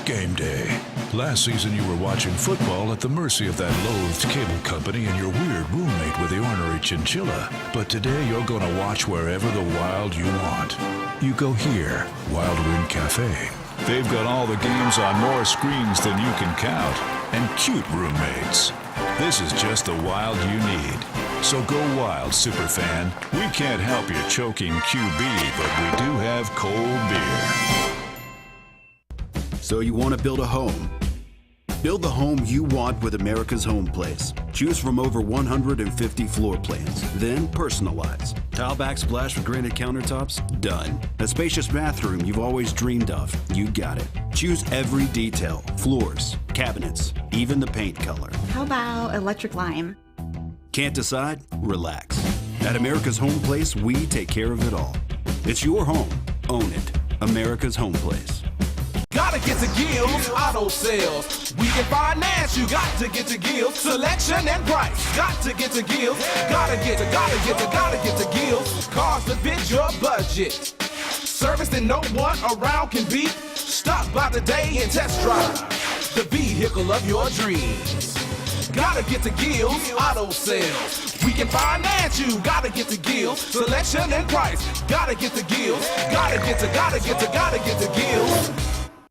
Speaker 7: Game day. Last season you were watching football at the mercy of that loathed cable company and your weird roommate with the ornery chinchilla. But today you're going to watch wherever the Wild you want. You go here, Wild Wind Cafe. They've got all the games on more screens than you can count. And cute roommates. This is just the Wild you need. So go wild, superfan. We can't help you choking QB, but we do have cold beer.
Speaker 5: So you want to build a home? Build the home you want with America's Home Place. Choose from over 150 floor plans, then personalize. Tile backsplash with granite countertops? Done. A spacious bathroom you've always dreamed of? You got it. Choose every detail, floors, cabinets, even the paint color.
Speaker 11: How about electric lime?
Speaker 5: Can't decide? Relax. At America's Home Place, we take care of it all. It's your home. Own it. America's Home Place.
Speaker 6: Gotta get to Gills Auto Sales. We can finance, you got to get to Gills. Selection and price, got to get to Gills. Gotta get to Gills. Cars that fit your budget. Service that no one around can beat. Stop by today and test drive the vehicle of your dreams. Gotta get to Gills Auto Sales. We can finance you. Gotta get to Gills. Selection and price. Gotta get to Gills. Gotta get to Gills.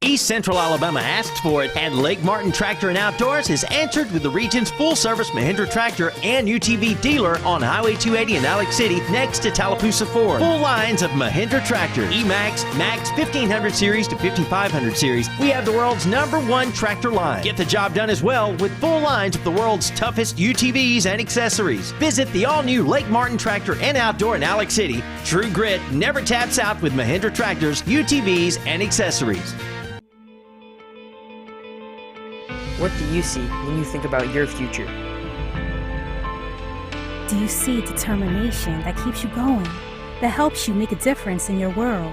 Speaker 13: East Central Alabama asked for it, and Lake Martin Tractor and Outdoors has answered with the region's full-service Mahindra tractor and UTV dealer on Highway 280 in Alex City next to Tallapoosa Ford. Full lines of Mahindra tractors, E-Max, Max 1500 series to 5500 series. We have the world's #1 tractor line. Get the job done as well with full lines of the world's toughest UTVs and accessories. Visit the all-new Lake Martin Tractor and Outdoor in Alex City. True grit never taps out with Mahindra tractors, UTVs, and accessories.
Speaker 15: What do you see when you think about your future?
Speaker 16: Do you see determination that keeps you going, that helps you make a difference in your world?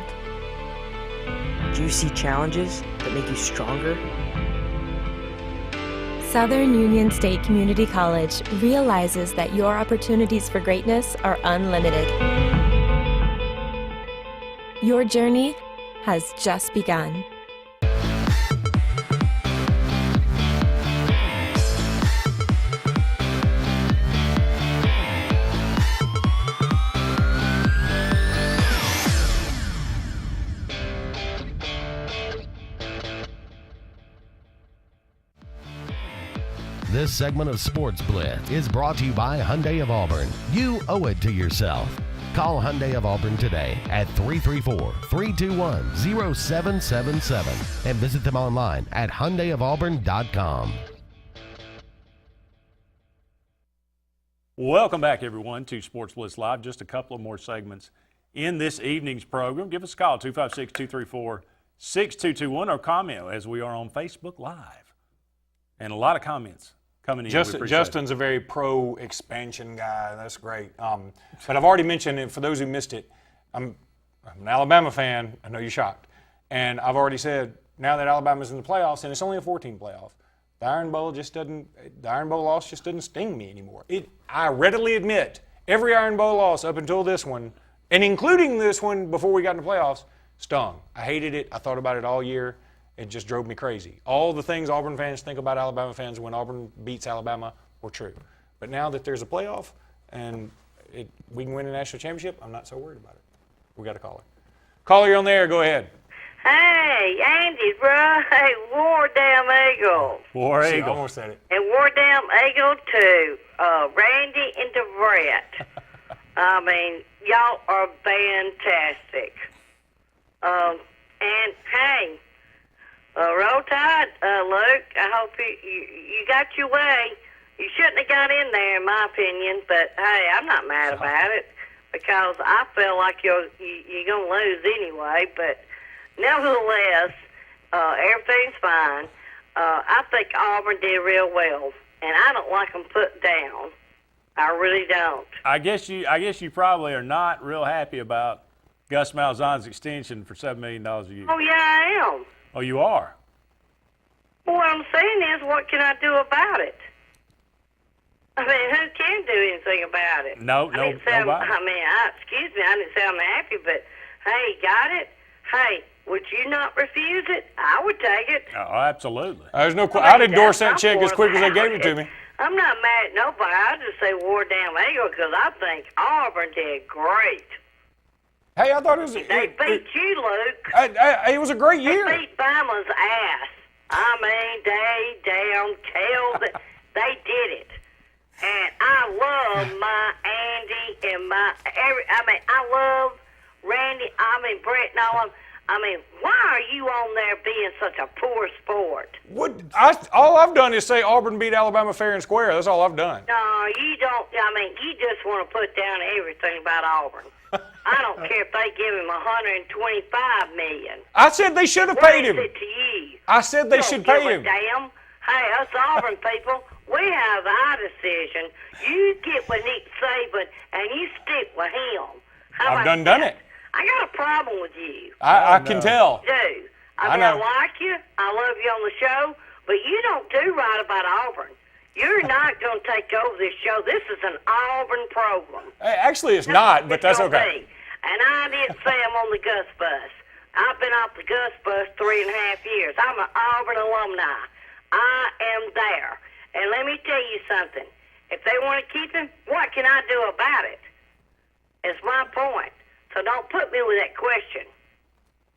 Speaker 15: Do you see challenges that make you stronger?
Speaker 17: Southern Union State Community College realizes that your opportunities for greatness are unlimited. Your journey has just begun.
Speaker 1: This segment of Sportz Blitz is brought to you by Hyundai of Auburn. You owe it to yourself. Call Hyundai of Auburn today at 334-321-0777 and visit them online at HyundaiofAuburn.com.
Speaker 3: Welcome back, everyone, to Sportz Blitz Live. Just a couple of more segments in this evening's program. Give us a call, 256-234-6221, or comment as we are on Facebook Live. And a lot of comments coming in.
Speaker 4: Justin's a very pro-expansion guy. That's great. But I've already mentioned, and for those who missed it, I'm an Alabama fan. I know you're shocked. And I've already said, now that Alabama's in the playoffs, and it's only a 14 playoff, the Iron Bowl loss just doesn't sting me anymore. I readily admit, every Iron Bowl loss up until this one, and including this one before we got into the playoffs, stung. I hated it. I thought about it all year. It just drove me crazy. All the things Auburn fans think about Alabama fans when Auburn beats Alabama were true. But now that there's a playoff and we can win a national championship, I'm not so worried about it. We got a caller. Caller, you're on the air. Go ahead.
Speaker 18: Hey, Andy, bro. Hey, War Damn Eagle.
Speaker 3: War
Speaker 4: See,
Speaker 3: Eagle.
Speaker 4: I almost said it.
Speaker 18: And War Damn Eagle to Randy and to Brett. I mean, y'all are fantastic. And, hey, roll tide, Luke. I hope you got your way. You shouldn't have got in there, in my opinion. But hey, I'm not mad about it because I feel like you're gonna lose anyway. But nevertheless, everything's fine. I think Auburn did real well, and I don't like them put down. I really don't.
Speaker 3: I guess you probably are not real happy about Gus Malzahn's extension for $7 million a year.
Speaker 18: Oh yeah, I am.
Speaker 3: Oh, you are?
Speaker 18: Well, what I'm saying is, what can I do about it? I mean, who can do anything about it?
Speaker 3: Nobody.
Speaker 18: Excuse me, I didn't say I'm happy, but hey, got it? Hey, would you not refuse it? I would take it.
Speaker 3: Oh, absolutely.
Speaker 4: There's no I'd endorse that check as quick as they gave it to me.
Speaker 18: I'm not mad at nobody. I just say War Damn Eagle because I think Auburn did great.
Speaker 4: Hey, I thought it was...
Speaker 18: They beat you, Luke.
Speaker 4: It was a great year.
Speaker 18: They beat Bama's ass. I mean, they damn killed it. They did it. And I love my Andy and I love Randy, Brett and all of them. Why are you on there being such a poor sport?
Speaker 4: All I've done is say Auburn beat Alabama fair and square. That's all I've done.
Speaker 18: No, you don't. You just want to put down everything about Auburn. I don't care if they give him $125 million.
Speaker 4: I said they should have paid him.
Speaker 18: What is it to you?
Speaker 4: I said they should pay him.
Speaker 18: Damn. Hey, us Auburn people, we have our decision. You get with Nick Saban and you stick with him.
Speaker 4: I've done it.
Speaker 18: I got a problem with you.
Speaker 4: I can tell.
Speaker 18: I do. I like you. I love you on the show, but you don't do right about Auburn. You're not going to take over this show. This is an Auburn program.
Speaker 4: Actually, it's not, but that's okay.
Speaker 18: And I didn't say I'm on the Gus bus. I've been off the Gus bus 3.5 years. I'm an Auburn alumni. I am there. And let me tell you something. If they want to keep him, what can I do about it? It's my point. So don't put me with that question.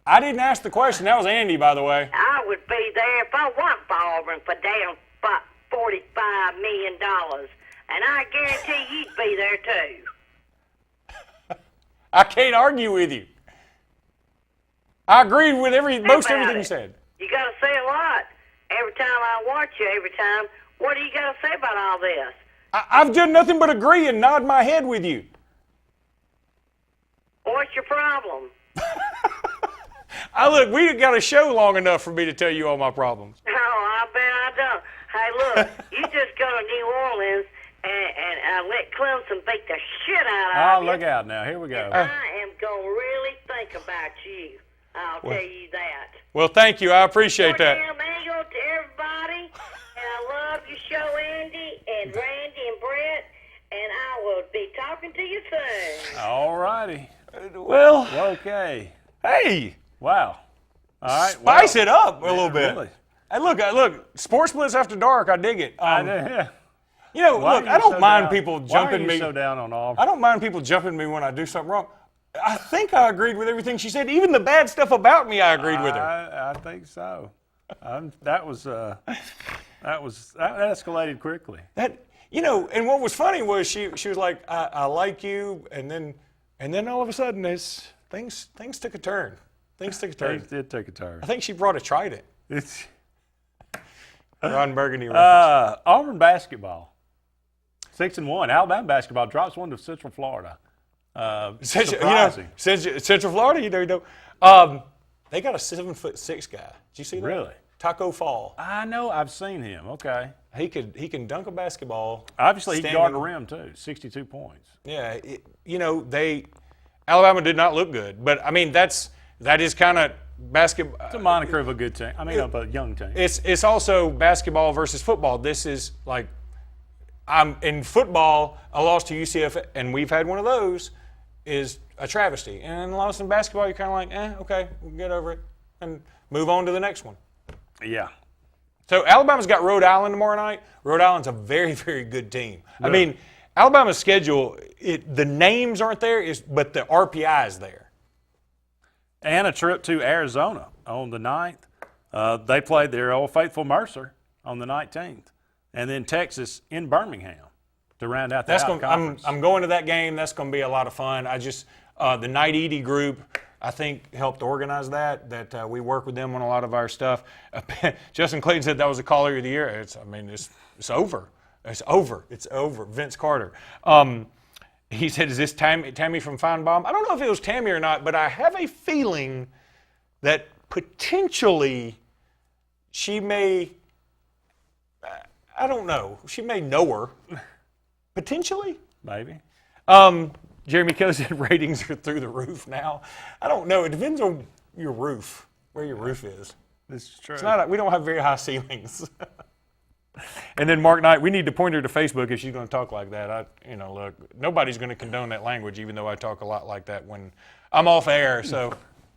Speaker 4: I didn't ask the question. That was Andy, by the way.
Speaker 18: I would be there if I want for Auburn for damn $45 million. And I guarantee you'd be there too.
Speaker 4: I can't argue with you. I agreed with most everything you said.
Speaker 18: You got to say a lot. Every time I watch you, what do you got to say about all this?
Speaker 4: I've done nothing but agree and nod my head with you.
Speaker 18: What's your problem?
Speaker 4: Look, we got a show long enough for me to tell you all my problems.
Speaker 18: Oh, I bet I don't. Hey, look, you just go to New Orleans and let Clemson beat the shit out of you.
Speaker 3: Oh, look out now. Here we go.
Speaker 18: I am going to really think about you. I'll tell you that.
Speaker 4: Well, thank you. I appreciate that.
Speaker 18: Damn eagle to everybody. And I love your show, Andy and Randy and Brett. And I will be talking to you soon.
Speaker 3: All righty.
Speaker 4: Well,
Speaker 3: okay.
Speaker 4: Hey.
Speaker 3: Wow. All right.
Speaker 4: Spice it up a little bit.
Speaker 3: Really.
Speaker 4: Hey, look, Sportz Blitz After Dark, I dig it.
Speaker 3: Yeah.
Speaker 4: You know, look, I don't mind people jumping me.
Speaker 3: Why are you so down on Auburn?
Speaker 4: I don't mind people jumping me when I do something wrong. I think I agreed with everything she said. Even the bad stuff about me, I agreed with her.
Speaker 3: I think so. That escalated quickly.
Speaker 4: And what was funny was she was like, I like you, and then all of a sudden things took a turn. Things
Speaker 3: did take a turn.
Speaker 4: I think she brought a trident. Ron Burgundy reference.
Speaker 3: Auburn basketball, 6-1. Alabama basketball drops one to Central Florida. Surprising.
Speaker 4: Central Florida, you know. They got a 7'6" guy. Did you see that?
Speaker 3: Really?
Speaker 4: Taco Fall.
Speaker 3: I know. I've seen him. Okay.
Speaker 4: He can dunk a basketball.
Speaker 3: Obviously, he can guard the rim too. 62 points.
Speaker 4: Yeah. Alabama did not look good, but I mean that is kind of basketball.
Speaker 3: It's a moniker of a good team. Of a young team.
Speaker 4: It's also basketball versus football. This is like, in football, a loss to UCF, and we've had one of those, is a travesty. And a loss in basketball, you're kind of like, okay, we'll get over it and move on to the next one.
Speaker 3: Yeah.
Speaker 4: So Alabama's got Rhode Island tomorrow night. Rhode Island's a very, very good team. Really? I mean, Alabama's schedule, the names aren't there, but the RPI is there.
Speaker 3: And a trip to Arizona on the 9th. They played their old faithful Mercer on the 19th. And then Texas in Birmingham to round out that conference.
Speaker 4: I'm going to that game. That's going to be a lot of fun. The Night Edie group, I think, helped organize that we work with them on a lot of our stuff. Justin Clayton said that was the caller of the year. It's over. It's over. Vince Carter. He said, is this Tammy from Feinbaum? I don't know if it was Tammy or not, but I have a feeling that potentially she may, I don't know, she may know her. Potentially?
Speaker 3: Maybe.
Speaker 4: Jeremy Kelly said ratings are through the roof now. I don't know. It depends on your roof, where your roof is.
Speaker 3: This is true.
Speaker 4: We don't have very high ceilings. And then Mark Knight, we need to point her to Facebook if she's going to talk like that. Look, nobody's going to condone that language, even though I talk a lot like that when I'm off air. So,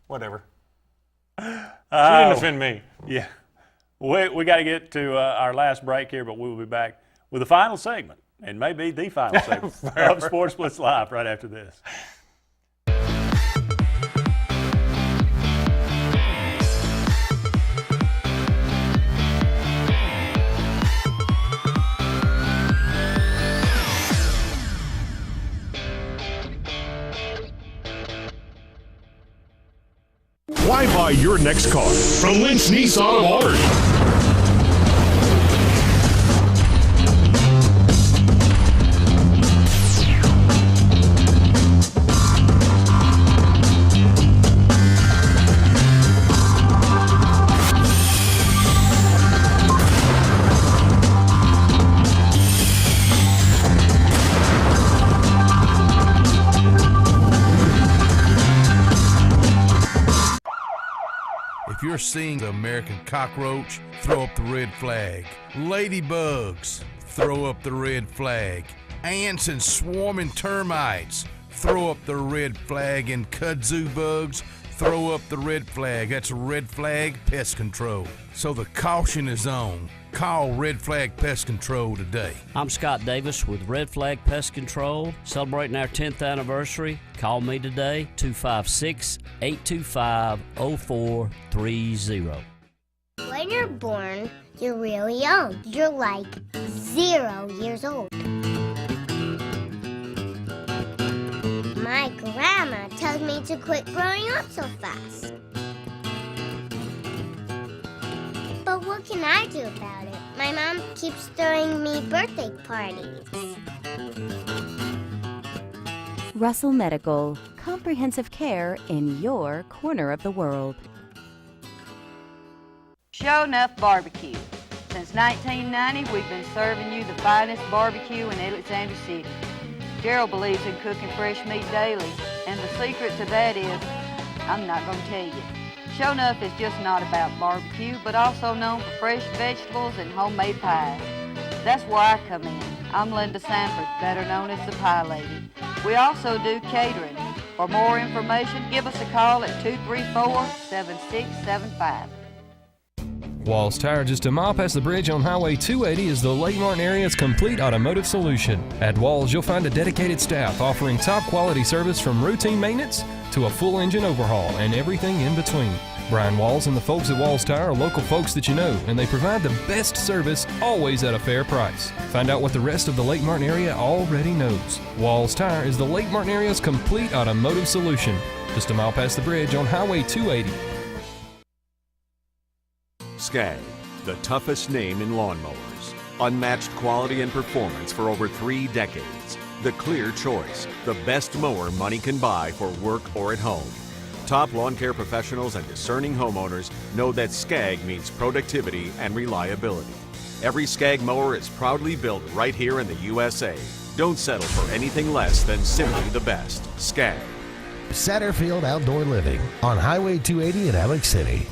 Speaker 4: whatever. She didn't offend me.
Speaker 3: Yeah. We got to get to our last break here, but we'll be back with the final segment, and maybe the final segment of Sportz Blitz Live right after this.
Speaker 2: Why buy your next car from Lynch Nissan of Auburn?
Speaker 8: If you're seeing the American cockroach, throw up the red flag. Ladybugs, throw up the red flag. Ants and swarming termites, throw up the red flag. And kudzu bugs, throw up the red flag. That's red flag pest control. So the caution is on. Call Red Flag Pest Control today.
Speaker 14: I'm Scott Davis with Red Flag Pest Control, celebrating our 10th anniversary. Call me today, 256-825-0430.
Speaker 19: When you're born, you're really young. You're like 0 years old. My grandma tells me to quit growing up so fast. But what can I do about it? My mom keeps throwing me birthday parties.
Speaker 20: Russell Medical, comprehensive care in your corner of the world.
Speaker 24: Show Enough Barbecue. Since 1990, we've been serving you the finest barbecue in Alexander City. Gerald believes in cooking fresh meat daily, and the secret to that is, I'm not going to tell you. Show Enough is just not about barbecue, but also known for fresh vegetables and homemade pies. That's where I come in. I'm Linda Sanford, better known as the Pie Lady. We also do catering. For more information, give us a call at 234-7675.
Speaker 25: Walls Tire, just a mile past the bridge on Highway 280, is the Lake Martin area's complete automotive solution. At Walls, you'll find a dedicated staff offering top quality service from routine maintenance to a full engine overhaul and everything in between. Brian Walls and the folks at Walls Tire are local folks that you know, and they provide the best service always at a fair price. Find out what the rest of the Lake Martin area already knows. Walls Tire is the Lake Martin area's complete automotive solution. Just a mile past the bridge on Highway 280.
Speaker 26: Skag, the toughest name in lawnmowers. Unmatched quality and performance for over 3 decades. The clear choice, the best mower money can buy for work or at home. Top lawn care professionals and discerning homeowners know that Skag means productivity and reliability. Every Skag mower is proudly built right here in the USA. Don't settle for anything less than simply the best. Skag.
Speaker 1: Satterfield Outdoor Living on Highway 280 in Alex City.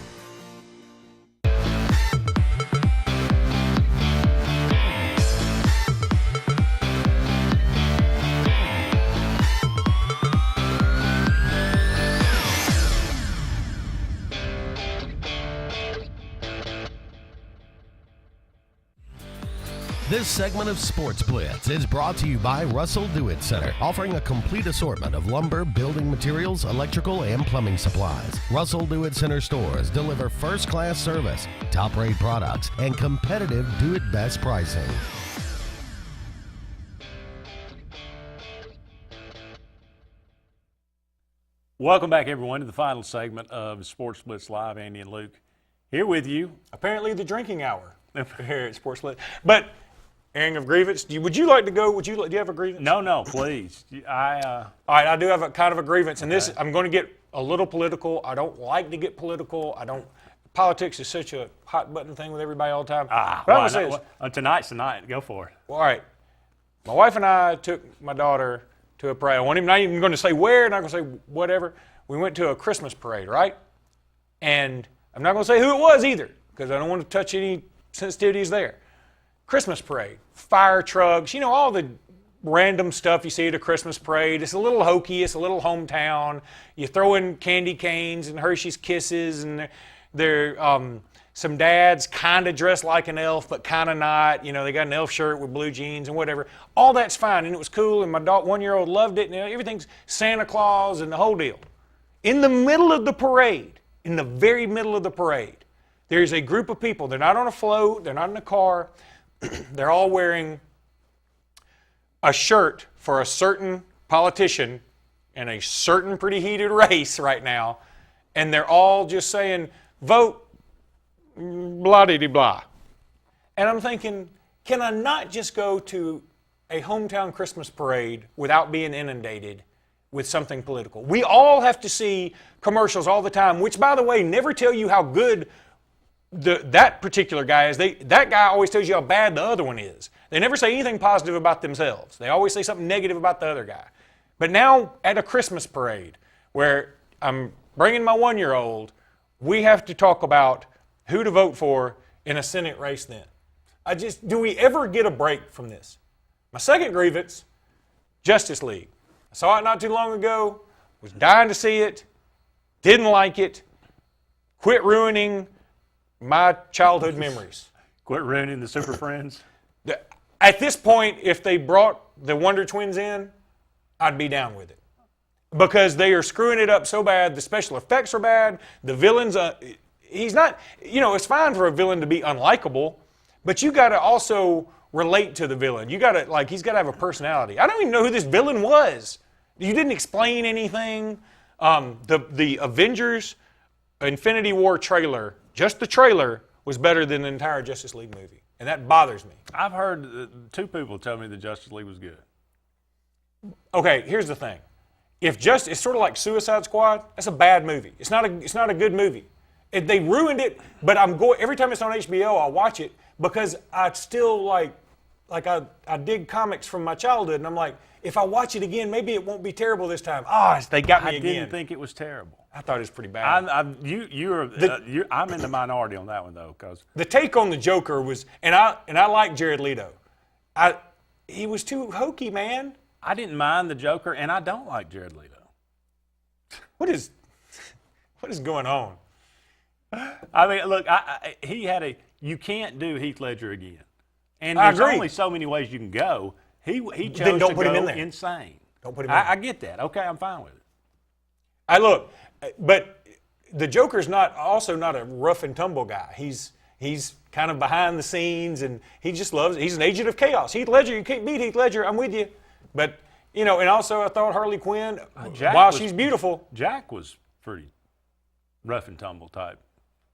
Speaker 1: This segment of Sports Blitz is brought to you by Russell Do-It Center, offering a complete assortment of lumber, building materials, electrical, and plumbing supplies. Russell Do-It Center stores deliver first-class service, top-rate products, and competitive do-it-best pricing.
Speaker 3: Welcome back, everyone, to the final segment of Sports Blitz Live. Andy and Luke here with you.
Speaker 4: Apparently the drinking hour here at Sports Blitz. But airing of grievance. Do you like to go? Do you have a grievance?
Speaker 3: No, please.
Speaker 4: All right, I do have a kind of a grievance, and this I'm going to get a little political. I don't like to get political. Politics is such a hot button thing with everybody all the time.
Speaker 3: Tonight's the night. Go for it.
Speaker 4: Well, all right. My wife and I took my daughter to a parade. I'm not even going to say where, not going to say whatever. We went to a Christmas parade, right? And I'm not going to say who it was either, because I don't want to touch any sensitivities there. Christmas parade, fire trucks, all the random stuff you see at a Christmas parade. It's a little hokey, it's a little hometown. You throw in candy canes and Hershey's Kisses, and they're some dads kind of dressed like an elf, but kind of not. They got an elf shirt with blue jeans and whatever. All that's fine, and it was cool, and my 1-year-old loved it, and everything's Santa Claus and the whole deal. In the middle of the parade, in the very middle of the parade, there's a group of people. They're not on a float, they're not in a car. They're all wearing a shirt for a certain politician in a certain pretty heated race right now, and they're all just saying, vote blah-de-de-blah. And I'm thinking, can I not just go to a hometown Christmas parade without being inundated with something political? We all have to see commercials all the time, which, by the way, never tell you how good that particular guy is. That guy always tells you how bad the other one is. They never say anything positive about themselves. They always say something negative about the other guy. But now at a Christmas parade where I'm bringing my 1-year-old, we have to talk about who to vote for in a Senate race then. Do we ever get a break from this? My second grievance, Justice League. I saw it not too long ago, was dying to see it, didn't like it, quit ruining my childhood memories.
Speaker 3: Quit ruining the Super Friends.
Speaker 4: At this point, if they brought the Wonder Twins in, I'd be down with it. Because they are screwing it up so bad. The special effects are bad. The villain's, he's not, it's fine for a villain to be unlikable, but you got to also relate to the villain. You got to, he's got to have a personality. I don't even know who this villain was. You didn't explain anything. The Avengers Infinity War trailer, just the trailer, was better than the entire Justice League movie. And that bothers me.
Speaker 3: I've heard 2 people tell me the Justice League was good.
Speaker 4: Okay, here's the thing. It's sort of like Suicide Squad. That's a bad movie. It's not a good movie. They ruined it, but every time it's on HBO, I'll watch it because I still I dig comics from my childhood, and I'm like, if I watch it again, maybe it won't be terrible this time. They got me again.
Speaker 3: I didn't think it was terrible.
Speaker 4: I thought it was pretty bad.
Speaker 3: I'm in the minority on that one though, because
Speaker 4: the take on the Joker was, and I like Jared Leto. He was too hokey, man.
Speaker 3: I didn't mind the Joker, and I don't like Jared Leto.
Speaker 4: What is going on?
Speaker 3: I mean, look, he had you can't do Heath Ledger again, and
Speaker 4: I
Speaker 3: there's
Speaker 4: agree.
Speaker 3: only so many ways you can go. He chose
Speaker 4: Then don't
Speaker 3: to
Speaker 4: put
Speaker 3: go
Speaker 4: him in there.
Speaker 3: insane.
Speaker 4: Don't put him in there.
Speaker 3: I get that. Okay, I'm fine with it.
Speaker 4: But the Joker's also not a rough and tumble guy. He's kind of behind the scenes, and he's an agent of chaos. Heath Ledger, you can't beat Heath Ledger. I'm with you. But, and also I thought Harley Quinn, she's beautiful. Jack
Speaker 3: was pretty rough and tumble type.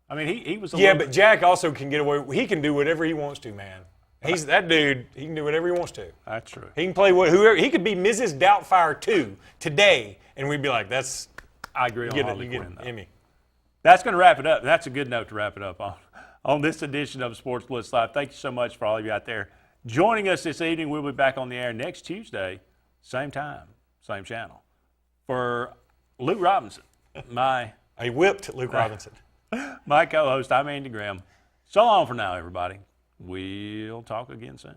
Speaker 3: I mean, he was
Speaker 4: but Jack also can get away. He can do whatever he wants to, man. He's that dude. He can do whatever he wants to.
Speaker 3: That's true.
Speaker 4: He can play whoever. He could be Mrs. Doubtfire 2 today, and we'd be like, "That's."
Speaker 3: I agree on Harley Quinn.
Speaker 4: Emmy.
Speaker 3: That's going to wrap it up. That's a good note to wrap it up on this edition of Sports Blitz Live. Thank you so much for all of you out there joining us this evening. We'll be back on the air next Tuesday, same time, same channel. For Luke Robinson,
Speaker 4: I whipped Luke Robinson.
Speaker 3: My co-host, I'm Andy Graham. So long for now, everybody. We'll talk again soon.